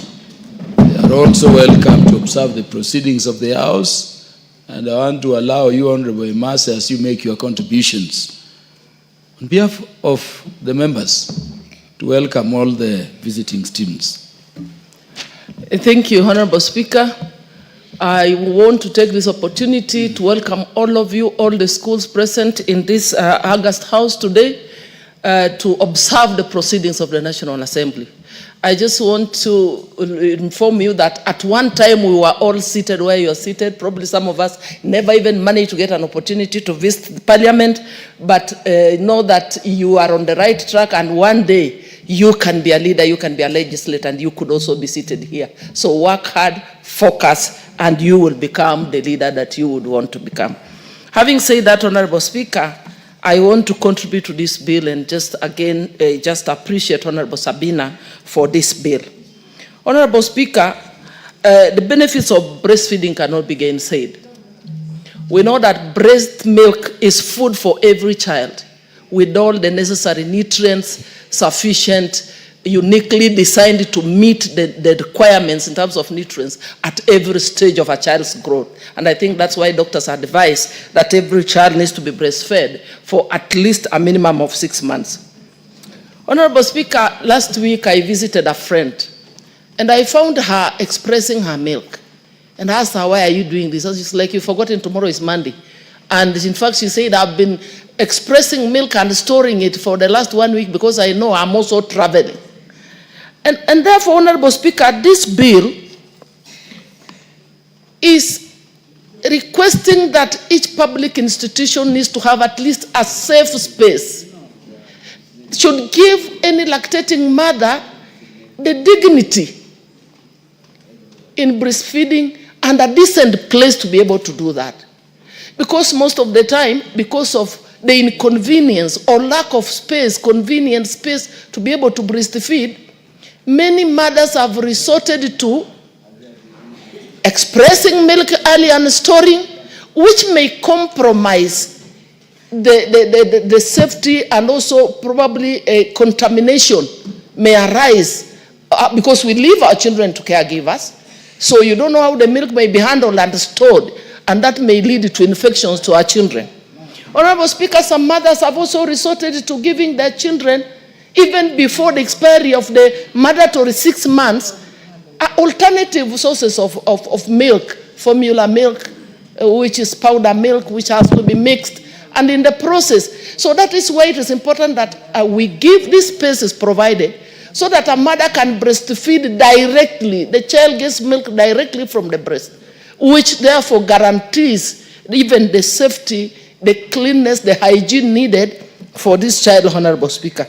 They are also welcome to observe the proceedings of the House. And I want to allow you, Honorable Emase, as you make your contributions, on behalf of the members, to welcome all the visiting students. Thank you, Honorable Speaker. I want to take this opportunity to welcome all of you, all the schools present in this August House today, to observe the proceedings of the National Assembly. I just want to inform you that at one time we were all seated where you are seated. Probably some of us never even managed to get an opportunity to visit the Parliament, but know that you are on the right track, and one day you can be a leader, you can be a legislator, and you could also be seated here. So work hard, focus, and you will become the leader that you would want to become. Having said that, Honorable Speaker, I want to contribute to this bill and just again, just appreciate Honorable Sabina for this bill. Honorable Speaker, the benefits of breastfeeding cannot be gainsaid. We know that breast milk is food for every child with all the necessary nutrients, sufficient, uniquely designed to meet the requirements in terms of nutrients at every stage of a child's growth. And I think that's why doctors advise that every child needs to be breastfed for at least a minimum of 6 months. Honorable Speaker, last week I visited a friend and I found her expressing her milk. And I asked her, why are you doing this? And she's like, you've forgotten tomorrow is Monday. And in fact, she said, I've been expressing milk and storing it for the last 1 week because I know I'm also traveling. And therefore, Honorable Speaker, this bill is requesting that each public institution needs to have at least a safe space. Should give any lactating mother the dignity in breastfeeding and a decent place to be able to do that. Because most of the time, because of the inconvenience or lack of space, convenient space to be able to breastfeed, many mothers have resorted to expressing milk early and storing, which may compromise the safety, and also probably a contamination may arise because we leave our children to caregivers. So you don't know how the milk may be handled and stored, and that may lead to infections to our children. Honorable Speaker, some mothers have also resorted to giving their children, even before the expiry of the mandatory 6 months, alternative sources of milk, formula milk, which is powder milk, which has to be mixed, and in the process. So that is why it is important that we give these spaces provided so that a mother can breastfeed directly. The child gets milk directly from the breast, which therefore guarantees even the safety, the cleanness, the hygiene needed for this child, Honorable Speaker.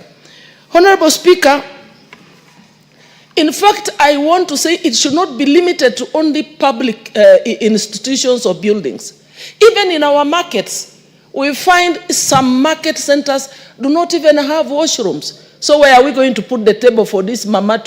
Honorable Speaker, in fact, I want to say it should not be limited to only public institutions or buildings. Even in our markets, we find some market centers do not even have washrooms. So where are we going to put the table for this mother,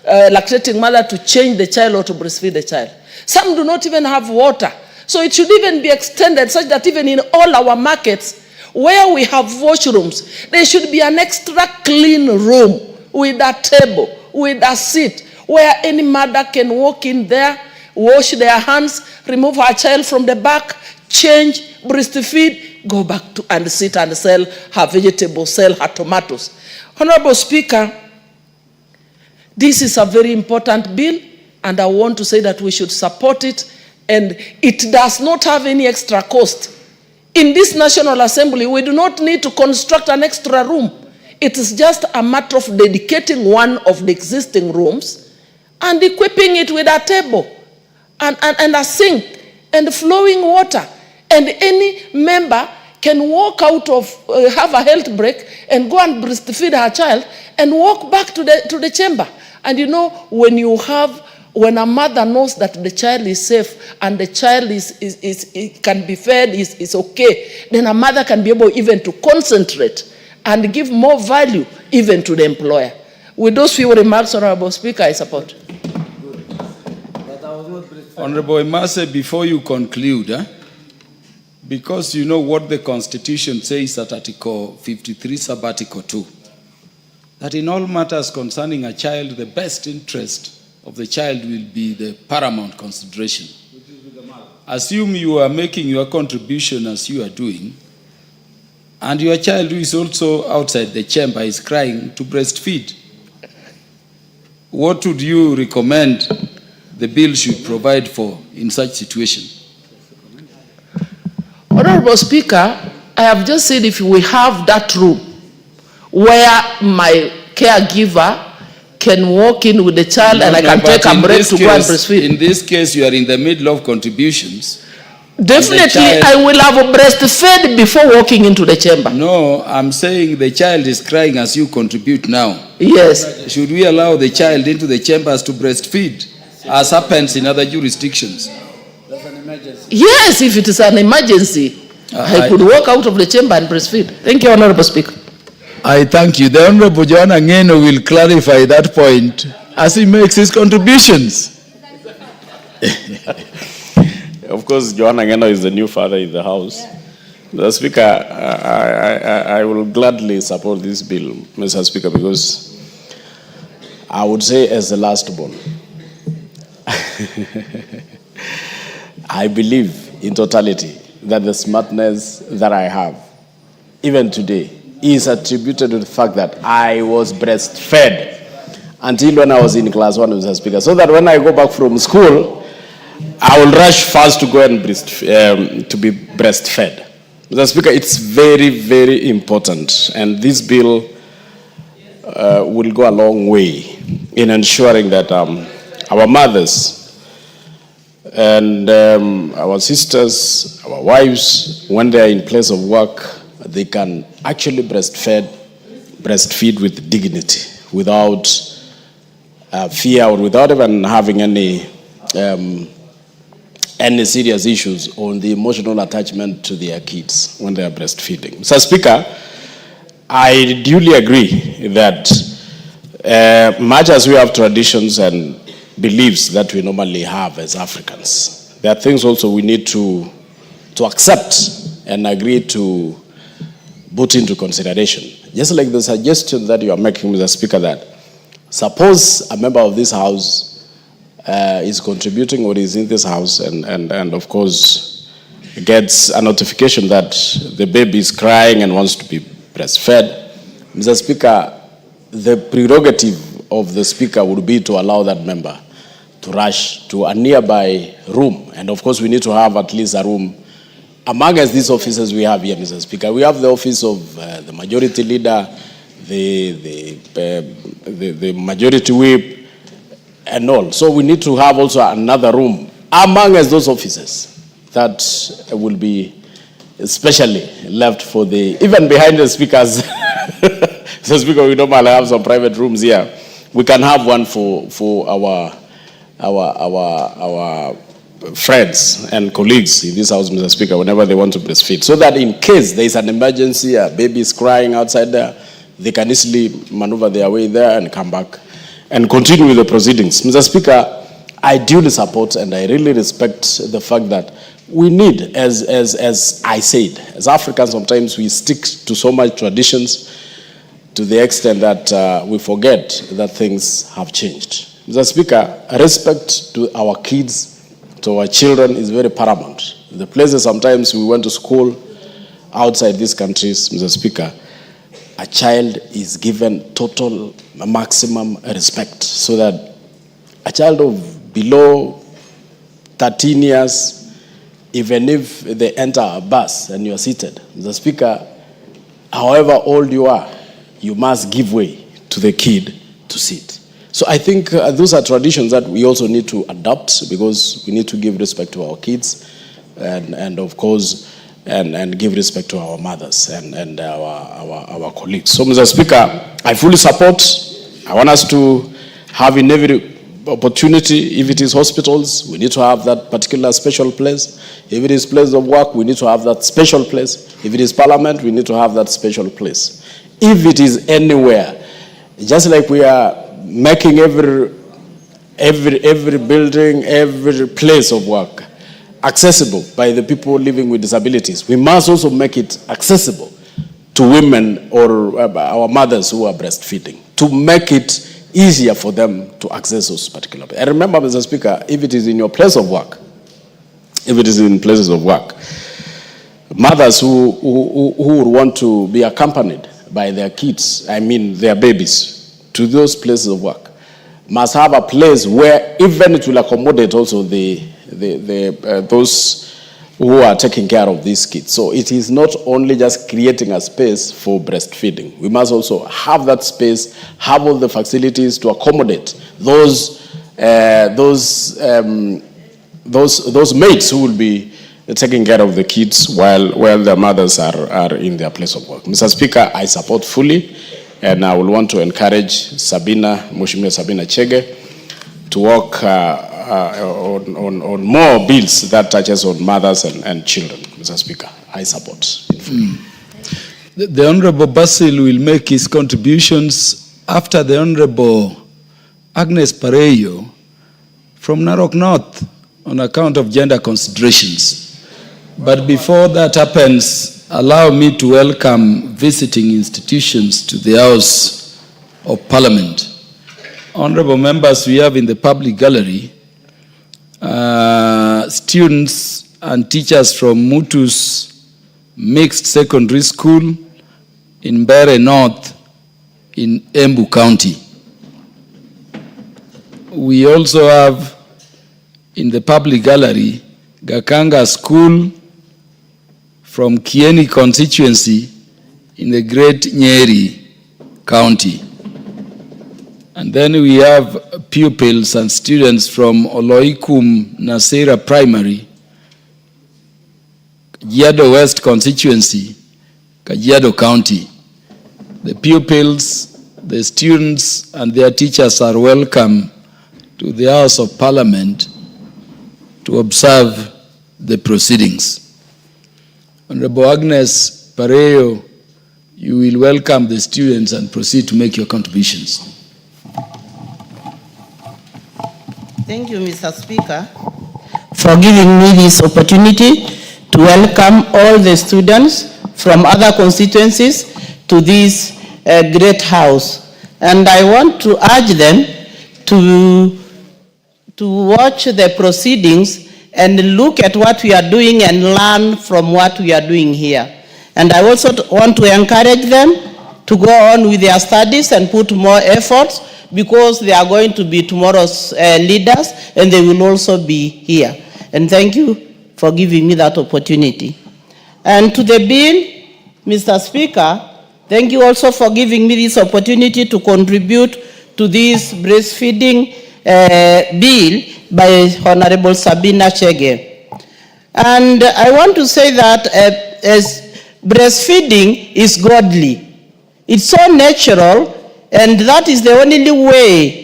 lactating mother, to change the child or to breastfeed the child? Some do not even have water. So it should even be extended such that even in all our markets where we have washrooms, there should be an extra clean room with a table, with a seat, where any mother can walk in there, wash their hands, remove her child from the back, change, breastfeed, go back to and sit and sell her vegetables, sell her tomatoes. Honorable Speaker, this is a very important bill, and I want to say that we should support it, and it does not have any extra cost. In this National Assembly, we do not need to construct an extra room. It is just a matter of dedicating one of the existing rooms and equipping it with a table and a sink and flowing water. And any member can walk out of, have a health break and go and breastfeed her child and walk back to the chamber. And you know, when a mother knows that the child is safe and the child can be fed, is okay, then a mother can be able even to concentrate and give more value even to the employer. With those few remarks, Honorable Speaker, I support. Honorable Emase, before you conclude, because you know what the Constitution says at Article 53, sub-Article 2, that in all matters concerning a child, the best interest of the child will be the paramount consideration. Assume you are making your contribution as you are doing, and your child who is also outside the chamber is crying to breastfeed. What would you recommend the bill should provide for in such situation? Honorable Speaker, I have just said if we have that room where my caregiver can walk in with the child and I can take a break to go and breastfeed. In this case, you are in the middle of contributions. Definitely, I will have breastfed before walking into the chamber. No, I'm saying the child is crying as you contribute now. Yes. Should we allow the child into the chambers to breastfeed, as happens in other jurisdictions? Yes, if it is an emergency, I could walk out of the chamber and breastfeed. Thank you, Honorable Speaker. I thank you. The Honorable Joanna Ngeno will clarify that point as he makes his contributions. Of course, Joanna Ngeno is the new father in the House. Mr. Speaker, I will gladly support this bill, Mr. Speaker, because I would say as the last born, I believe in totality that the smartness that I have, even today, is attributed to the fact that I was breastfed until when I was in class 1, Mr. Speaker, so that when I go back from school, I will rush fast to go and to be breastfed. Mr. Speaker, it's very, very important, and this bill will go a long way in ensuring that our mothers and our sisters, our wives, when they are in place of work, they can actually breastfeed with dignity, without fear or without even having any serious issues on the emotional attachment to their kids when they are breastfeeding. Mr. Speaker, I duly agree that much as we have traditions and beliefs that we normally have as Africans, there are things also we need to accept and agree to put into consideration. Just like the suggestion that you are making, Mr. Speaker, that suppose a member of this House is contributing or is in this House and of course gets a notification that the baby is crying and wants to be breastfed. Mr. Speaker, the prerogative of the Speaker would be to allow that member to rush to a nearby room. And of course we need to have at least a room among these offices we have here, Mr. Speaker. We have the office of the majority leader, the majority whip, and all. So we need to have also another room among those offices that will be especially left for the, even behind the speakers. Mr. Speaker, we normally have some private rooms here. We can have one for our friends and colleagues in this House, Mr. Speaker, whenever they want to breastfeed, so that in case there is an emergency, a baby is crying outside there, they can easily maneuver their way there and come back and continue with the proceedings. Mr. Speaker, I duly support and I really respect the fact that we need, as I said, as Africans sometimes we stick to so much traditions to the extent that we forget that things have changed. Mr. Speaker, respect to our kids, to our children is very paramount. The places sometimes we went to school outside these countries, Mr. Speaker, a child is given total maximum respect so that a child of below 13 years, even if they enter a bus and you are seated, Mr. Speaker, however old you are, you must give way to the kid to sit. So I think those are traditions that we also need to adopt because we need to give respect to our kids and of course, and give respect to our mothers and our colleagues. So, Mr. Speaker, I fully support. I want us to have in every opportunity, if it is hospitals, we need to have that particular special place. If it is place of work, we need to have that special place. If it is parliament, we need to have that special place. If it is anywhere, just like we are making every building, every place of work accessible by the people living with disabilities, we must also make it accessible to women or our mothers who are breastfeeding, to make it easier for them to access those particular places. And remember, Mr. Speaker, if it is in your place of work, if it is in places of work, mothers who would want to be accompanied by their kids, I mean their babies, to those places of work, must have a place where even it will accommodate also those who are taking care of these kids. So it is not only just creating a space for breastfeeding. We must also have that space, have all the facilities to accommodate those mates who will be taking care of the kids while their mothers are in their place of work. Mr. Speaker, I support fully, and I will want to encourage Mheshimiwa Sabina Chege to work on more bills that touches on mothers and children. Mr. Speaker, I support. The Honorable Basil will make his contributions after the Honorable Agnes Pareyo from Narok North on account of gender considerations. But before that happens, allow me to welcome visiting institutions to the House of Parliament. Honorable members, we have in the public gallery students and teachers from Mutus Mixed Secondary School in Mbeere North in Embu County. We also have in the public gallery Gakanga School from Kieni constituency in the Great Nyeri County. And then we have pupils and students from Oloikum Nasera Primary, Kajiado West constituency, Kajiado County. The pupils, the students, and their teachers are welcome to the House of Parliament to observe the proceedings. Honorable Agnes Pareyo, you will welcome the students and proceed to make your contributions. Thank you, Mr. Speaker, for giving me this opportunity to welcome all the students from other constituencies to this great house. And I want to urge them to watch the proceedings and look at what we are doing and learn from what we are doing here. And I also want to encourage them to go on with their studies and put more efforts, because they are going to be tomorrow's leaders, and they will also be here. And thank you for giving me that opportunity. And to the bill, Mr. Speaker, thank you also for giving me this opportunity to contribute to this breastfeeding bill by Honorable Sabina Chege. And I want to say that as breastfeeding is godly. It's so natural, and that is the only way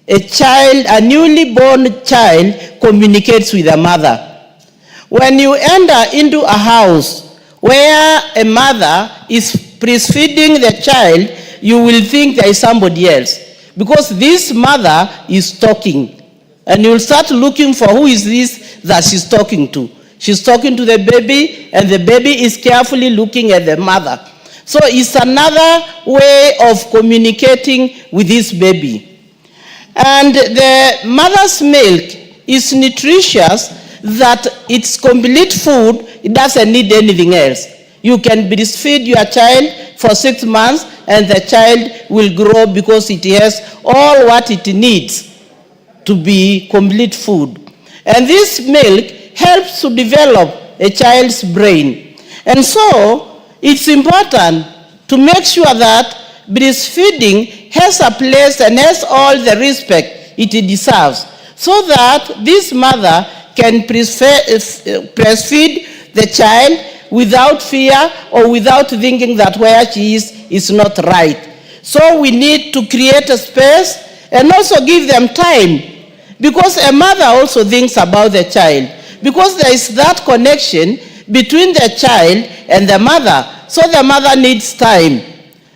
a newly born child communicates with a mother. When you enter into a house where a mother is breastfeeding the child, you will think there is somebody else. Because this mother is talking. And you'll start looking for who is this that she's talking to. She's talking to the baby, and the baby is carefully looking at the mother. So it's another way of communicating with this baby. And the mother's milk is nutritious, that it's complete food, it doesn't need anything else. You can breastfeed your child for 6 months and the child will grow because it has all what it needs to be complete food. And this milk helps to develop a child's brain. And so it's important to make sure that breastfeeding has a place and has all the respect it deserves, so that this mother can breastfeed the child without fear or without thinking that where she is not right. So we need to create a space and also give them time, because a mother also thinks about the child, because there is that connection between the child and the mother. So the mother needs time.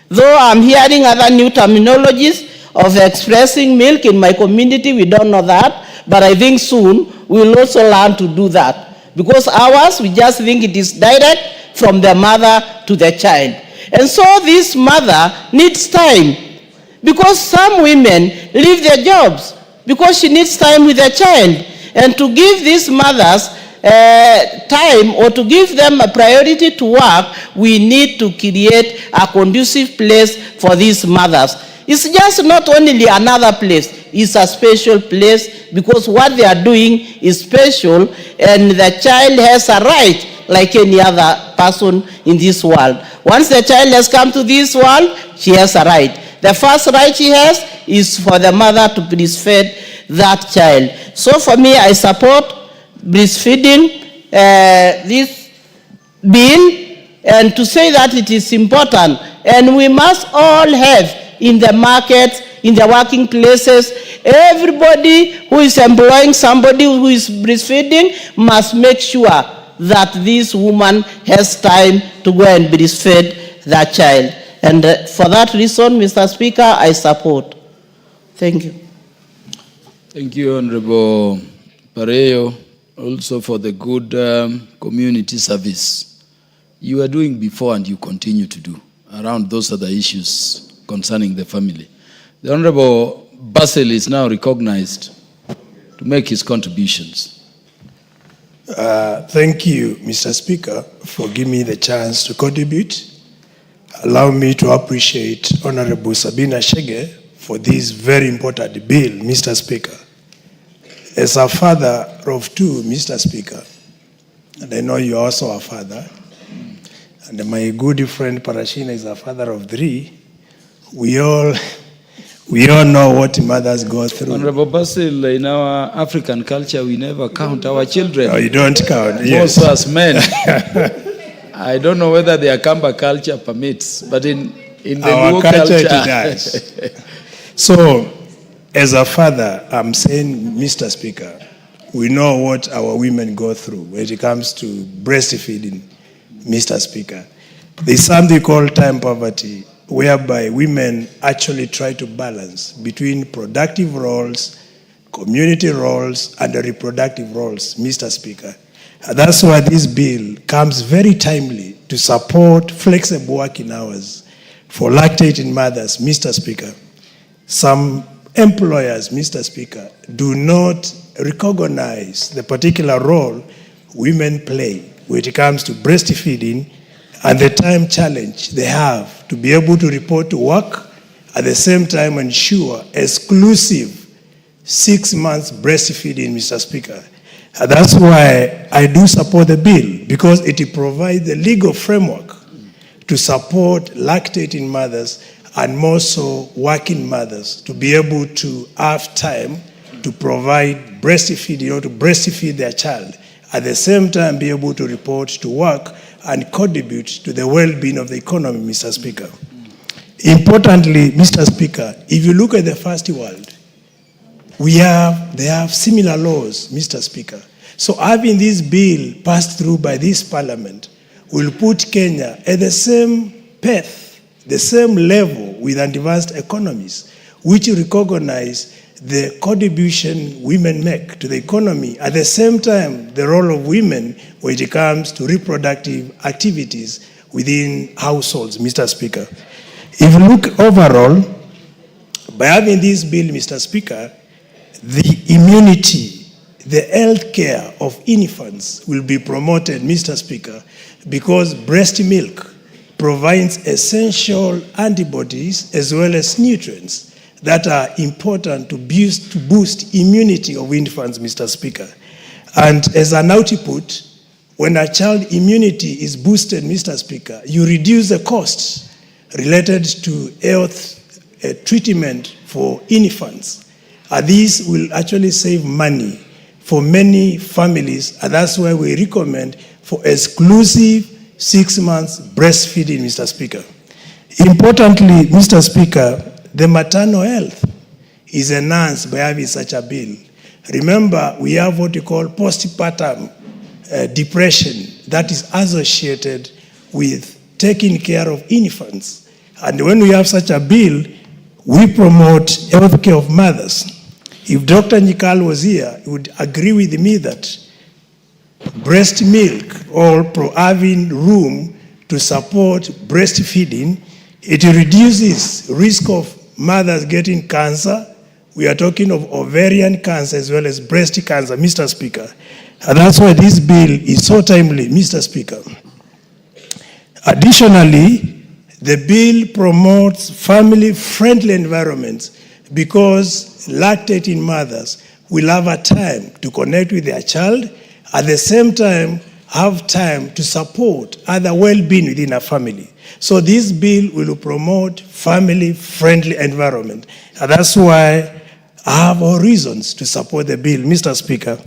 Though I'm hearing other new terminologies of expressing milk in my community, we don't know that, but I think soon we'll also learn to do that. Because ours, we just think it is direct from the mother to the child. And so this mother needs time, because some women leave their jobs because she needs time with the child. And to give these mothers time, or to give them a priority to work, we need to create a conducive place for these mothers. It's just not only another place, it's a special place, because what they are doing is special, and the child has a right like any other person in this world. Once the child has come to this world, she has a right. The first right she has is for the mother to breastfeed that child. So for me, I support breastfeeding this bill, and to say that it is important, and we must all have in the markets, in the working places, everybody who is employing somebody who is breastfeeding must make sure that this woman has time to go and breastfeed that child. And for that reason, Mr. Speaker, I support. Thank you. Thank you, Honorable Pareyo, also for the good community service you are doing before and you continue to do around those other issues concerning the family. The Honorable Basil is now recognized to make his contributions. Thank you, Mr. Speaker, for giving me the chance to contribute. Allow me to appreciate Honorable Sabina Chege for this very important bill, Mr. Speaker. As a father of two, Mr. Speaker, and I know you are also a father, and my good friend Parashina is a father of three, we all know what mothers go through. Honorable Basil, in our African culture, we never count our children. No, you don't count, yes. Also as men. I don't know whether the Akamba culture permits, but in the our Luo culture it culture does. So, as a father, I'm saying, Mr. Speaker, we know what our women go through when it comes to breastfeeding, Mr. Speaker. There's something called time poverty, whereby women actually try to balance between productive roles, community roles, and the reproductive roles, Mr. Speaker. And that's why this bill comes very timely to support flexible working hours for lactating mothers, Mr. Speaker. Some employers, Mr. Speaker, do not recognize the particular role women play when it comes to breastfeeding and the time challenge they have to be able to report to work, at the same time ensure exclusive 6 months breastfeeding, Mr. Speaker. And that's why I do support the bill, because it provides the legal framework to support lactating mothers and more so working mothers to be able to have time to provide breastfeeding, or to breastfeed their child, at the same time be able to report to work and contribute to the well-being of the economy, Mr. Speaker. Importantly, Mr. Speaker, if you look at the first world, they have similar laws, Mr. Speaker. So having this bill passed through by this parliament will put Kenya at the same path, the same level with advanced economies, which recognize the contribution women make to the economy. At the same time, the role of women when it comes to reproductive activities within households, Mr. Speaker. If you look overall, by having this bill, Mr. Speaker, the immunity, the health care of infants will be promoted, Mr. Speaker, because breast milk provides essential antibodies as well as nutrients that are important to boost immunity of infants, Mr. Speaker. And as an output, when a child immunity is boosted, Mr. Speaker, you reduce the costs related to health treatment for infants. These will actually save money for many families, and that's why we recommend for exclusive 6 months breastfeeding, Mr. Speaker. Importantly, Mr. Speaker, the maternal health is enhanced by having such a bill. Remember, we have what we call postpartum depression that is associated with taking care of infants. And when we have such a bill, we promote health care of mothers. If Dr. Nikal was here, he would agree with me that breast milk or having room to support breastfeeding, it reduces risk of mothers getting cancer. We are talking of ovarian cancer as well as breast cancer, Mr. Speaker. And that's why this bill is so timely, Mr. Speaker. Additionally, the bill promotes family-friendly environments because lactating mothers will have a time to connect with their child, at the same time have time to support other well-being within a family. So this bill will promote family-friendly environment. And that's why I have all reasons to support the bill, Mr. Speaker.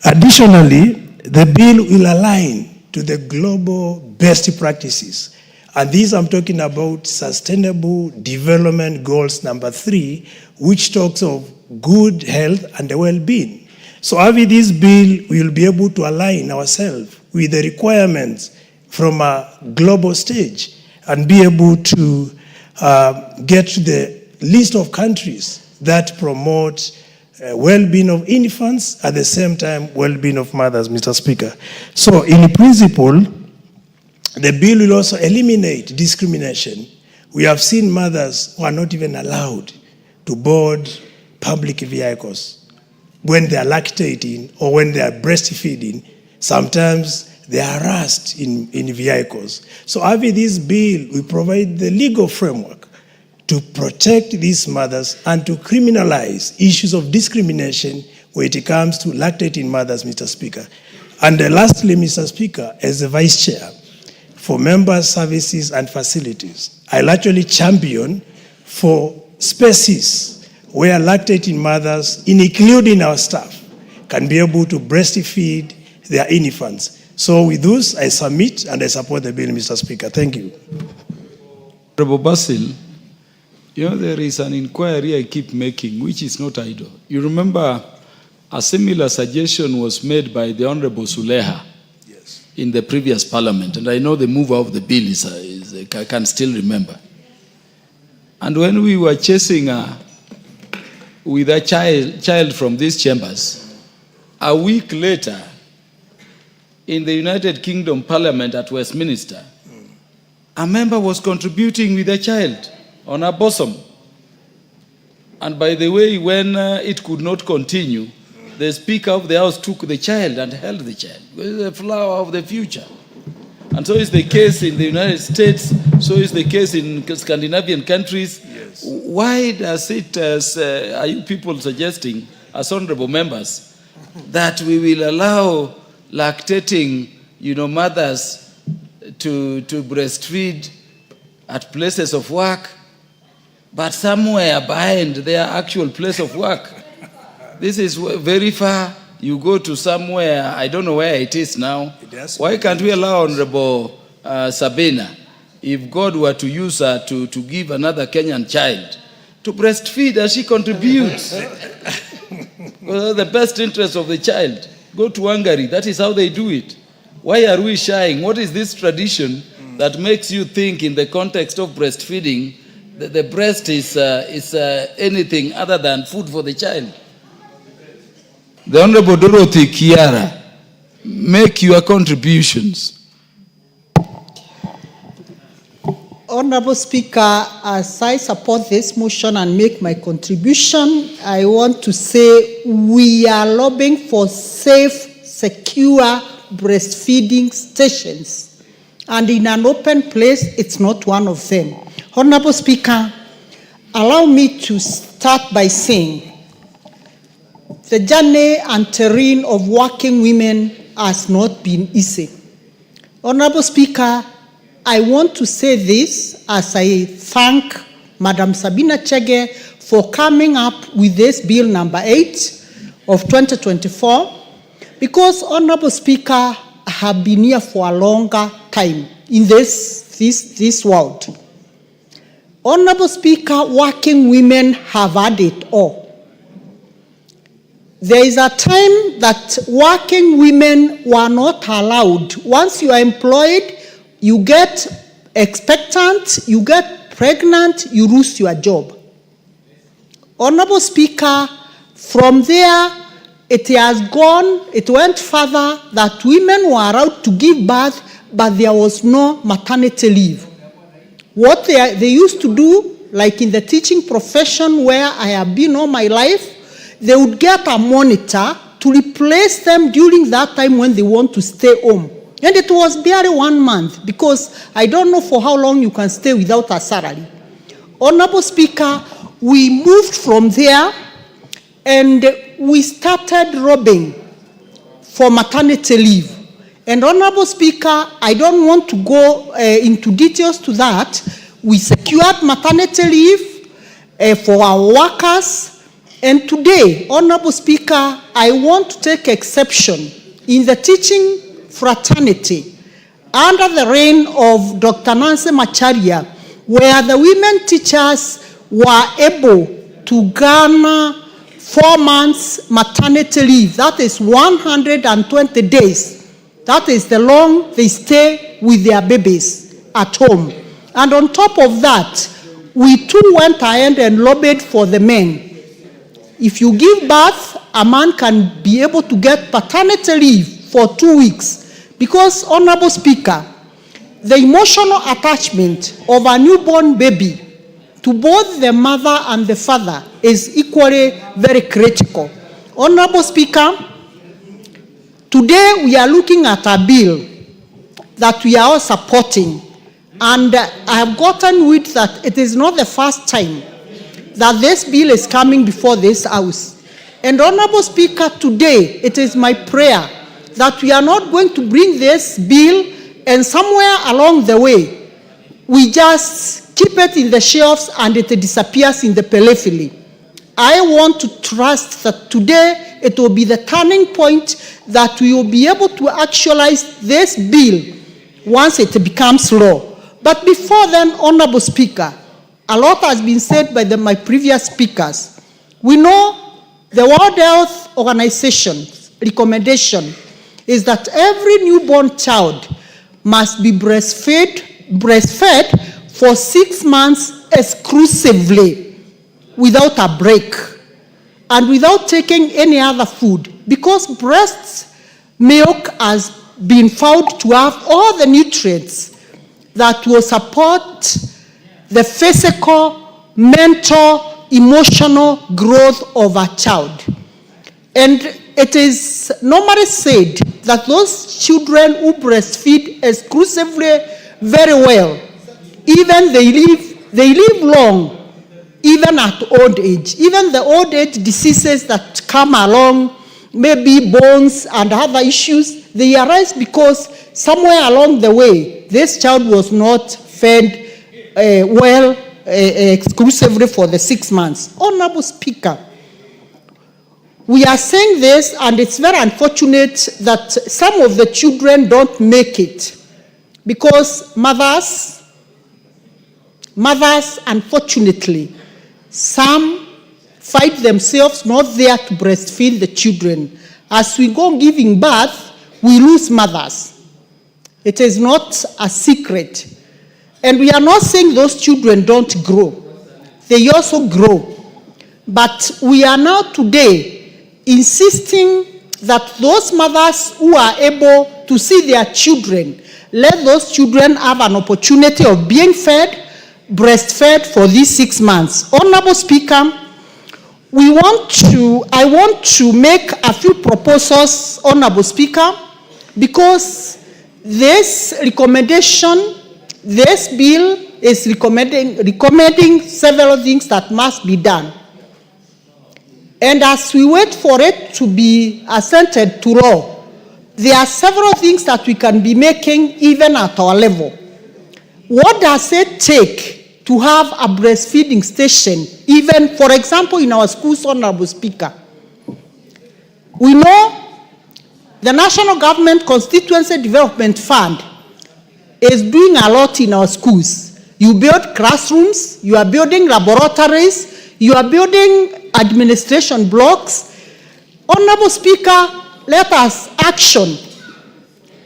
Additionally, the bill will align to the global best practices. And these I'm talking about Sustainable Development Goals number 3, which talks of good health and well-being. So having this bill, we will be able to align ourselves with the requirements from a global stage and be able to get to the list of countries that promote well-being of infants, at the same time well-being of mothers, Mr. Speaker. So in principle, the bill will also eliminate discrimination. We have seen mothers who are not even allowed to board public vehicles when they are lactating or when they are breastfeeding. Sometimes they are harassed in vehicles. So having this bill, we provide the legal framework to protect these mothers and to criminalize issues of discrimination when it comes to lactating mothers, Mr. Speaker. And lastly, Mr. Speaker, as the Vice Chair, for member services and facilities, I'll actually champion for spaces where lactating mothers, including our staff, can be able to breastfeed their infants. So with this, I submit and I support the bill, Mr. Speaker. Thank you. Honorable Basil, you know, there is an inquiry I keep making, which is not idle. You remember a similar suggestion was made by the Honorable Suleha in the previous parliament, and I know the mover of the bill I can still remember. And when we were chasing with a child from these chambers, a week later, in the United Kingdom Parliament at Westminster, a member was contributing with a child on her bosom. And by the way, when it could not continue, the Speaker of the House took the child and held the child. It was the flower of the future. And so is the case in the United States, so is the case in Scandinavian countries. Yes. Why does it, are you people suggesting, as honorable members, that we will allow lactating, mothers to breastfeed at places of work, but somewhere behind their actual place of work? This is very far. You go to somewhere, I don't know where it is now. Why can't we allow Honorable Sabina, if God were to use her to give another Kenyan child, to breastfeed as she contributes? Well, the best interest of the child. Go to Hungary, that is how they do it. Why are we shying? What is this tradition that makes you think in the context of breastfeeding the breast is anything other than food for the child. The Honorable Dorothy Kiara, make your contributions. Honorable Speaker, as I support this motion and make my contribution, I want to say we are lobbying for safe, secure breastfeeding stations. And in an open place, it's not one of them. Honorable Speaker, allow me to start by saying the journey and terrain of working women has not been easy. Honorable Speaker, I want to say this as I thank Madam Sabina Chege for coming up with this bill number 8 of 2024, because, Honorable Speaker, I have been here for a longer time in this world. Honorable Speaker, working women have had it all. There is a time that working women were not allowed. Once you are employed, you get expectant, you get pregnant, you lose your job. Honorable Speaker, from there, it went further that women were allowed to give birth, but there was no maternity leave. What they used to do, like in the teaching profession where I have been all my life, they would get a monitor to replace them during that time when they want to stay home. And it was barely 1 month, because I don't know for how long you can stay without a salary. Honorable Speaker, we moved from there and we started robbing for maternity leave. And Honorable Speaker, I don't want to go into details to that. We secured maternity leave for our workers. And today, Honorable Speaker, I want to take exception in the teaching fraternity under the reign of Dr. Nancy Macharia, where the women teachers were able to garner 4 months maternity leave. That is 120 days. That is the long they stay with their babies at home. And on top of that, we too went ahead and lobbied for the men. If you give birth, a man can be able to get paternity leave for 2 weeks. Because, Honorable Speaker, the emotional attachment of a newborn baby to both the mother and the father is equally very critical. Honorable Speaker, today we are looking at a bill that we are all supporting, and I have gotten word that it is not the first time that this bill is coming before this House. And Honorable Speaker, today it is my prayer that we are not going to bring this bill and somewhere along the way we just keep it in the shelves and it disappears in the periphery. I want to trust that today it will be the turning point that we will be able to actualize this bill once it becomes law. But before then, Honorable Speaker, a lot has been said by my previous speakers. We know the World Health Organization's recommendation is that every newborn child must be breastfed for 6 months exclusively, without a break, and without taking any other food, because breast milk has been found to have all the nutrients that will support the physical, mental, emotional growth of a child. And it is normally said that those children who breastfeed exclusively very well, even they live long, even at old age. Even the old age diseases that come along, maybe bones and other issues, they arise because somewhere along the way, this child was not fed well exclusively for the 6 months. Honorable Speaker, we are saying this, and it's very unfortunate that some of the children don't make it because mothers, unfortunately, some find themselves not there to breastfeed the children. As we go giving birth, we lose mothers. It is not a secret. And we are not saying those children don't grow. they also grow. But we are now today insisting that those mothers who are able to see their children, let those children have an opportunity of being fed, breastfed for these 6 months. Honorable Speaker, I want to make a few proposals, Honorable Speaker, because this recommendation, this bill is recommending several things that must be done. And as we wait for it to be assented to law, there are several things that we can be making even at our level. What does it take to have a breastfeeding station, even, for example, in our schools, Honorable Speaker? We know the National Government Constituency Development Fund is doing a lot in our schools. You build classrooms, you are building laboratories, you are building administration blocks. Honorable Speaker, let us action,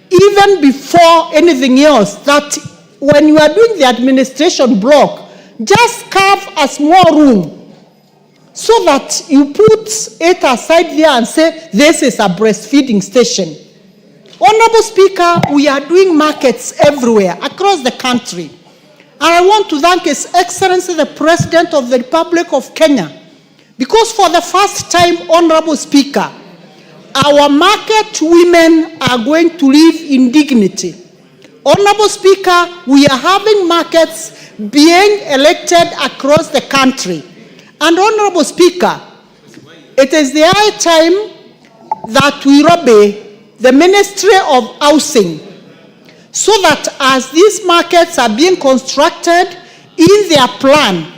even before anything else, that when you are doing the administration block, just carve a small room so that you put it aside there and say, this is a breastfeeding station. Honorable Speaker, we are doing markets everywhere across the country. And I want to thank His Excellency, the President of the Republic of Kenya, because for the first time, Honorable Speaker, our market women are going to live in dignity. Honorable Speaker, we are having markets being elected across the country. And Honorable Speaker, it is the high time that we lobby the Ministry of Housing so that as these markets are being constructed in their plan,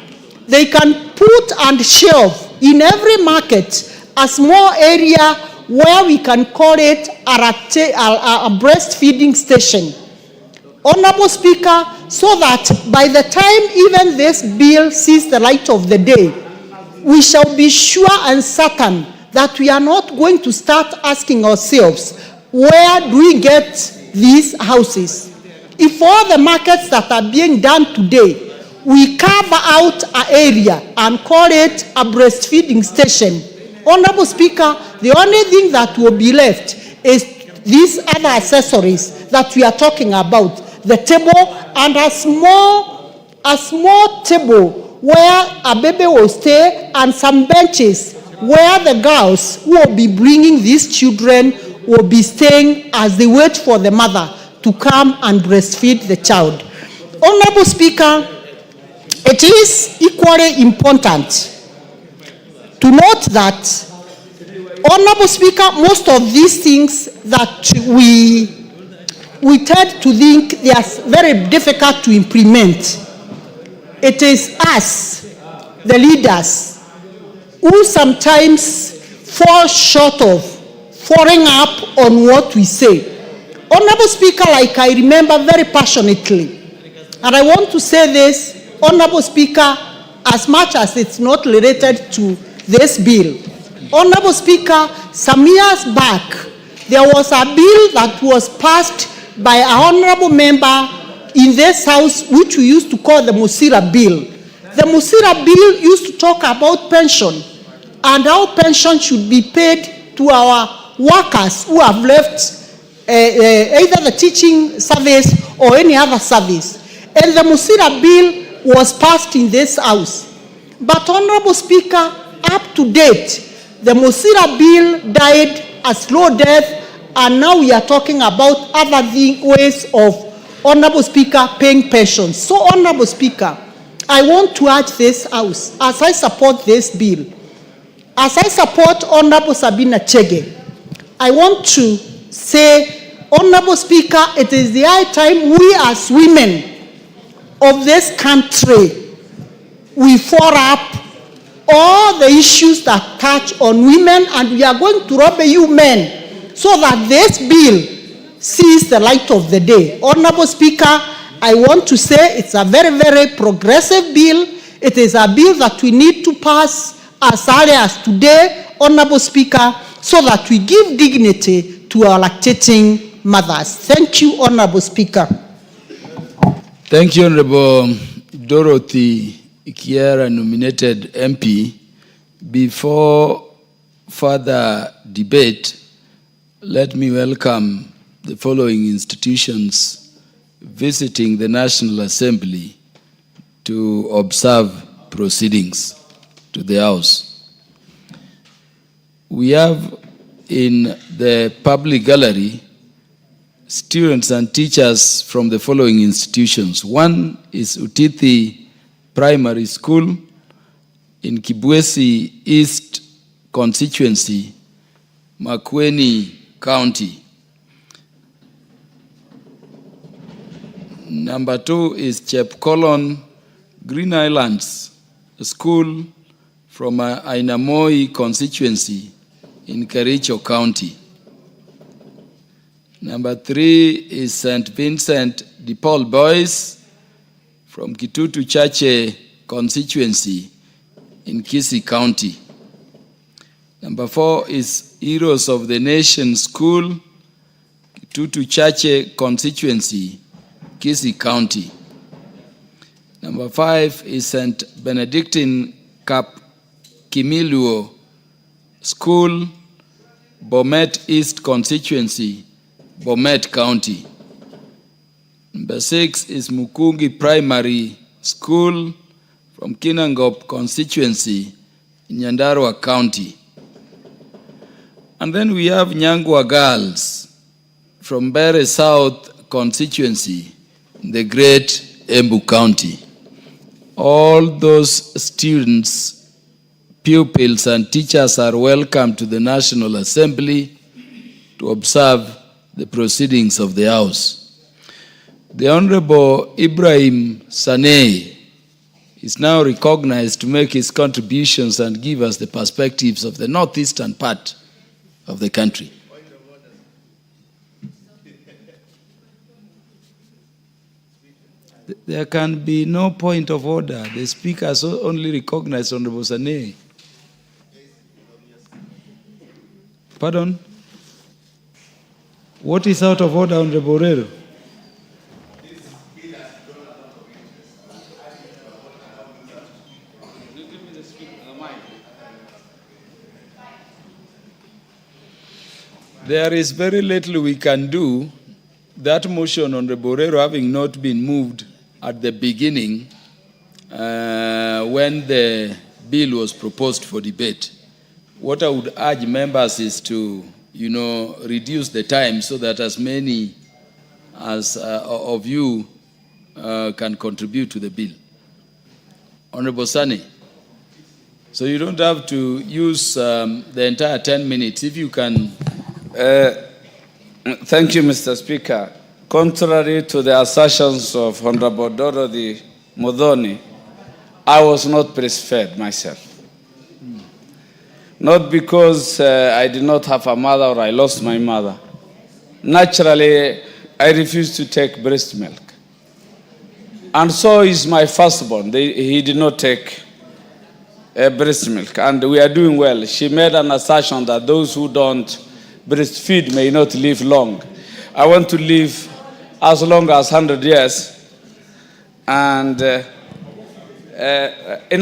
they can put and shelve in every market a small area where we can call it a breastfeeding station. Honorable Speaker, so that by the time even this bill sees the light of the day, we shall be sure and certain that we are not going to start asking ourselves, where do we get these houses? If all the markets that are being done today, we carve out an area and call it a breastfeeding station, Honorable Speaker, the only thing that will be left is these other accessories that we are talking about, the table and a small table where a baby will stay and some benches where the girls who will be bringing these children will be staying as they wait for the mother to come and breastfeed the child. Honorable Speaker, it is equally important to note that, Honorable Speaker, most of these things that we tend to think they are very difficult to implement. It is us, the leaders, who sometimes fall short of following up on what we say. Honorable Speaker, like I remember very passionately, and I want to say this, Honorable Speaker, as much as it's not related to this bill. Honorable Speaker, some years back, there was a bill that was passed by an honorable member in this house, which we used to call the Musira Bill. The Musira Bill used to talk about pension and how pension should be paid to our workers who have left either the teaching service or any other service. And the Musira Bill was passed in this house. But Honorable Speaker, up to date, the Musira Bill died a slow death, and now we are talking about other ways of, Honorable Speaker, paying pensions. So, Honorable Speaker, I want to urge this House, as I support this bill, as I support Honorable Sabina Chege, I want to say, Honorable Speaker, it is the high time we as women of this country, we follow up all the issues that touch on women, and we are going to lobby you men so that this bill sees the light of the day. Honorable Speaker, I want to say it's a very, very progressive bill. It is a bill that we need to pass as early as today, Honorable Speaker, so that we give dignity to our lactating mothers. Thank you, Honorable Speaker. Thank you, Honorable Dorothy Kiera nominated MP. Before further debate, let me welcome the following institutions visiting the National Assembly to observe proceedings to the House. We have in the public gallery students and teachers from the following institutions. One is Utithi Primary School in Kibwezi East constituency, Makueni County. Number 2 is Chepkolon Green Islands School from Ainamoi constituency in Kericho County. Number 3 is St. Vincent de Paul Boys from Kitutu Chache constituency in Kisii County. Number 4 is Heroes of the Nation School, Kitutu Chache constituency, Kisii County. Number 5 is St. Benedictine Cap Kimiluo School, Bomet East constituency, Bomet County. Number 6 is Mukungi Primary School from Kinangop constituency in Nyandarua County. And then we have Nyangwa Girls from Bere South constituency in the Great Embu County. All those students, pupils, and teachers are welcome to the National Assembly to observe the proceedings of the House. The Honorable Ibrahim Sanei is now recognized to make his contributions and give us the perspectives of the northeastern part of the country. There can be no point of order. The Speaker has only recognized Honorable Sanei. Pardon? What is out of order, Honorable Orero? There is very little we can do. That motion on the Borero having not been moved at the beginning when the bill was proposed for debate. What I would urge members is to, reduce the time so that as many as of you can contribute to the bill. Honorable Sani, so you don't have to use the entire 10 minutes. If you can... Thank you, Mr. Speaker. Contrary to the assertions of Honorable Dorothy Modoni, I was not breastfed myself. Not because I did not have a mother or I lost my mother. Naturally, I refused to take breast milk. And so is my firstborn. He did not take breast milk. And we are doing well. She made an assertion that those who don't breastfeed may not live long. I want to live as long as 100 years. And in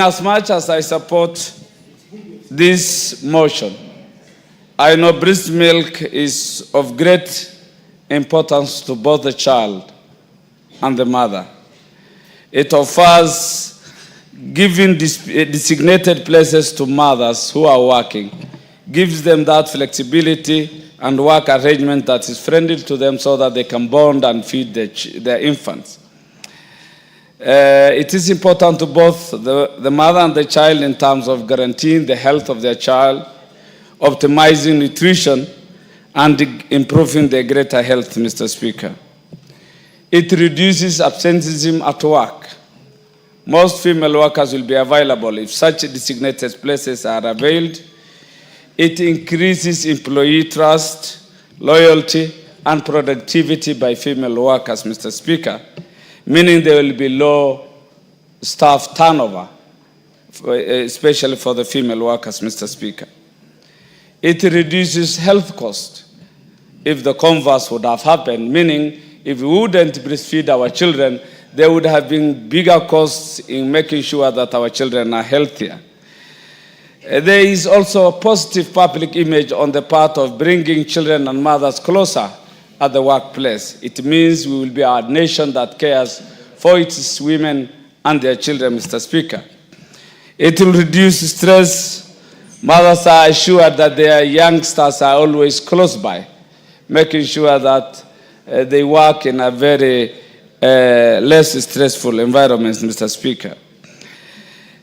as much as I support this motion, I know breast milk is of great importance to both the child and the mother. It offers giving designated places to mothers who are working, gives them that flexibility and work arrangement that is friendly to them so that they can bond and feed their infants. It is important to both the mother and the child in terms of guaranteeing the health of their child, optimizing nutrition, and improving their greater health, Mr. Speaker. It reduces absenteeism at work. Most female workers will be available if such designated places are availed. It increases employee trust, loyalty, and productivity by female workers, Mr. Speaker, meaning there will be low staff turnover, especially for the female workers, Mr. Speaker. It reduces health cost if the converse would have happened, meaning if we wouldn't breastfeed our children, there would have been bigger costs in making sure that our children are healthier. There is also a positive public image on the part of bringing children and mothers closer at the workplace. It means we will be a nation that cares for its women and their children, Mr. Speaker. It will reduce stress. Mothers are assured that their youngsters are always close by, making sure that they work in a very less stressful environment, Mr. Speaker.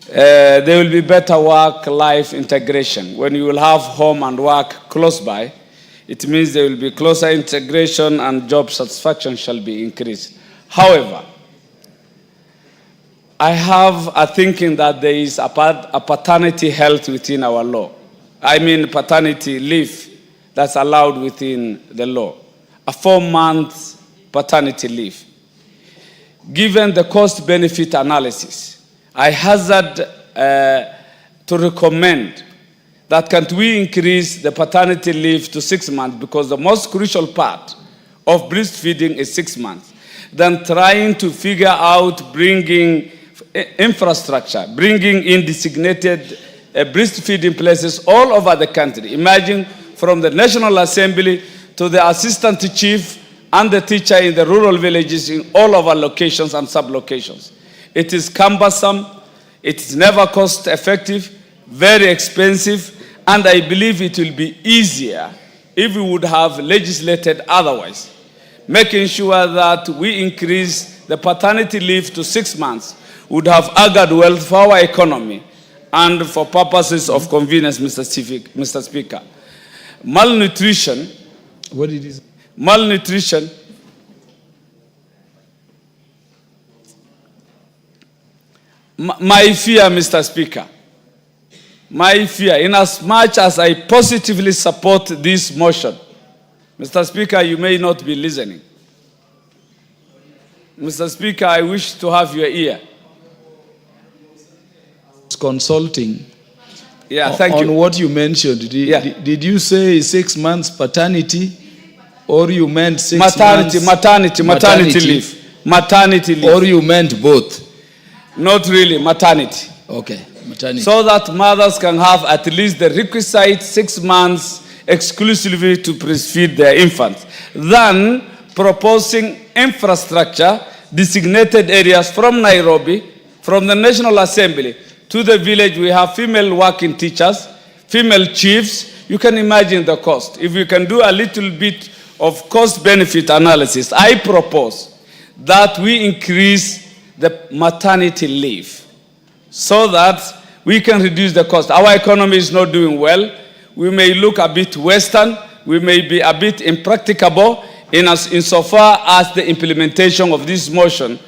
There will be better work-life integration. When you will have home and work close by, it means there will be closer integration and job satisfaction shall be increased. However, I have a thinking that there is a paternity health within our law. I mean paternity leave that's allowed within the law. A 4-month paternity leave. Given the cost-benefit analysis, I hazard to recommend that can't we increase the paternity leave to 6 months, because the most crucial part of breastfeeding is 6 months, than trying to figure out bringing infrastructure, bringing in designated breastfeeding places all over the country. Imagine from the National Assembly to the assistant chief and the teacher in the rural villages in all of our locations and sub-locations. It is cumbersome, it is never cost-effective, very expensive, and I believe it will be easier if we would have legislated otherwise, making sure that we increase the paternity leave to 6 months would have augured wealth for our economy and for purposes of convenience, Mr. Speaker. Malnutrition, what it is? Malnutrition my fear, Mr. Speaker, my fear, in as much as I positively support this motion, Mr. Speaker, you may not be listening. Mr. Speaker, I wish to have your ear. Consulting. Yeah, thank you. On what you mentioned, did you say 6 months paternity, or you meant 6 months maternity leave, maternity leave, or you meant both? Not really, maternity. Okay, maternity. So that mothers can have at least the requisite 6 months exclusively to breastfeed their infants, than proposing infrastructure, designated areas from Nairobi, from the National Assembly to the village. We have female working teachers, female chiefs. You can imagine the cost. If we can do a little bit of cost-benefit analysis, I propose that we increase the maternity leave so that we can reduce the cost. Our economy is not doing well. We may look a bit Western. We may be a bit impracticable insofar as the implementation of this motion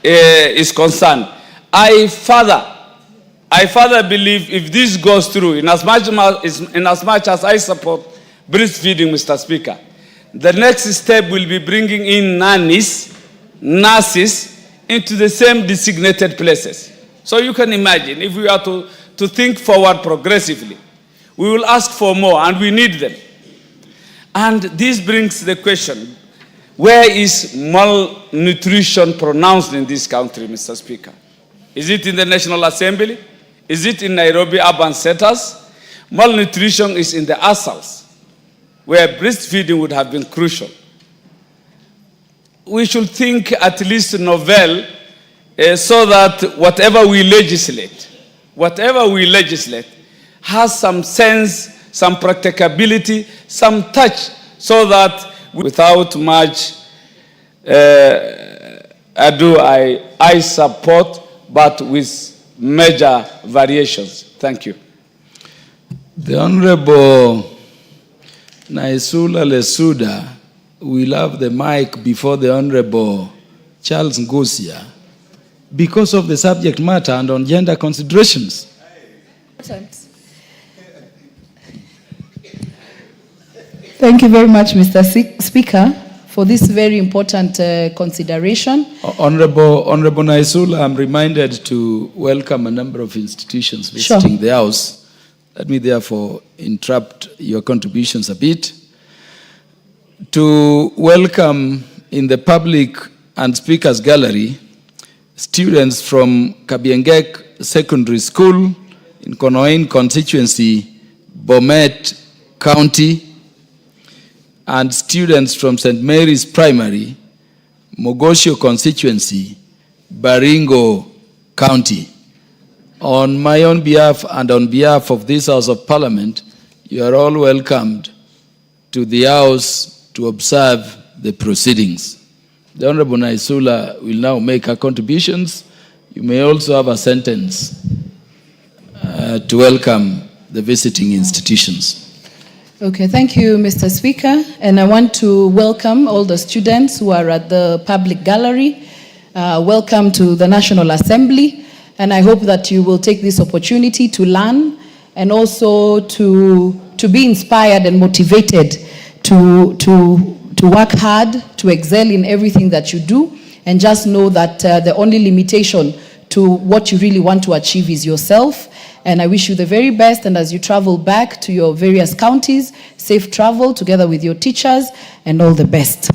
is concerned. I further believe if this goes through, in as much as I support breastfeeding, Mr. Speaker, the next step will be bringing in nurses into the same designated places. So you can imagine, if we are to think forward progressively, we will ask for more, and we need them. And this brings the question, where is malnutrition pronounced in this country, Mr. Speaker? Is it in the National Assembly? Is it in Nairobi urban centers? Malnutrition is in the ASALs, where breastfeeding would have been crucial. We should think at least novel, so that whatever we legislate has some sense, some practicability, some touch, so that without much ado, I support, but with major variations. Thank you. The Honorable Naisula Lesuda will have the mic before the Honorable Charles Ngosia because of the subject matter and on gender considerations. Thank you very much, Mr. Speaker, for this very important consideration. Honorable Naisula, I'm reminded to welcome a number of institutions visiting the House. Let me therefore interrupt your contributions a bit to welcome in the public and speakers gallery students from Kabiengek Secondary School in Konoin constituency, Bomet County, and students from St. Mary's Primary, Mogosho constituency, Baringo County. On my own behalf and on behalf of this House of Parliament, you are all welcomed to the House to observe the proceedings. The Honorable Naisula will now make her contributions. You may also have a sentence to welcome the visiting institutions. Okay, thank you, Mr. Speaker. And I want to welcome all the students who are at the public gallery. Welcome to the National Assembly. And I hope that you will take this opportunity to learn and also to be inspired and motivated to work hard, to excel in everything that you do, and just know that the only limitation to what you really want to achieve is yourself. And I wish you the very best, and as you travel back to your various counties, safe travel together with your teachers, and all the best.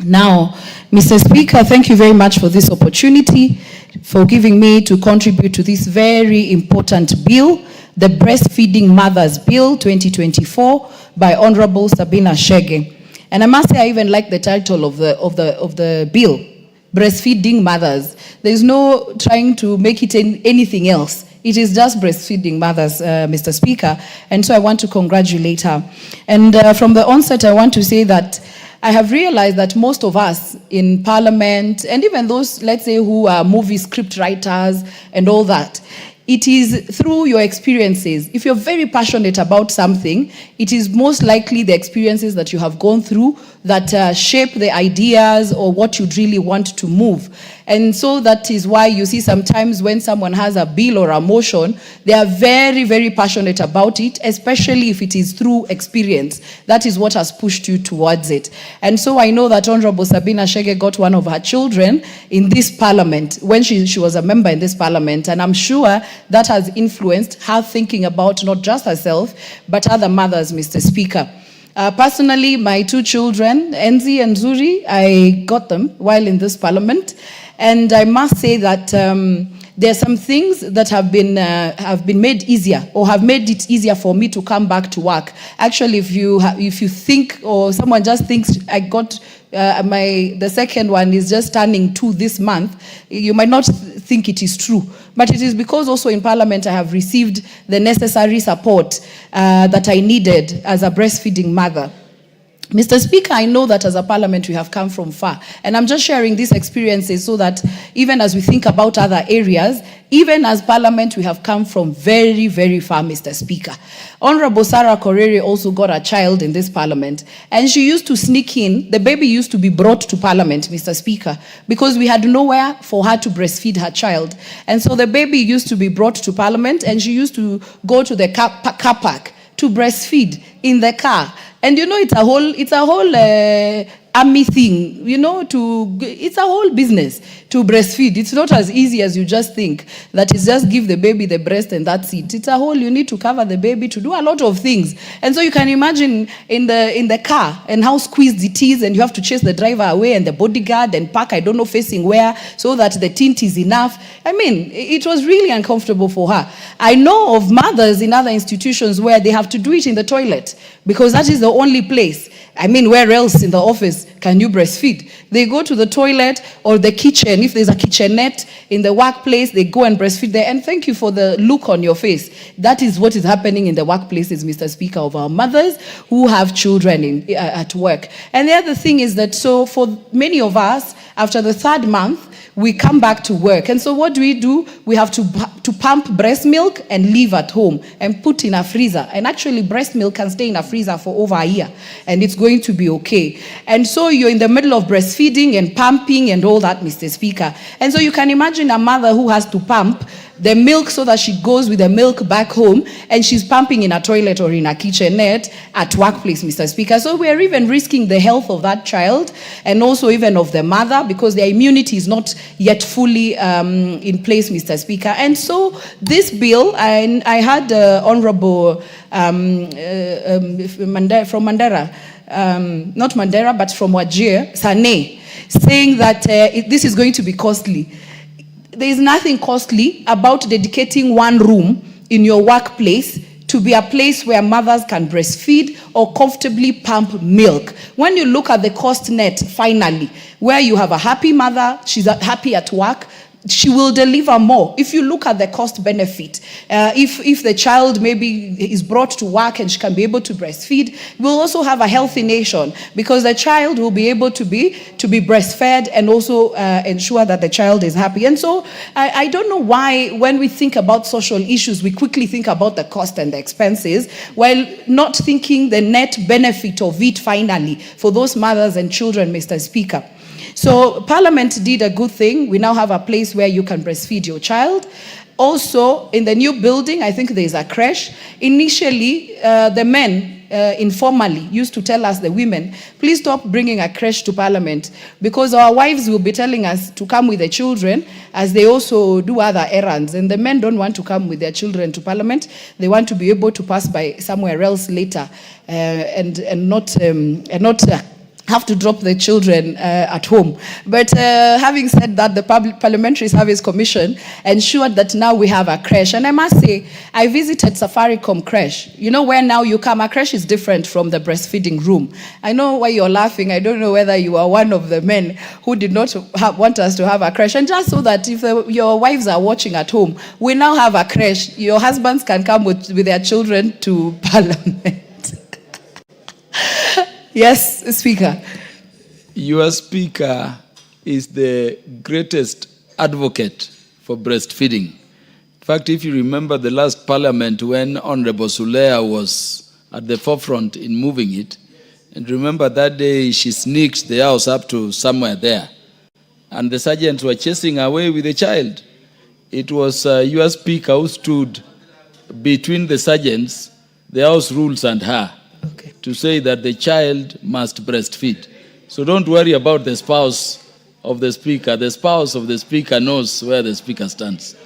Now, Mr. Speaker, thank you very much for this opportunity, for giving me to contribute to this very important bill, the Breastfeeding Mothers Bill 2024 by Honorable Sabina Chege. And I must say I even like the title of the bill, Breastfeeding Mothers. There's no trying to make it anything else. It is just breastfeeding mothers, Mr. Speaker. And so I want to congratulate her. And from the onset, I want to say that I have realized that most of us in Parliament, and even those, let's say, who are movie script writers and all that, it is through your experiences. If you're very passionate about something, it is most likely the experiences that you have gone through that shape the ideas or what you'd really want to move. And so that is why you see sometimes when someone has a bill or a motion, they are very, very passionate about it, especially if it is through experience. That is what has pushed you towards it. And so I know that Honorable Sabina Chege got one of her children in this parliament, when she was a member in this parliament, and I'm sure that has influenced her thinking about not just herself, but other mothers, Mr. Speaker. Personally, my two children, Enzi and Zuri, I got them while in this parliament. And I must say that there are some things that have been made easier, or have made it easier for me to come back to work. Actually, if you think, or someone just thinks I got the second one is just turning 2 this month, you might not think it is true. But it is because also in Parliament I have received the necessary support that I needed as a breastfeeding mother. Mr. Speaker, I know that as a parliament we have come from far, and I'm just sharing these experiences so that even as we think about other areas, even as parliament we have come from very, very far, Mr. Speaker. Honorable Sarah Korere also got a child in this parliament, and she used to sneak in. The baby used to be brought to parliament, Mr. Speaker, because we had nowhere for her to breastfeed her child. And so the baby used to be brought to parliament, and she used to go to the car park to breastfeed in the car. And you know, it's a whole army thing, you know, it's a whole business to breastfeed. It's not as easy as you just think, that is just give the baby the breast and that's it. It's a whole, you need to cover the baby, to do a lot of things. And so you can imagine in the car and how squeezed it is, and you have to chase the driver away and the bodyguard and park, I don't know, facing where, so that the tint is enough. I mean, it was really uncomfortable for her. I know of mothers in other institutions where they have to do it in the toilet, because that is the only place. I mean, where else in the office can you breastfeed? They go to the toilet or the kitchen. If there's a kitchenette in the workplace, they go and breastfeed there. And thank you for the look on your face. That is what is happening in the workplaces, Mr. Speaker, of our mothers who have children at work. And the other thing is that, so for many of us, after the 3rd month, we come back to work. And so what do? We have to pump breast milk and leave at home and put in a freezer. And actually breast milk can stay in a freezer for over a year, and it's going to be okay. And so you're in the middle of breastfeeding and pumping and all that, Mr. Speaker. And so you can imagine a mother who has to pump the milk so that she goes with the milk back home, and she's pumping in a toilet or in a kitchenette at workplace, Mr. Speaker. So we're even risking the health of that child and also even of the mother, because their immunity is not yet fully in place, Mr. Speaker. And so this bill, I had Honorable from Mandera, not Mandera, but from Wajir, Sane, saying that this is going to be costly. there is nothing costly about dedicating one room in your workplace to be a place where mothers can breastfeed or comfortably pump milk. When you look at the cost net, finally, where you have a happy mother, she's happy at work, she will deliver more. If you look at the cost benefit, if the child maybe is brought to work and she can be able to breastfeed, we'll also have a healthy nation, because the child will be able to be breastfed and also ensure that the child is happy. And so I don't know why when we think about social issues, we quickly think about the cost and the expenses, while not thinking the net benefit of it finally for those mothers and children, Mr. Speaker. So Parliament did a good thing. We now have a place where you can breastfeed your child. Also, in the new building, I think there's a creche. Initially, the men informally used to tell us, the women, please stop bringing a creche to Parliament, because our wives will be telling us to come with the children as they also do other errands. And the men don't want to come with their children to Parliament. They want to be able to pass by somewhere else later and not have to drop the children at home. But having said that, the Parliamentary Service Commission ensured that now we have a creche. And I must say, I visited Safaricom creche. You know, where now you come, a creche is different from the breastfeeding room. I know why you're laughing. I don't know whether you are one of the men who did not want us to have a creche. And just so that if your wives are watching at home, we now have a creche. Your husbands can come with their children to Parliament. Yes, Speaker. Your Speaker is the greatest advocate for breastfeeding. In fact, if you remember the last Parliament when Honorable Sulea was at the forefront in moving it, and remember that day she sneaked the house up to somewhere there, and the sergeants were chasing away with the child. It was your Speaker who stood between the sergeants, the house rules, and her, to say that the child must breastfeed. So don't worry about the spouse of the Speaker. The spouse of the Speaker knows where the Speaker stands.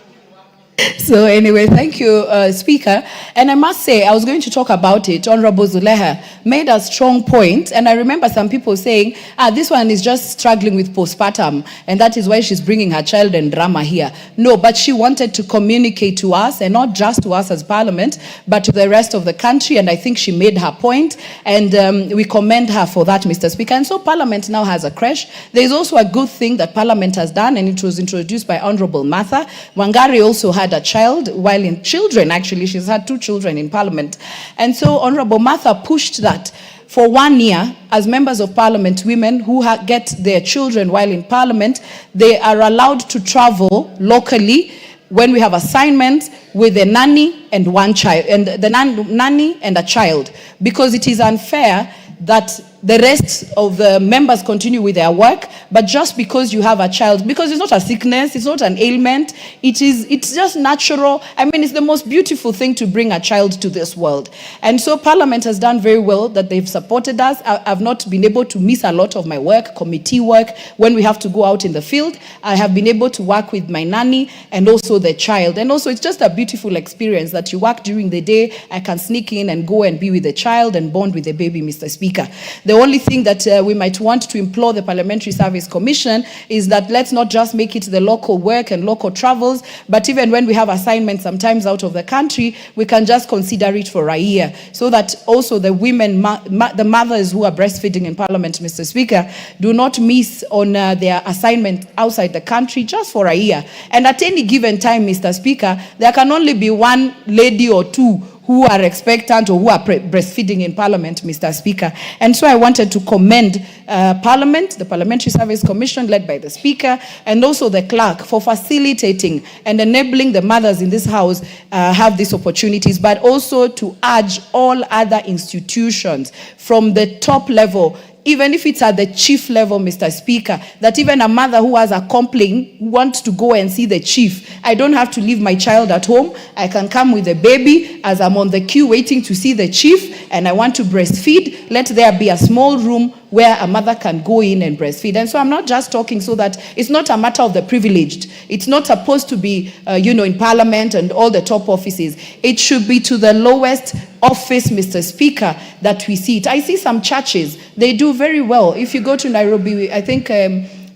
So anyway, thank you, Speaker. And I must say, I was going to talk about it. Honorable Zuleha made a strong point, and I remember some people saying, this one is just struggling with postpartum, and that is why she's bringing her child and drama here. No, but she wanted to communicate to us, and not just to us as Parliament, but to the rest of the country, and I think she made her point, and we commend her for that, Mr. Speaker. And so Parliament now has a creche. There is also a good thing that Parliament has done, and it was introduced by Honorable Martha. Wangari also had a child, while in children, actually, she's had 2 children in Parliament. And so Honorable Martha pushed that for 1 year, as members of Parliament, women who get their children while in Parliament, they are allowed to travel locally when we have assignments with a nanny and one child, and the nanny and a child, because it is unfair that the rest of the members continue with their work, but just because you have a child, because it's not a sickness, it's not an ailment, it's just natural. I mean, it's the most beautiful thing to bring a child to this world. And so Parliament has done very well that they've supported us. I've not been able to miss a lot of my work, committee work, when we have to go out in the field. I have been able to work with my nanny and also the child. And also it's just a beautiful experience that you work during the day. I can sneak in and go and be with the child and bond with the baby, Mr. Speaker. The only thing that we might want to implore the Parliamentary Service Commission is that let's not just make it the local work and local travels, but even when we have assignments sometimes out of the country, we can just consider it for a year, so that also the women, the mothers who are breastfeeding in Parliament, Mr. Speaker, do not miss on their assignment outside the country just for a year. And at any given time, Mr. Speaker, there can only be one lady or two who are expectant or who are breastfeeding in Parliament, Mr. Speaker. And so I wanted to commend Parliament, the Parliamentary Service Commission led by the Speaker, and also the clerk for facilitating and enabling the mothers in this House have these opportunities, but also to urge all other institutions from the top level, even if it's at the chief level, Mr. Speaker, that even a mother who has a complaint wants to go and see the chief. I don't have to leave my child at home. I can come with the baby as I'm on the queue waiting to see the chief, and I want to breastfeed. Let there be a small room where a mother can go in and breastfeed. And so I'm not just talking so that it's not a matter of the privileged. It's not supposed to be, in Parliament and all the top offices. It should be to the lowest office, Mr. Speaker, that we see it. I see some churches, they do very well. If you go to Nairobi, I think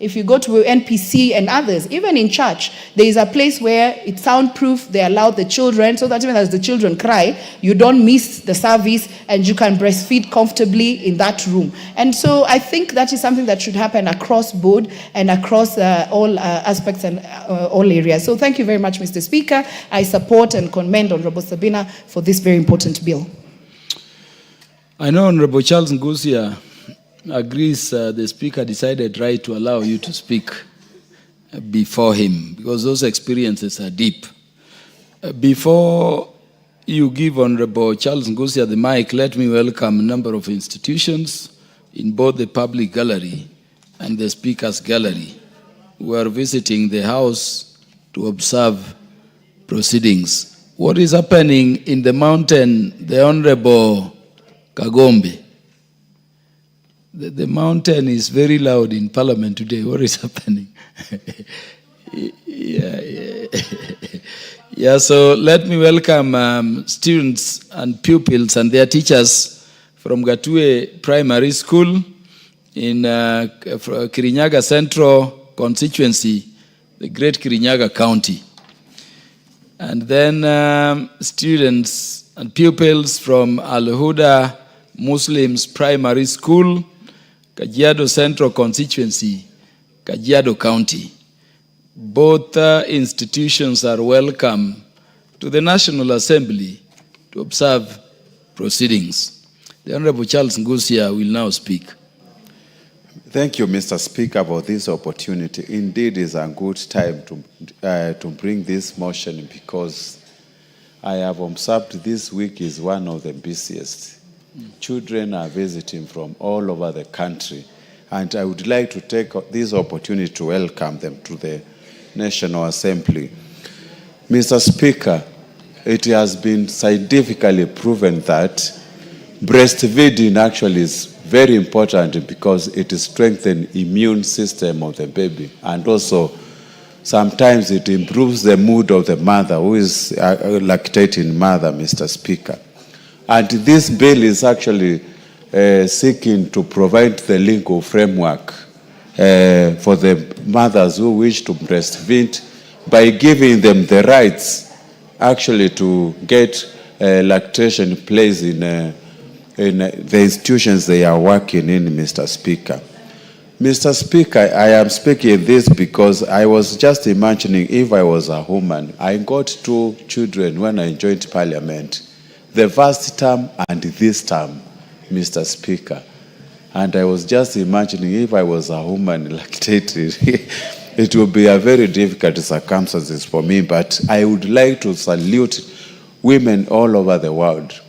If you go to NPC and others, even in church, there is a place where it's soundproof. They allow the children, so that even as the children cry, you don't miss the service and you can breastfeed comfortably in that room. And so I think that is something that should happen across board and across all aspects and all areas. So thank you very much, Mr. Speaker. I support and commend Honorable Sabina for this very important bill. I know Honorable Charles Ngusia agrees the Speaker decided right to allow you to speak before him because those experiences are deep. Before you give Honorable Charles Ngusia the mic, let me welcome a number of institutions in both the public gallery and the Speaker's gallery who are visiting the House to observe proceedings. What is happening in the mountain, the Honorable Kagombe? The mountain is very loud in Parliament today. What is happening? Yeah, so let me welcome students and pupils and their teachers from Gatue Primary School in Kirinyaga Central Constituency, the Great Kirinyaga County. And then students and pupils from Al-Huda Muslims Primary School, Kajiado Central Constituency, Kajiado County. Both institutions are welcome to the National Assembly to observe proceedings. The Honorable Charles Ngusia will now speak. Thank you, Mr. Speaker, for this opportunity. Indeed, it's a good time to bring this motion because I have observed this week is one of the busiest. Children are visiting from all over the country, and I would like to take this opportunity to welcome them to the National Assembly. Mr. Speaker, it has been scientifically proven that breastfeeding actually is very important because it strengthens the immune system of the baby, and also sometimes it improves the mood of the mother who is lactating mother, Mr. Speaker. And this bill is actually seeking to provide the legal framework for the mothers who wish to breastfeed by giving them the rights actually to get lactation place in the institutions they are working in, Mr. Speaker. Mr. Speaker, I am speaking this because I was just imagining if I was a woman. I got 2 children when I joined Parliament, the first term and this term, Mr. Speaker. And I was just imagining if I was a woman lactated, it would be a very difficult circumstances for me. But I would like to salute women all over the world.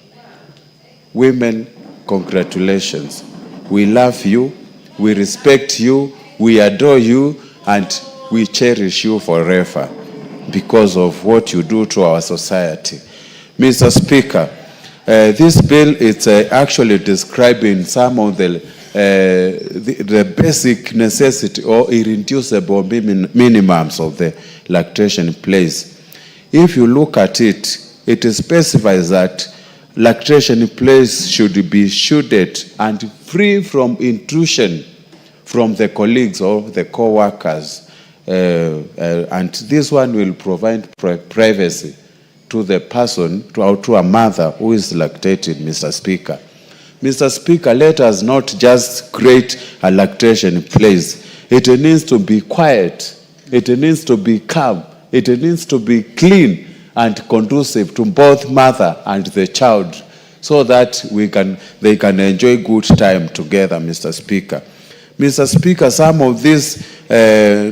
Women, congratulations. We love you, we respect you, we adore you, and we cherish you forever because of what you do to our society. Mr. Speaker, this bill is actually describing some of the basic necessity or irreducible minimums of the lactation place. If you look at it, it specifies that lactation place should be shielded and free from intrusion from the colleagues or the co-workers. And this one will provide privacy to the person, to a mother who is lactating, Mr. Speaker. Mr. Speaker, let us not just create a lactation place. It needs to be quiet. It needs to be calm. It needs to be clean and conducive to both mother and the child so that they can enjoy good time together, Mr. Speaker. Mr. Speaker, some of these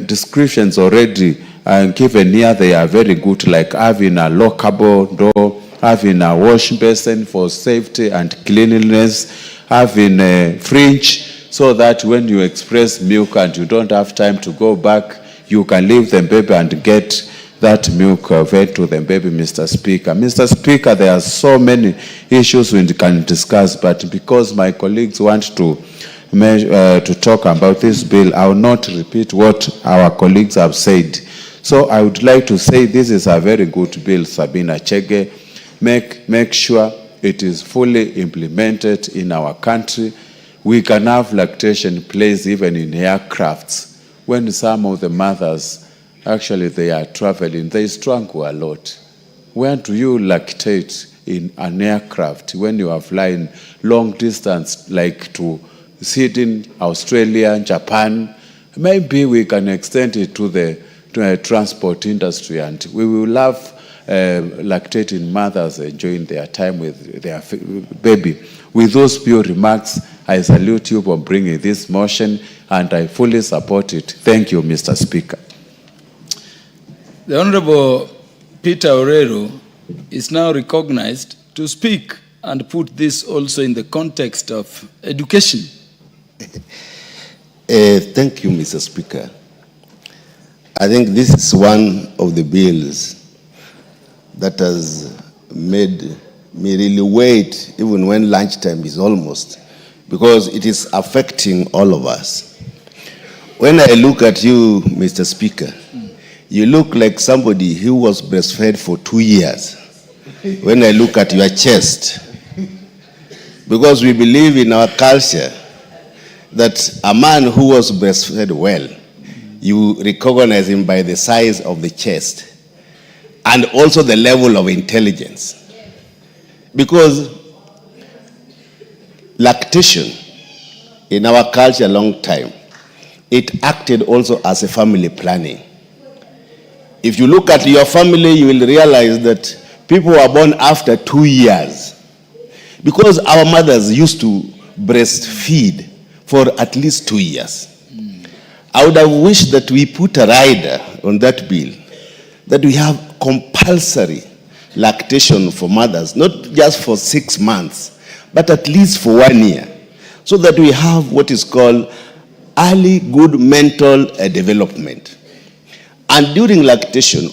descriptions already given here, they are very good, like having a lockable door, having a wash basin for safety and cleanliness, having a fridge so that when you express milk and you don't have time to go back, you can leave the baby and get that milk fed to the baby, Mr. Speaker. Mr. Speaker, there are so many issues we can discuss, but because my colleagues want to talk about this bill, I will not repeat what our colleagues have said. So I would like to say this is a very good bill, Sabina Chege. Make sure it is fully implemented in our country. We can have lactation place even in aircrafts when some of the mothers, actually they are traveling, they struggle a lot. Where do you lactate in an aircraft when you are flying long distance, like to Sydney, Australia, Japan? Maybe we can extend it to the transport industry, and we will love lactating mothers enjoying their time with their baby. With those few remarks, I salute you for bringing this motion, and I fully support it. Thank you, Mr. Speaker. The Honorable Peter Orero is now recognized to speak and put this also in the context of education. Thank you, Mr. Speaker. I think this is one of the bills that has made me really wait even when lunchtime is almost, because it is affecting all of us. When I look at you, Mr. Speaker, you look like somebody who was breastfed for 2 years. When I look at your chest, because we believe in our culture that a man who was breastfed well, you recognize him by the size of the chest and also the level of intelligence. Because lactation in our culture a long time, it acted also as a family planning. If you look at your family, you will realize that people were born after 2 years. Because our mothers used to breastfeed for at least 2 years. I would have wished that we put a rider on that bill, that we have compulsory lactation for mothers, not just for 6 months, but at least for 1 year, so that we have what is called early good mental development. And during lactation,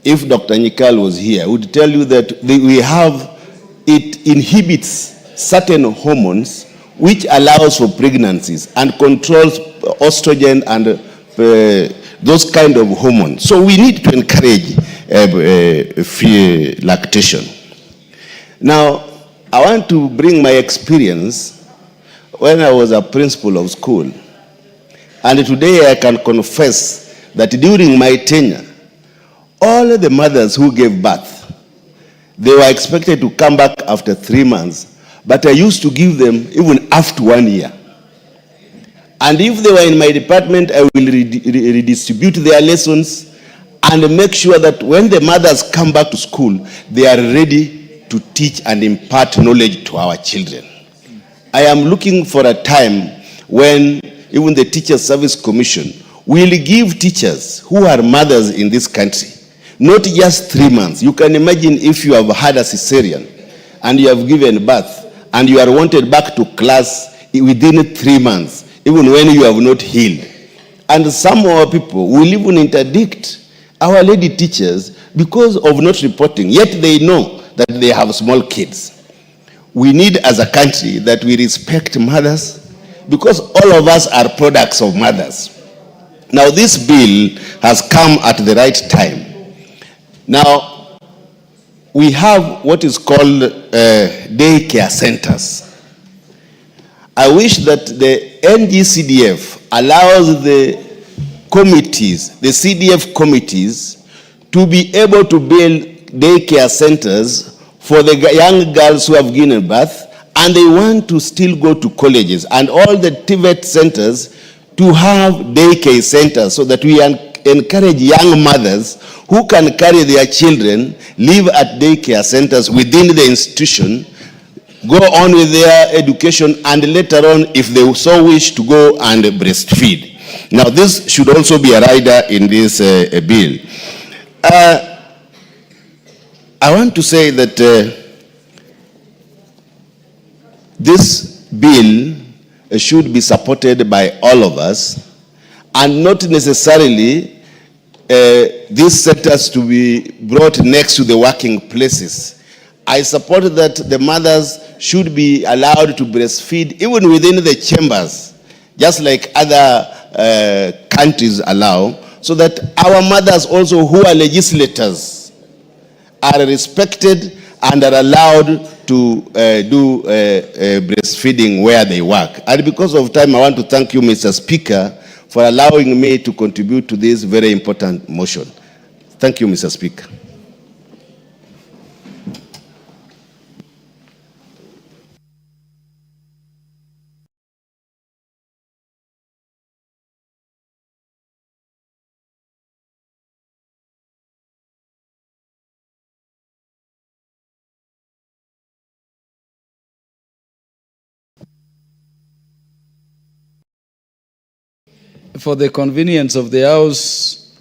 if Dr. Nikal was here, I would tell you that it inhibits certain hormones which allows for pregnancies and controls estrogen and those kind of hormones. So we need to encourage lactation. Now, I want to bring my experience when I was a principal of school. And today I can confess that during my tenure, all the mothers who gave birth, they were expected to come back after 3 months, but I used to give them even after 1 year. And if they were in my department, I will redistribute their lessons and make sure that when the mothers come back to school, they are ready to teach and impart knowledge to our children. I am looking for a time when even the Teachers Service Commission will give teachers who are mothers in this country, not just 3 months. You can imagine if you have had a cesarean and you have given birth and you are wanted back to class within 3 months, even when you have not healed. And some of our people will even interdict our lady teachers because of not reporting, yet they know that they have small kids. We need as a country that we respect mothers, because all of us are products of mothers. Now this bill has come at the right time. Now, we have what is called daycare centers. I wish that the NGCDF allows the committees, the CDF committees, to be able to build daycare centers for the young girls who have given birth and they want to still go to colleges, and all the TVET centers to have daycare centers so that we encourage young mothers who can carry their children, live at daycare centers within the institution, go on with their education, and later on, if they so wish, to go and breastfeed. Now, this should also be a rider in this bill. I want to say that this bill should be supported by all of us, and not necessarily these sectors to be brought next to the working places. I support that the mothers should be allowed to breastfeed even within the chambers, just like other countries allow, so that our mothers also who are legislators are respected and are allowed to do breastfeeding where they work. And because of time, I want to thank you, Mr. Speaker, for allowing me to contribute to this very important motion. Thank you, Mr. Speaker. For the convenience of the House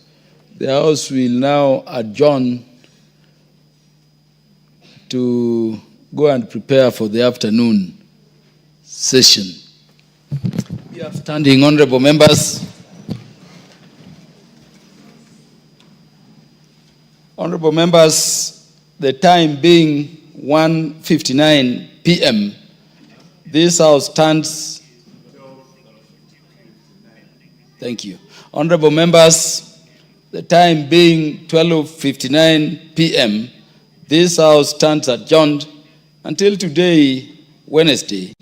will now adjourn to go and prepare for the afternoon session. We have standing honorable members. Honorable members, the time being 1:59 p.m., this House stands. Thank you. Honorable members, the time being 12:59 p.m., this House stands adjourned until today, Wednesday,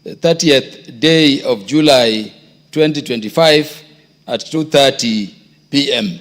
the 30th day of July 2025 at 2:30 p.m.